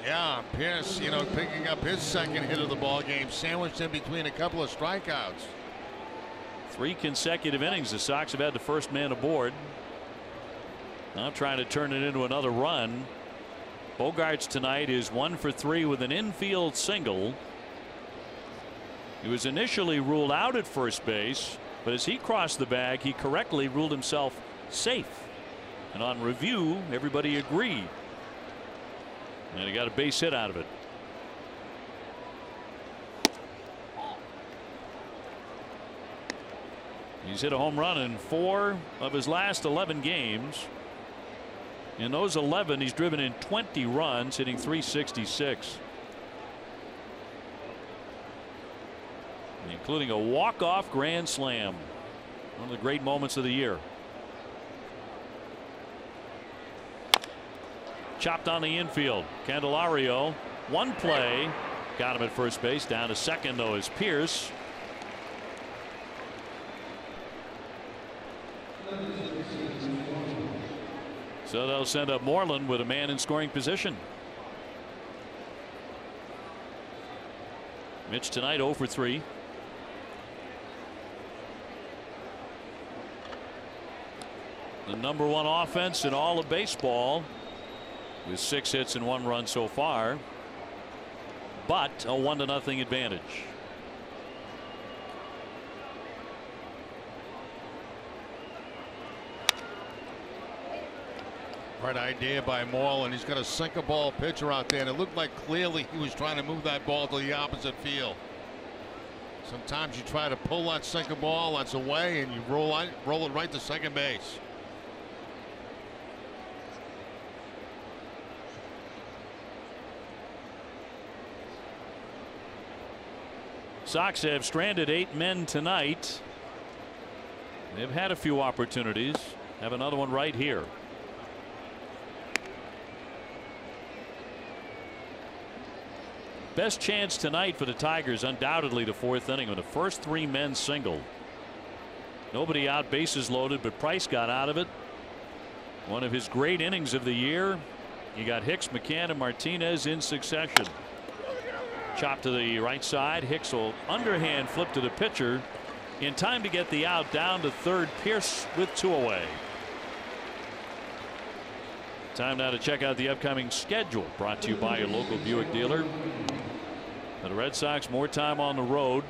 Yeah, Pierce, you know, picking up his second hit of the ball game, sandwiched in between a couple of strikeouts. 3 consecutive innings the Sox have had the first man aboard. Now trying to turn it into another run. Bogaerts tonight is 1 for 3 with an infield single. He was initially ruled out at first base, but as he crossed the bag, he correctly ruled himself safe. And on review, everybody agreed. And he got a base hit out of it. He's hit a home run in 4 of his last 11 games. In those 11, he's driven in 20 runs, hitting .366. Including a walk-off grand slam. One of the great moments of the year. Chopped on the infield. Candelario, one play, Got him at first base. Down to second, though, is Pierce. So they'll send up Moreland with a man in scoring position. Mitch tonight 0 for 3. The #1 offense in all of baseball with 6 hits and 1 run so far, but a 1-0 advantage. Right idea by Moreland. He's got a sinker ball pitcher out there, and it looked like clearly he was trying to move that ball to the opposite field. Sometimes you try to pull that sinker ball that's away and you roll it right to second base. Sox have stranded 8 men tonight. They've had a few opportunities. Have another one right here. Best chance tonight for the Tigers, undoubtedly the 4th inning when the first 3 men singled. Nobody out, bases loaded, but Price got out of it. One of his great innings of the year. You got Hicks, McCann, and Martinez in succession. Chop to the right side. Hicks will underhand flip to the pitcher in time to get the out. Down to third, Pierce with 2 away. Time now to check out the upcoming schedule, brought to you by your local Buick dealer. For the Red Sox, more time on the road.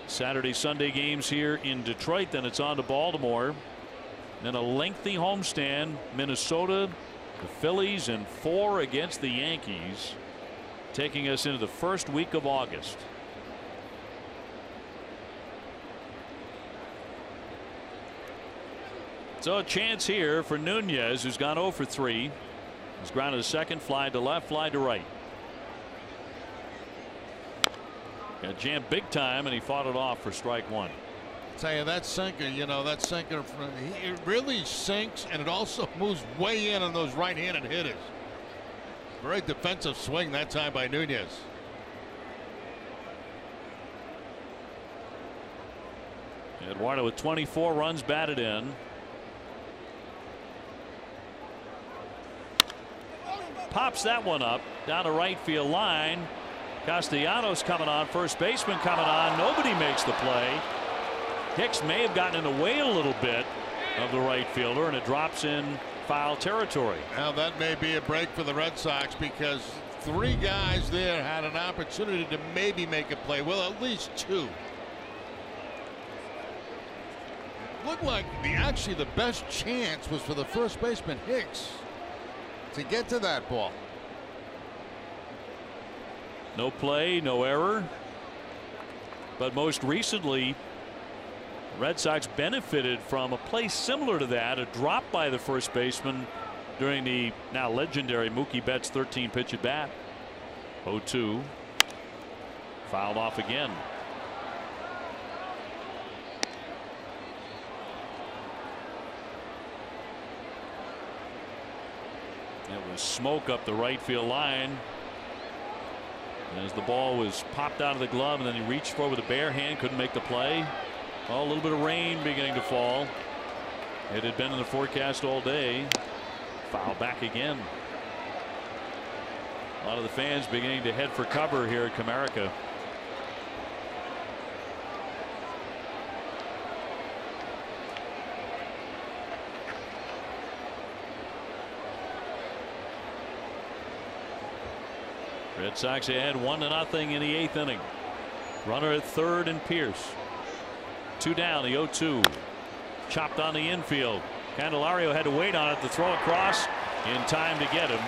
Saturday, Sunday games here in Detroit, then it's on to Baltimore. Then a lengthy homestand, Minnesota, the Phillies, and 4 against the Yankees, taking us into the first week of August. So a chance here for Nunez, who's gone 0 for 3. He's grounded to second, fly to left, fly to right. Got jammed big time, and he fought it off for strike 1. Tell you that sinker, that sinker, it really sinks, and it also moves way in on those right-handed hitters. Very defensive swing that time by Nunez. Eduardo with 24 runs batted in. Pops that one up down the right field line. Castellanos coming on, first baseman coming on. Nobody makes the play. Hicks may have gotten in the way a little bit of the right fielder, and it drops in foul territory. Now that may be a break for the Red Sox, because 3 guys there had an opportunity to maybe make a play. Well, at least 2. Looked like actually the best chance was for the first baseman Hicks to get to that ball. No play, no error. But most recently, Red Sox benefited from a play similar to that, a drop by the first baseman during the now legendary Mookie Betts 13-pitch at bat. 0-2. Fouled off again. It was smoke up the right field line. And as the ball was popped out of the glove, and then he reached for it with a bare hand, couldn't make the play. Oh, a little bit of rain beginning to fall. It had been in the forecast all day. Foul back again. A lot of the fans beginning to head for cover here at Comerica. Red Sox ahead 1-0 in the 8th inning. Runner at third and Pierce. 2 down, the 0-2. Chopped on the infield. Candelario had to wait on it to throw across in time to get him.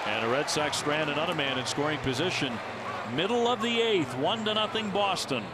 And the Red Sox strand another man in scoring position. Middle of the 8th, 1-0 Boston.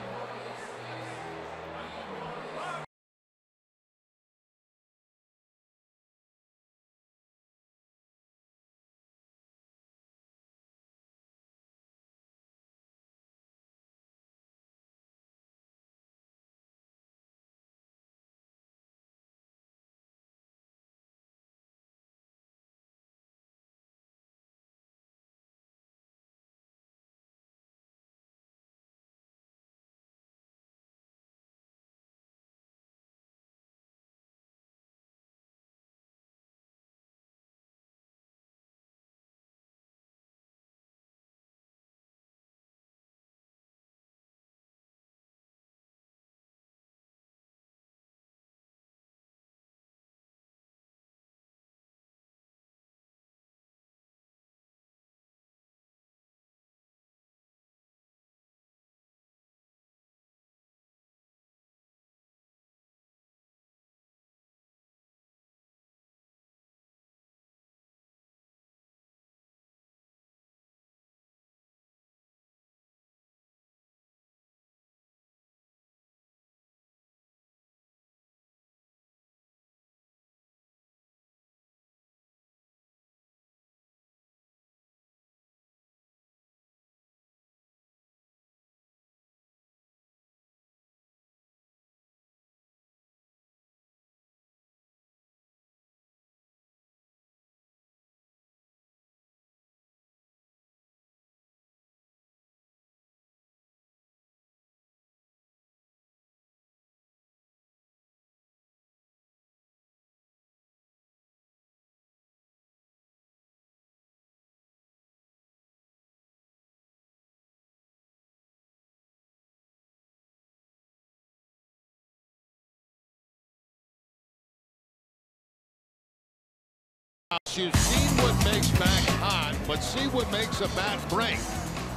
You've seen what makes Mac hot, but see what makes a bat break.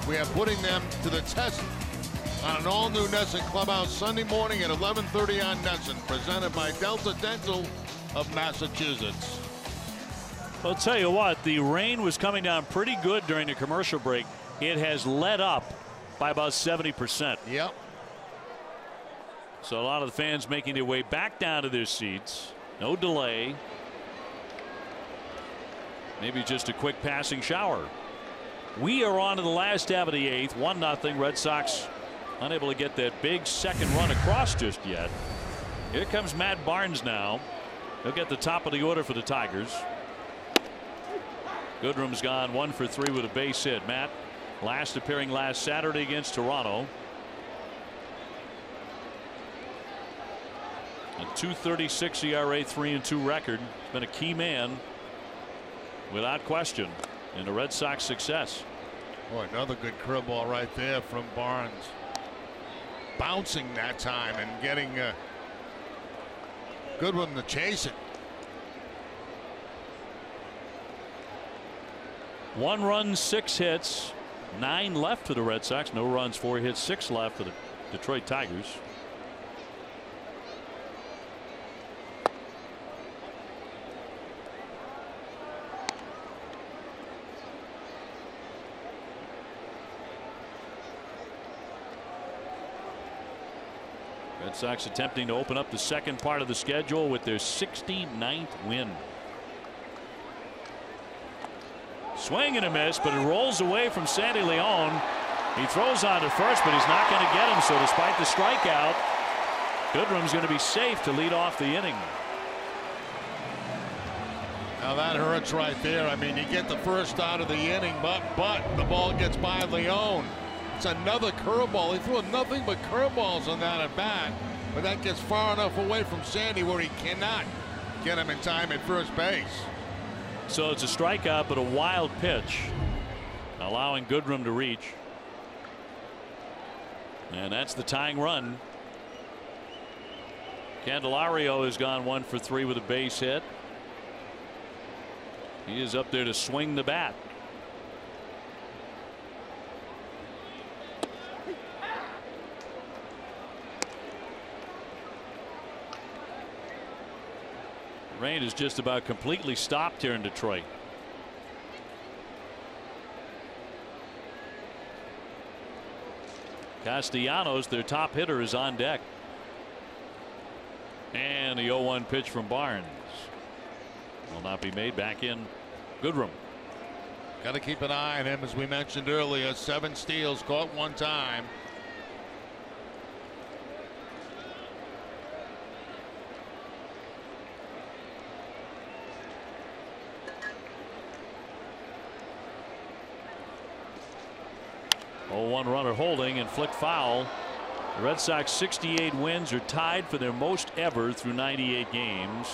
We are putting them to the test on an all-new Nesson Clubhouse Sunday morning at 11:30 on Nesson, presented by Delta Dental of Massachusetts. I'll tell you what, the rain was coming down pretty good during the commercial break. It has let up by about 70%. Yep. So a lot of the fans making their way back down to their seats. No delay. Maybe just a quick passing shower. We are on to the last half of the 8th. 1-0. Red Sox unable to get that big second run across just yet. Here comes Matt Barnes now. He'll get the top of the order for the Tigers. Goodrum's gone 1 for 3 with a base hit. Matt last appearing last Saturday against Toronto. A .236 ERA, 3-2 record. He's been a key man without question in the Red Sox success. Boy, another good curveball right there from Barnes. Bouncing that time and getting a good one to chase it. 1 run, 6 hits, 9 left for the Red Sox. No runs, 4 hits, 6 left for the Detroit Tigers. Red Sox attempting to open up the second part of the schedule with their 69th win. Swing and a miss, but it rolls away from Sandy Leon. He throws on to first, but he's not going to get him. So despite the strikeout, Goodrum's going to be safe to lead off the inning. Now that hurts right there. I mean, you get the first out of the inning, but the ball gets by Leon. It's another curveball. He threw nothing but curveballs on that at bat, but that gets far enough away from Sandy where he cannot get him in time at first base. So it's a strikeout, but a wild pitch, allowing Goodrum to reach. And that's the tying run. Candelario has gone 1 for 3 with a base hit. He is up there to swing the bat. Rain is just about completely stopped here in Detroit. Castellanos, their top hitter, is on deck. And the 0-1 pitch from Barnes will not be made. Back in Goodrum. Got to keep an eye on him, as we mentioned earlier. 7 steals, caught 1 time. One runner holding and flicked foul. The Red Sox 68 wins are tied for their most ever through 98 games.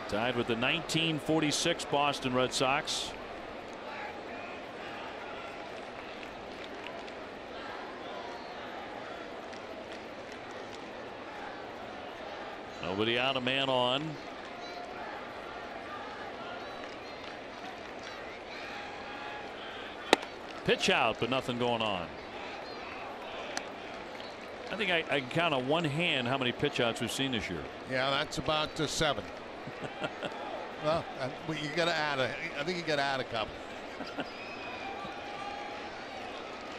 Tied with the 1946 Boston Red Sox. Nobody out, a man on. Pitch out, but nothing going on. I think I can count on one hand how many pitch outs we've seen this year. Yeah, that's about 7. Well, you got to add I think you got to add a couple.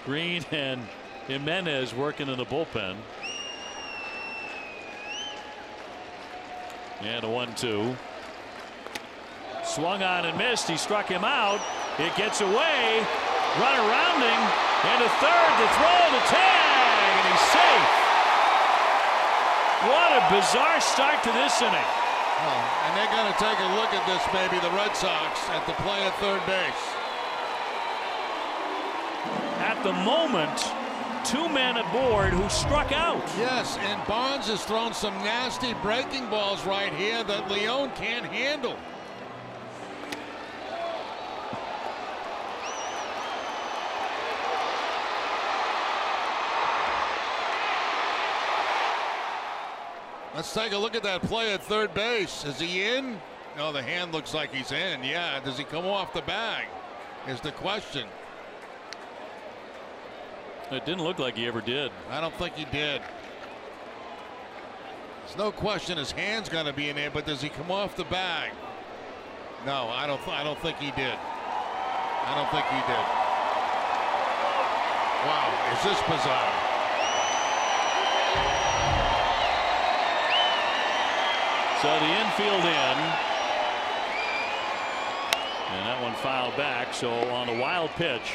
Green and Jimenez working in the bullpen. And a 1-2. Swung on and missed. He struck him out. It gets away. Runner rounding into third to throw the tag, and he's safe. What a bizarre start to this inning. Oh, and they're going to take a look at this, maybe the Red Sox, at the play at third base. At the moment, 2 men aboard who struck out. Yes, and Barnes has thrown some nasty breaking balls right here that Leon can't handle. Let's take a look at that play at third base. Is he in? No, the hand looks like he's in. Yeah, does he come off the bag is the question. It didn't look like he ever did. I don't think he did. There's no question his hand's going to be in there, but does he come off the bag? No, I don't think he did. I don't think he did. Wow, is this bizarre? So the infield in. And that one fouled back. So on a wild pitch,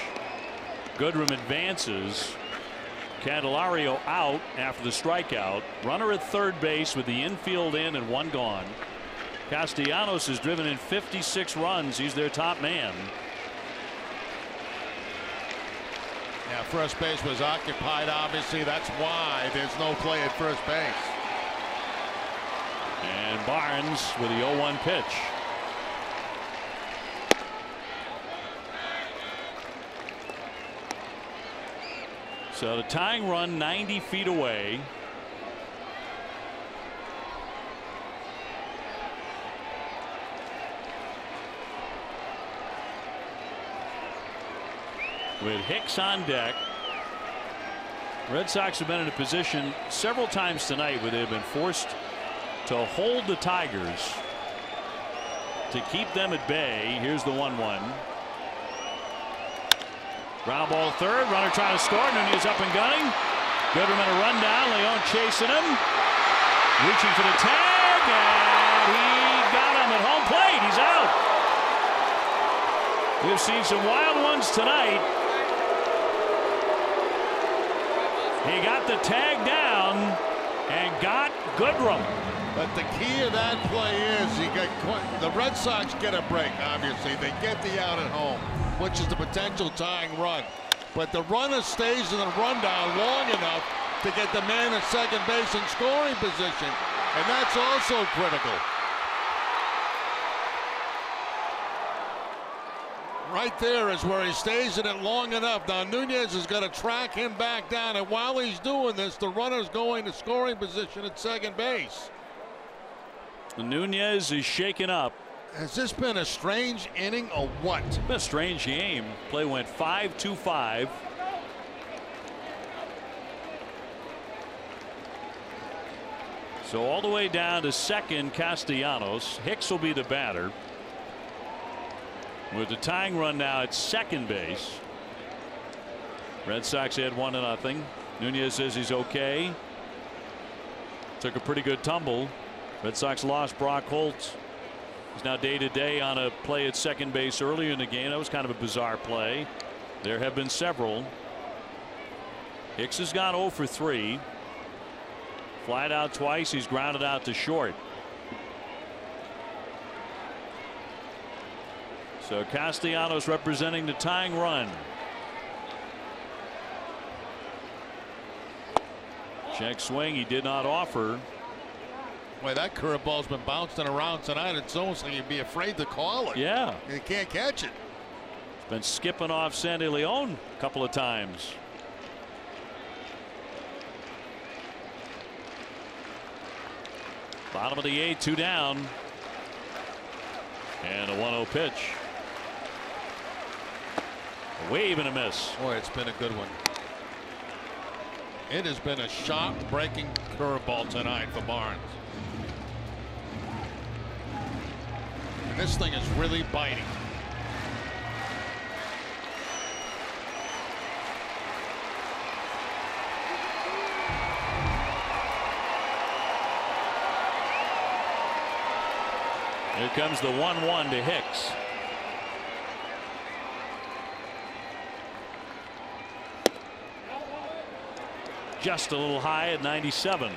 Goodrum advances. Candelario out after the strikeout. Runner at third base with the infield in and one gone. Castellanos has driven in 56 runs. He's their top man. Yeah, first base was occupied, obviously. That's why there's no play at first base. And Barnes with the 0-1 pitch. So the tying run 90 feet away. With Hicks on deck. Red Sox have been in a position several times tonight where they've been forced to hold the Tigers to keep them at bay. Here's the 1-1. Ground ball third. Runner trying to score. Nunez up and gunning. Goodrum in a rundown. Leon chasing him. Reaching for the tag. And he got him at home plate. He's out. We've seen some wild ones tonight. He got the tag down and got Goodrum. But the key of that play is the Red Sox get a break, obviously. They get the out at home, which is the potential tying run. But the runner stays in the rundown long enough to get the man at second base in scoring position. And that's also critical. Right there is where he stays in it long enough. Now Nunez is going to track him back down, and while he's doing this, the runner's going to scoring position at second base. Nunez is shaken up. Has this been a strange inning or what? It's been a strange game. Play went 5-2-5. So all the way down to second, Castellanos. Hicks will be the batter. With the tying run now at second base. Red Sox had 1-0. Nunez says he's okay. Took a pretty good tumble. Red Sox lost Brock Holt. He's now day-to-day on a play at second base earlier in the game. That was kind of a bizarre play. There have been several. Hicks has gone 0 for 3. Flied out twice. He's grounded out to short. So Castellanos representing the tying run. Check swing. He did not offer. Boy, that curveball's been bouncing around tonight. It's almost like you'd be afraid to call it. Yeah. You can't catch it. It's been skipping off Sandy Leon a couple of times. Bottom of the 8th, 2 down. And a 1-0 pitch. A wave and a miss. Boy, it's been a good one. It has been a shot-breaking curveball tonight for Barnes. And this thing is really biting. Here comes the 1-1 to Hicks. Just a little high at 97.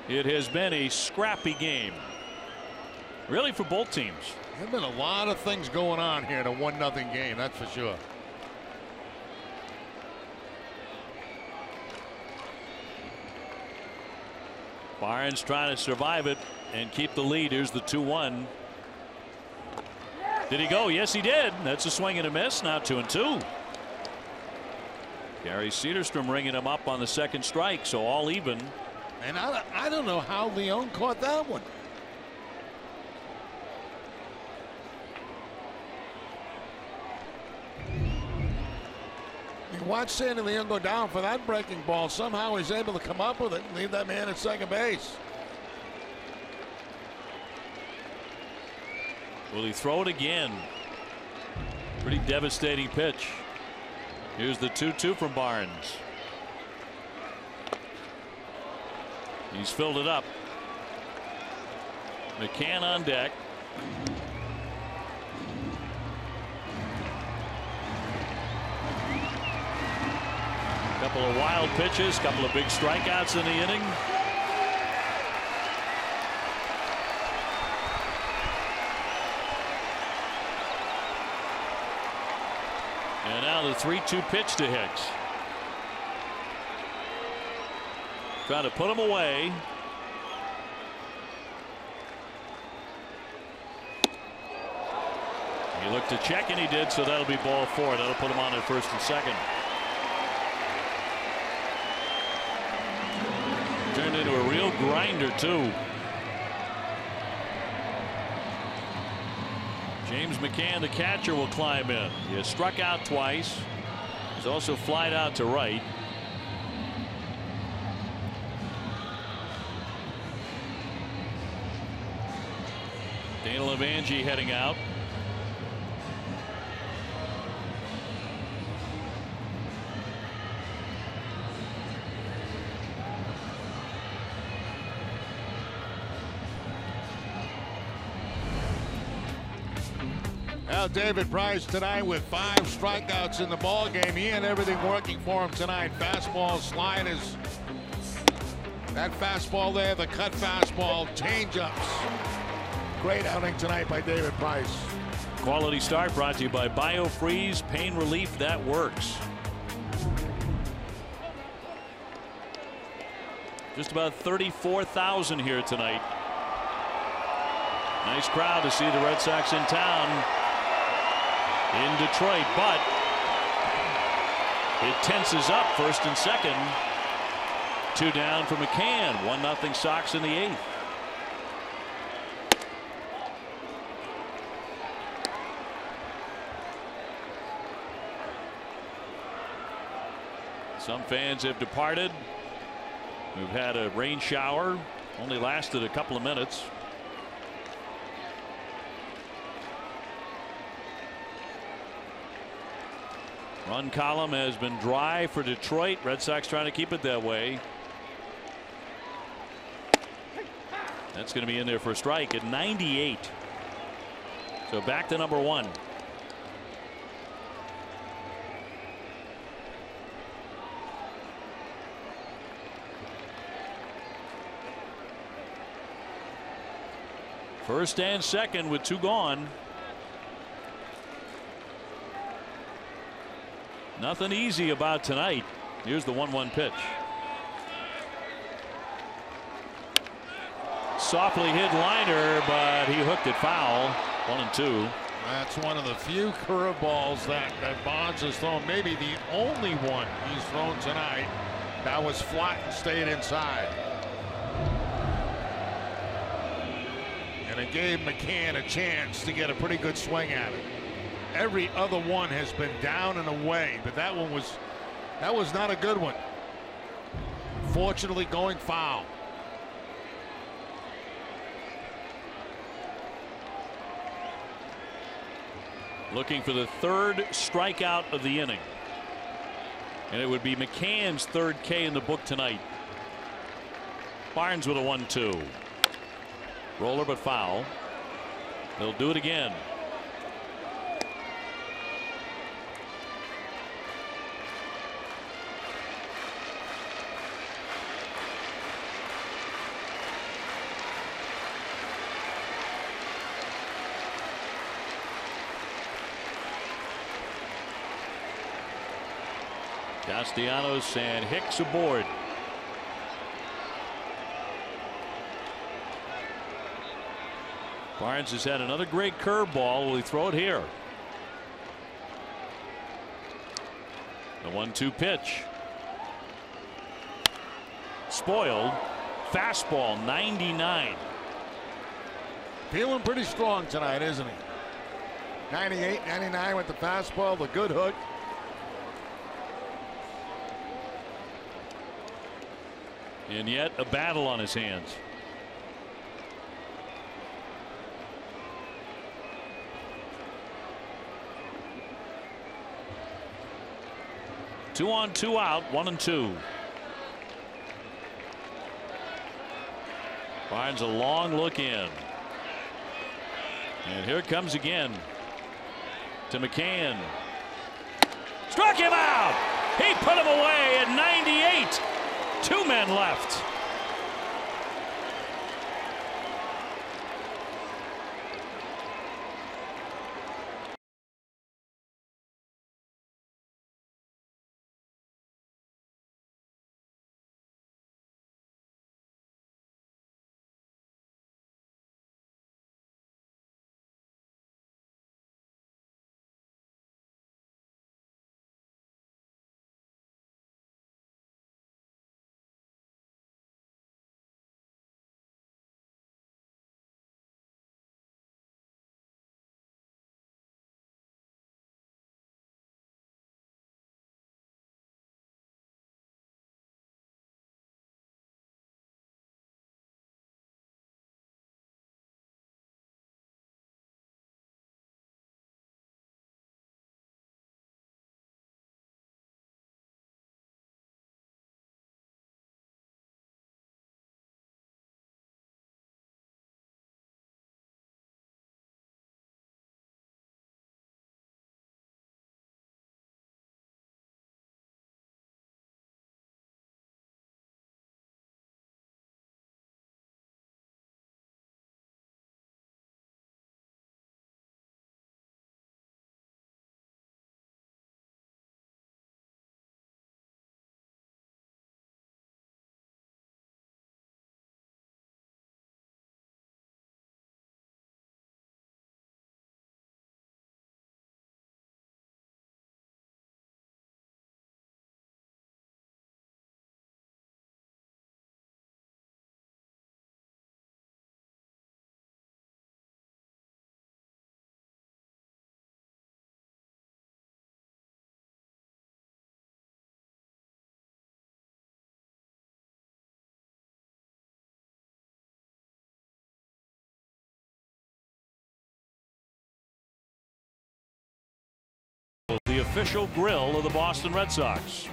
It has been a scrappy game, really, for both teams. There have been a lot of things going on here in a 1-0 game, that's for sure. Barnes trying to survive it and keep the lead. Here's the 2-1. Did he go? Yes, he did. That's a swing and a miss. Now 2-2. Gary Cedarstrom ringing him up on the second strike, so all even. And I don't know how Leon caught that one. You watch Sandy Leon go down for that breaking ball. Somehow he's able to come up with it and leave that man at second base. Will he throw it again? Pretty devastating pitch. Here's the 2-2 from Barnes. He's filled it up. McCann on deck. Couple of wild pitches, couple of big strikeouts in the inning. And now the 3-2 pitch to Hicks. Trying to put him away. He looked to check and he did, so that'll be ball 4. That'll put him on at first and second. Turned into a real grinder too. James McCann, the catcher, will climb in. He has struck out twice. He's also flied out to right. Dana Levangie heading out. Now David Price tonight with 5 strikeouts in the ball game. He had everything working for him tonight. Fastball, sliders. That fastball there, the cut fastball, changeups. Great outing tonight by David Price. Quality start brought to you by BioFreeze Pain Relief that works. Just about 34,000 here tonight. Nice crowd to see the Red Sox in town in Detroit, but it tenses up first and second. 2 down for McCann. 1-0 Sox in the 8th. Some fans have departed. We've had a rain shower, only lasted a couple of minutes. Run column has been dry for Detroit. Red Sox trying to keep it that way. That's going to be in there for a strike at 98. So back to number 1. First and second with 2 gone. Nothing easy about tonight. Here's the 1-1 pitch. Softly hit liner, but he hooked it foul. 1-2. That's one of the few curveballs that Bonds has thrown. Maybe the only one he's thrown tonight that was flat and stayed inside. And it gave McCann a chance to get a pretty good swing at it. Every other one has been down and away, but that was not a good one. Fortunately going foul. Looking for the 3rd strikeout of the inning. And it would be McCann's 3rd K in the book tonight. Barnes with a 1-2. Roller but foul. They'll do it again. Castellanos and Hicks aboard. Barnes has had another great curveball. Will he throw it here? The 1-2 pitch. Spoiled. Fastball 99. Feeling pretty strong tonight, isn't he? 98, 99 with the fastball, the good hook. And yet a battle on his hands. Two on, two out, 1-2. Finds a long look in. And here it comes again to McCann. Struck him out. He put him away at 98. 2 men left. The official grill of the Boston Red Sox.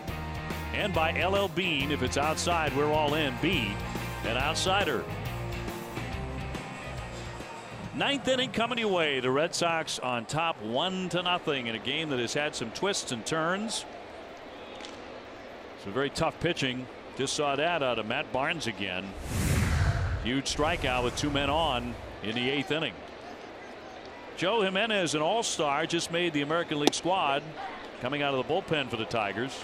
And by LL Bean, if it's outside, we're all in. B, an outsider. 9th inning coming your way. The Red Sox on top 1-0 in a game that has had some twists and turns. Some very tough pitching. Just saw that out of Matt Barnes again. Huge strikeout with 2 men on in the 8th inning. Joe Jimenez, an all-star, just made the American League squad coming out of the bullpen for the Tigers.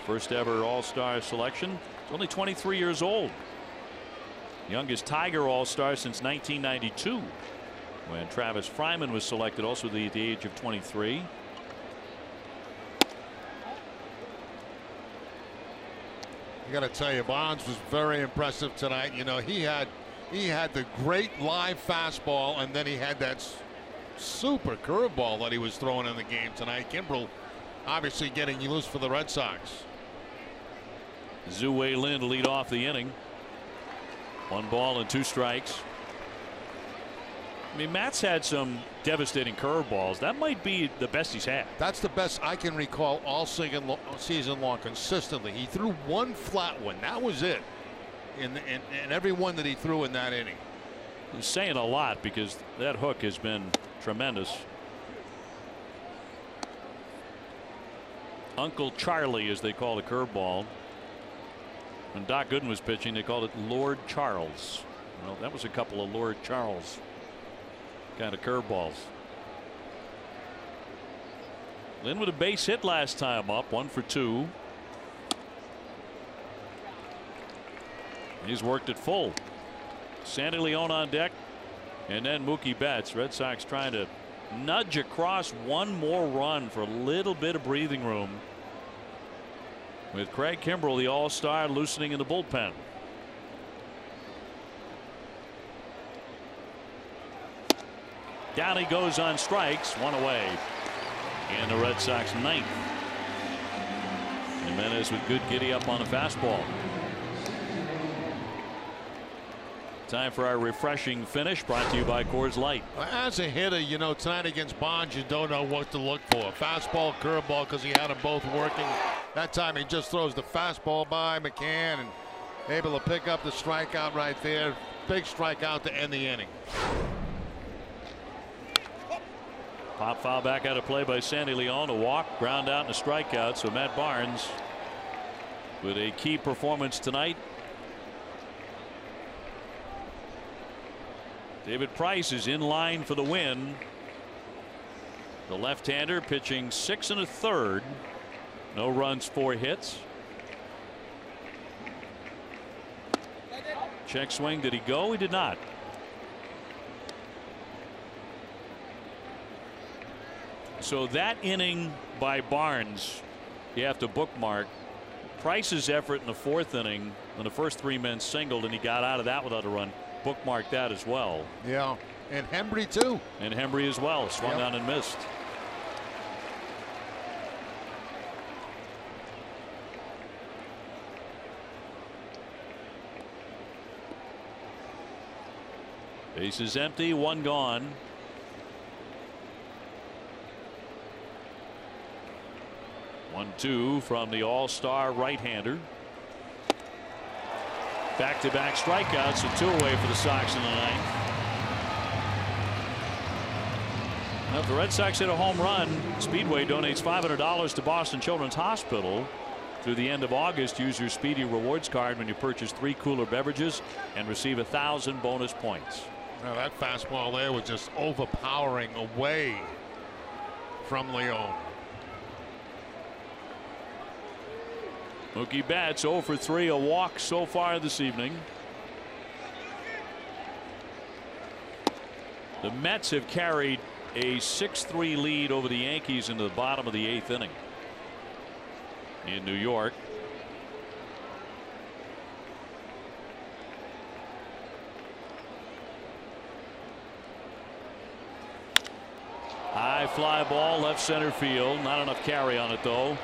First ever all-star selection. He's only 23 years old. Youngest Tiger all-star since 1992 when Travis Fryman was selected also at the age of 23. I got to tell you, Bonds was very impressive tonight. You know, he had the great live fastball, and then he had that super curveball that he was throwing in the game tonight. Kimbrel obviously getting loose for the Red Sox. Zhu Wei Lin to lead off the inning. 1 ball and 2 strikes. I mean, Matt's had some devastating curveballs. That might be the best he's had. That's the best I can recall all season long consistently. He threw 1 flat one. That was it in every one that he threw in that inning. He's saying a lot because that hook has been tremendous. Uncle Charlie, as they call the curveball. When Doc Gooden was pitching, they called it Lord Charles. Well, that was a couple of Lord Charles kind of curveballs. Lynn with a base hit last time up, 1 for 2. He's worked it full. Sandy Leon on deck, and then Mookie Betts. Red Sox trying to nudge across 1 more run for a little bit of breathing room with Craig Kimbrell, the All-Star, loosening in the bullpen. Down he goes on strikes, one away. And the Red Sox ninth. Jimenez with good giddy up on the fastball. Time for our refreshing finish, brought to you by Coors Light. As a hitter, you know, tonight against Bonds, you don't know what to look for. Fastball, curveball, because he had them both working. That time he just throws the fastball by McCann and able to pick up the strikeout right there. Big strikeout to end the inning. Pop foul back out of play by Sandy Leon. A walk, ground out, and a strikeout. So Matt Barnes with a key performance tonight. David Price is in line for the win. The left-hander pitching 6 1/3. No runs, 4 hits. Check swing. Did he go? He did not. So that inning by Barnes, you have to bookmark. Price's effort in the 4th inning when the first 3 men singled and he got out of that without a run. Bookmark that as well. Yeah, and Hembry too. And Hembry as well. Swung on and missed. Base is empty, 1 gone. One, 2 from the All-Star right-hander. Back-to-back strikeouts, so 2 away for the Sox in the 9th. Now, if the Red Sox hit a home run, Speedway donates $500 to Boston Children's Hospital. Through the end of August, use your Speedy Rewards card when you purchase 3 cooler beverages and receive 1,000 bonus points. Now that fastball there was just overpowering away from Leon. Mookie Betts 0 for 3, a walk so far this evening. The Mets have carried a 6-3 lead over the Yankees into the bottom of the 8th inning in New York. High fly ball, left center field. Not enough carry on it though.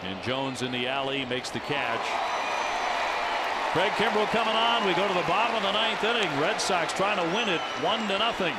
And Jones in the alley makes the catch. Craig Kimbrell coming on. We go to the bottom of the 9th inning. Red Sox trying to win it 1-0.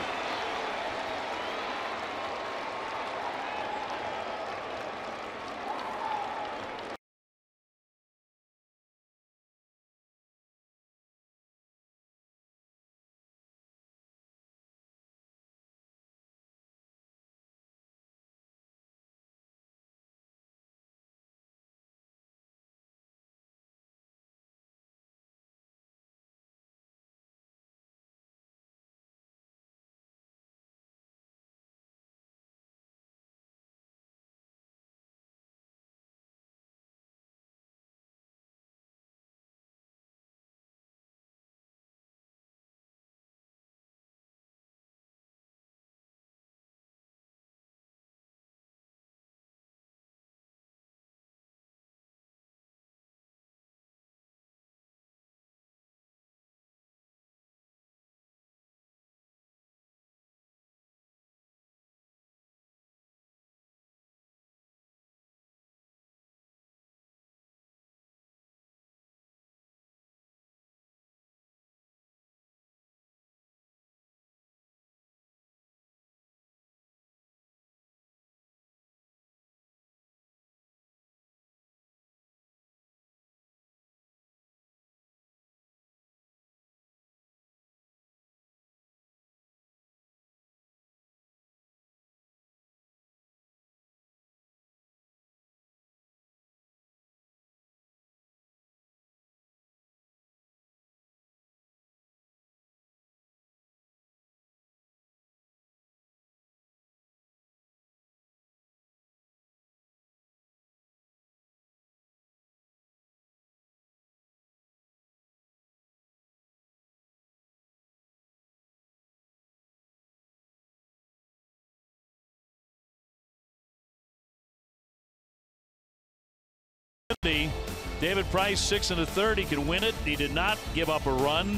David Price, 6 1/3. He could win it. He did not give up a run.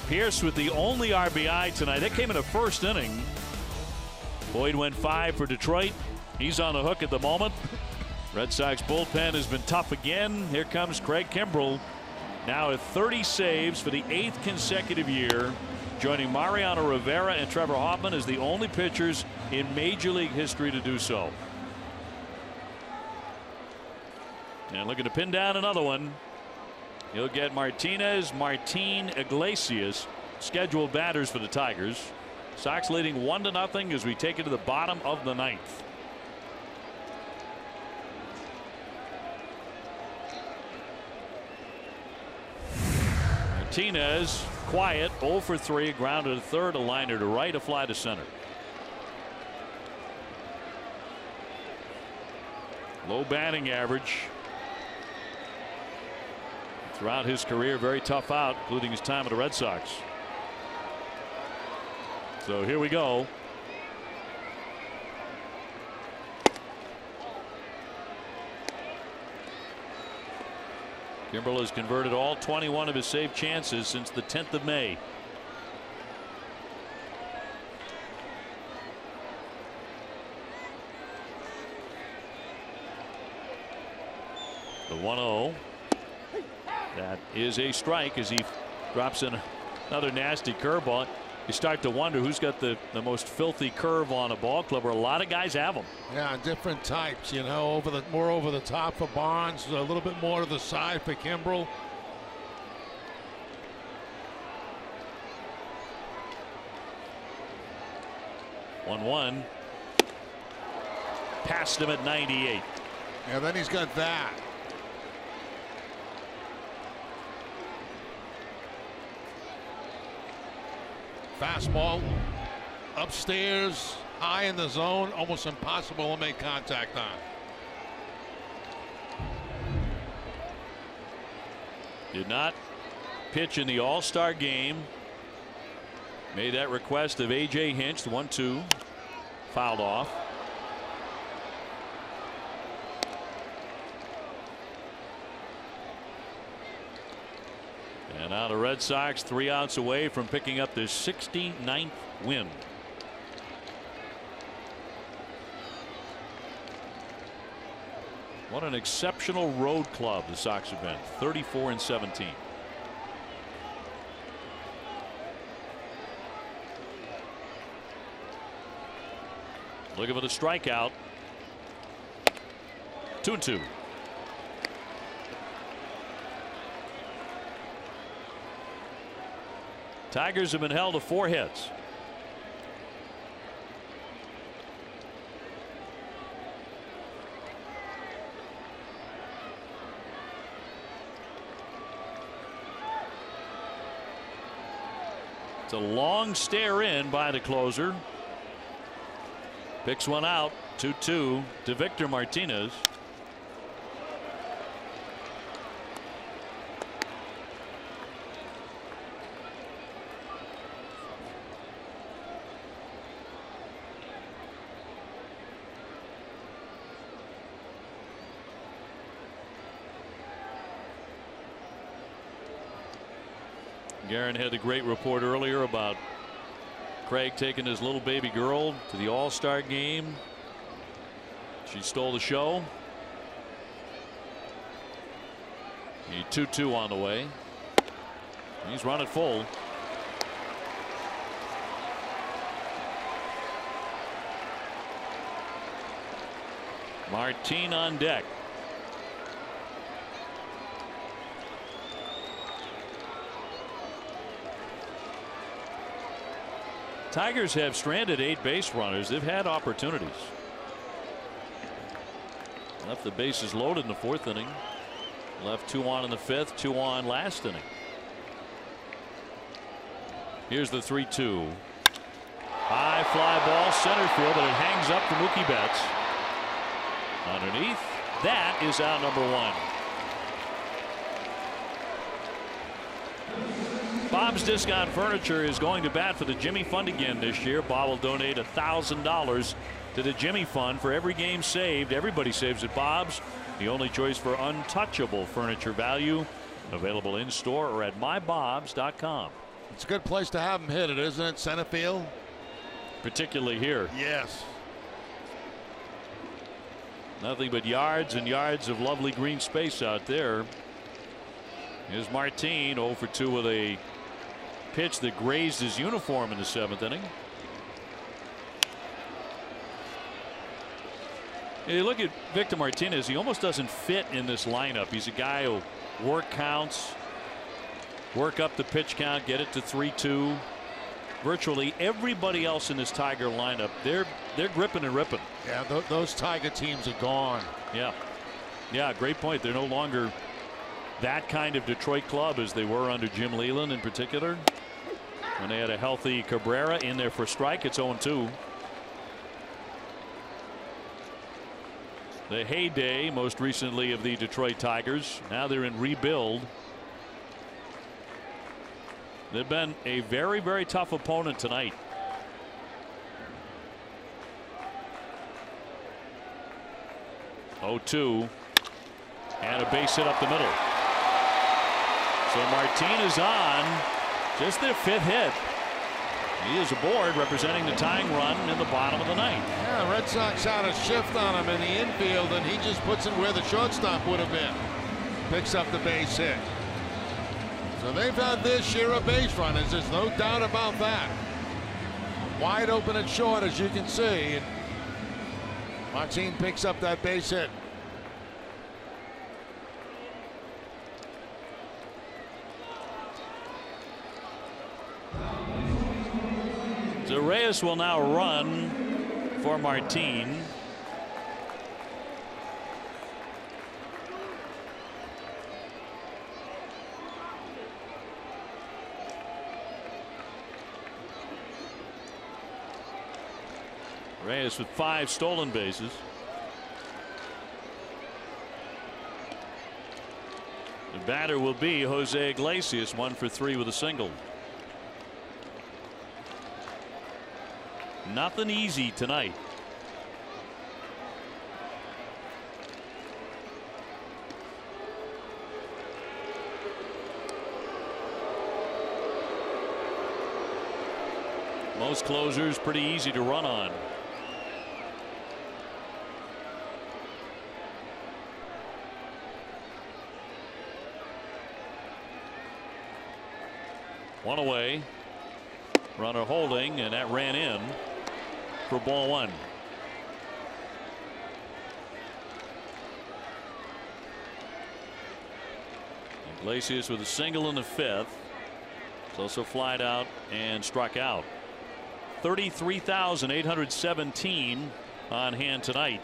Pierce with the only RBI tonight. That came in the first inning. Boyd went 5 for Detroit. He's on the hook at the moment. Red Sox bullpen has been tough again. Here comes Craig Kimbrell. Now at 30 saves for the 8th consecutive year. Joining Mariano Rivera and Trevor Hoffman as the only pitchers in Major League history to do so. And looking to pin down another one. He'll get Martinez, Martin, Iglesias, scheduled batters for the Tigers. Sox leading 1-0 as we take it to the bottom of the 9th. Martinez, quiet, 0 for 3, grounded to third, a liner to right, a fly to center. Low batting average. Throughout his career, very tough out, including his time with the Red Sox. So here we go. Kimbrell has converted all 21 of his save chances since the 10th of May. The 1-0. That is a strike as he drops in another nasty curveball. You start to wonder who's got the most filthy curve on a ball club, or a lot of guys have them. Yeah, different types, you know, more over the top for Barnes, a little bit more to the side for Kimbrell. One past him at 98. Yeah, then he's got that. Fastball upstairs, high in the zone, almost impossible to make contact on. Did not pitch in the All-Star game. Made that request of A.J. Hinch. The 1-2 fouled off. And now the Red Sox 3 outs away from picking up their 69th win. What an exceptional road club the Sox have been. 34-17. Looking for the strikeout. 2-2. Tigers have been held to 4 hits. It's a long stare in by the closer. Picks one out. 2-2 to Victor Martinez. Guerin had a great report earlier about Craig taking his little baby girl to the All-Star game. She stole the show. 2-2 on the way. He's running full. Martin on deck. Tigers have stranded 8 base runners. They've had opportunities. Left the bases loaded in the 4th inning. Left 2 on in the 5th, 2 on last inning. Here's the 3-2. High fly ball center field, and it hangs up for Mookie Betts. Underneath. That is out number 1. Bob's Discount Furniture is going to bat for the Jimmy Fund again this year. Bob will donate $1,000 to the Jimmy Fund for every game saved. Everybody saves at Bob's. the only choice for untouchable furniture value. Available in store or at mybobs.com. It's a good place to have him hit it, isn't it? Center field. Particularly here. Yes. Nothing but yards and yards of lovely green space out there. Here's Martin 0 for 2 with a pitch that grazed his uniform in the 7th inning. You look at Victor Martinez, he almost doesn't fit in this lineup. He's a guy who'll work counts, work up the pitch count, get it to 3-2. Virtually everybody else in this Tiger lineup, they're gripping and ripping. Yeah, those Tiger teams are gone. Yeah, great point. They're no longer that kind of Detroit club as they were under Jim Leyland in particular. When they had a healthy Cabrera in there for strike, it's 0-2. The heyday most recently of the Detroit Tigers. Now they're in rebuild. They've been a very, very tough opponent tonight. (0-2) and a base hit up the middle. So Martin is on just their 5th hit. He is aboard representing the tying run in the bottom of the 9th. Yeah, the Red Sox had a shift on him in the infield, and he just puts it where the shortstop would have been. Picks up the base hit. So they've had their share of base runners. There's no doubt about that. Wide open and short, as you can see. And Martin picks up that base hit. So Reyes will now run for Martin. Reyes with 5 stolen bases. The batter will be Jose Iglesias, 1 for 3 with a single. Nothing easy tonight. Most closers pretty easy to run on. One away. Runner holding, and that ran in for ball 1. Iglesias with a single in the 5th. He's also flied out and struck out. 33,817 on hand tonight.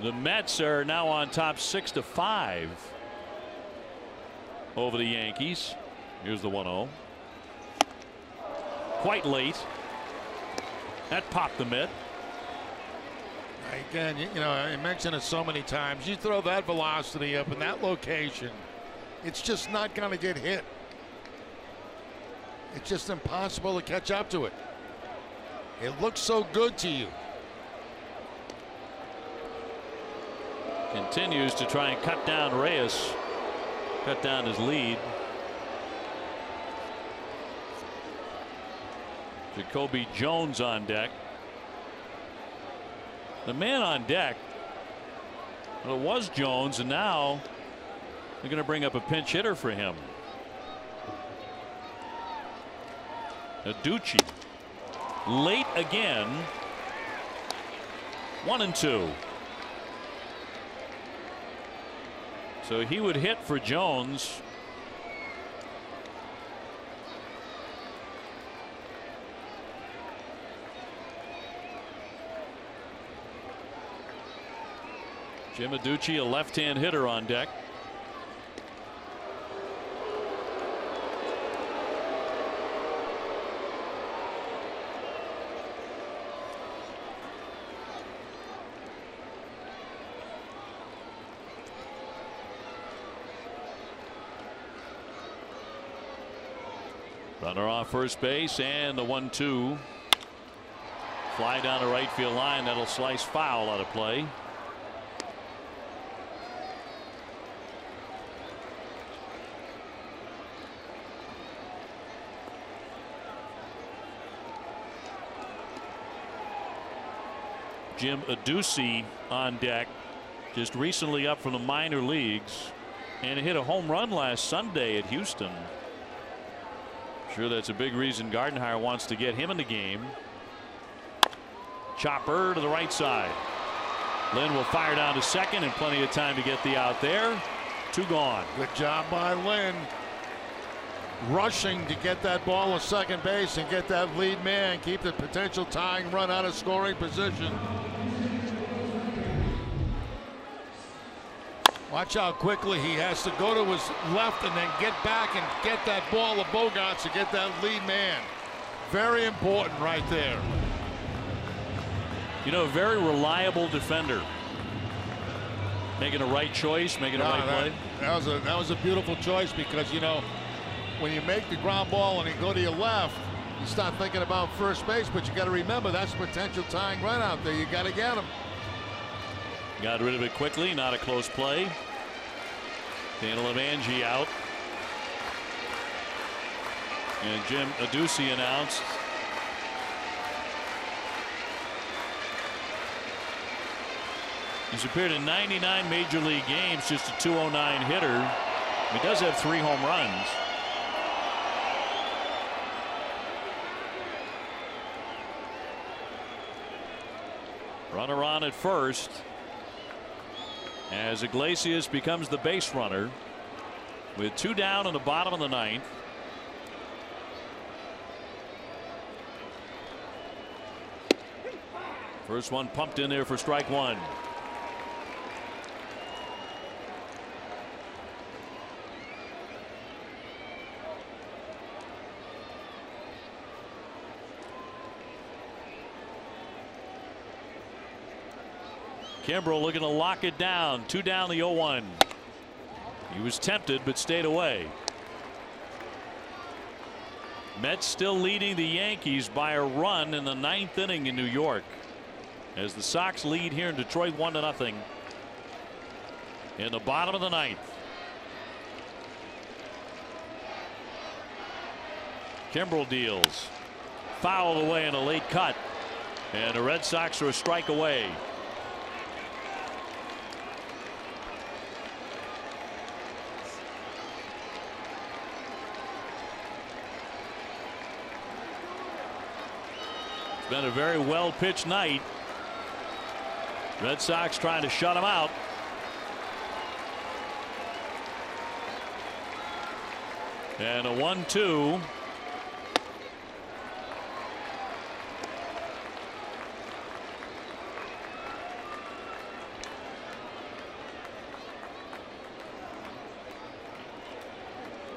The Mets are now on top 6-5 over the Yankees. Here's the 1-0. Quite late. That popped the mitt. Again, you know, I mentioned it so many times. You throw that velocity up in that location, it's just not going to get hit. It's just impossible to catch up to it. It looks so good to you. Continues to try and cut down Reyes, cut down his lead. Jacoby Jones on deck. The man on deck, well, it was Jones, and now they're going to bring up a pinch hitter for him. Aducci late again. 1-2. So he would hit for Jones. Jim Aducci, a left-hand hitter on deck. Runner off first base, and the 1-2. Fly down the right field line. That'll slice foul out of play. Jim Adducey on deck, just recently up from the minor leagues, and hit a home run last Sunday at Houston. Sure, that's a big reason Gardenhire wants to get him in the game. Chopper to the right side. Lynn will fire down to second, and plenty of time to get the out there. 2 gone. Good job by Lynn. Rushing to get that ball to second base and get that lead man, keep the potential tying run out of scoring position. Watch how quickly he has to go to his left and then get back and get that ball to Bogarts to get that lead man. Very important right there. You know, a very reliable defender. Making a right choice, making a right play. That was a beautiful choice, because, you know, when you make the ground ball and you go to your left, you start thinking about first base, but you got to remember that's potential tying run out there. You got to get him. Got rid of it quickly, not a close play. Daniel Levangie out. And Jim Adducey announced. He's appeared in 99 major league games, just a .209 hitter. He does have 3 home runs. Runner on at first, as Iglesias becomes the base runner with 2 down in the bottom of the 9th. First one pumped in there for strike 1. Kimbrel looking to lock it down. 2 down, the 0-1. He was tempted but stayed away. Mets still leading the Yankees by a run in the 9th inning in New York, as the Sox lead here in Detroit 1-0 in the bottom of the 9th. Kimbrel deals. Fouled away in a late cut, and the Red Sox are a strike away. Been a very well pitched night. Red Sox trying to shut him out. And a 1-2.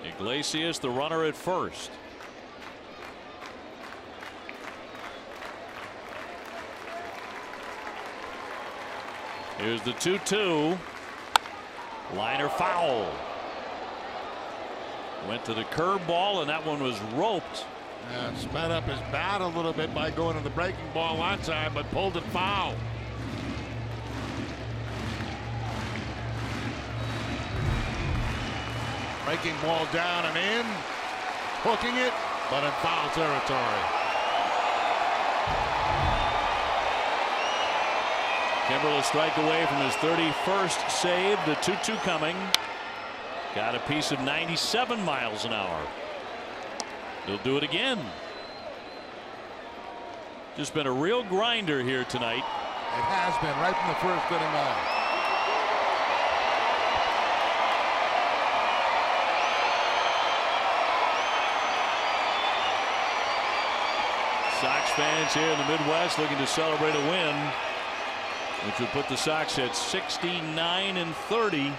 Iglesias, the runner at first. Here's the 2-2. Liner foul. Went to the curveball, and that one was roped. Yeah, sped up his bat a little bit by going to the breaking ball on time, but pulled it foul. Breaking ball down and in. Hooking it, but in foul territory. Kimbrel a strike away from his 31st save. The 2-2 coming. Got a piece of 97 miles an hour. He'll do it again. Just been a real grinder here tonight. It has been right from the first inning on. Sox fans here in the Midwest looking to celebrate a win, which would put the Sox at 69-30.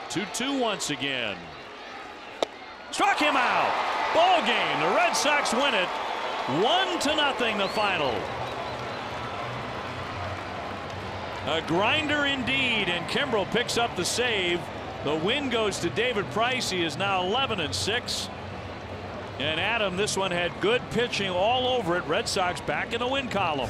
2-2 once again. Struck him out. Ball game. The Red Sox win it 1-0 the final. A grinder indeed, and Kimbrel picks up the save. The win goes to David Price. He is now 11-6. And Adam, this one had good pitching all over it. Red Sox back in the win column.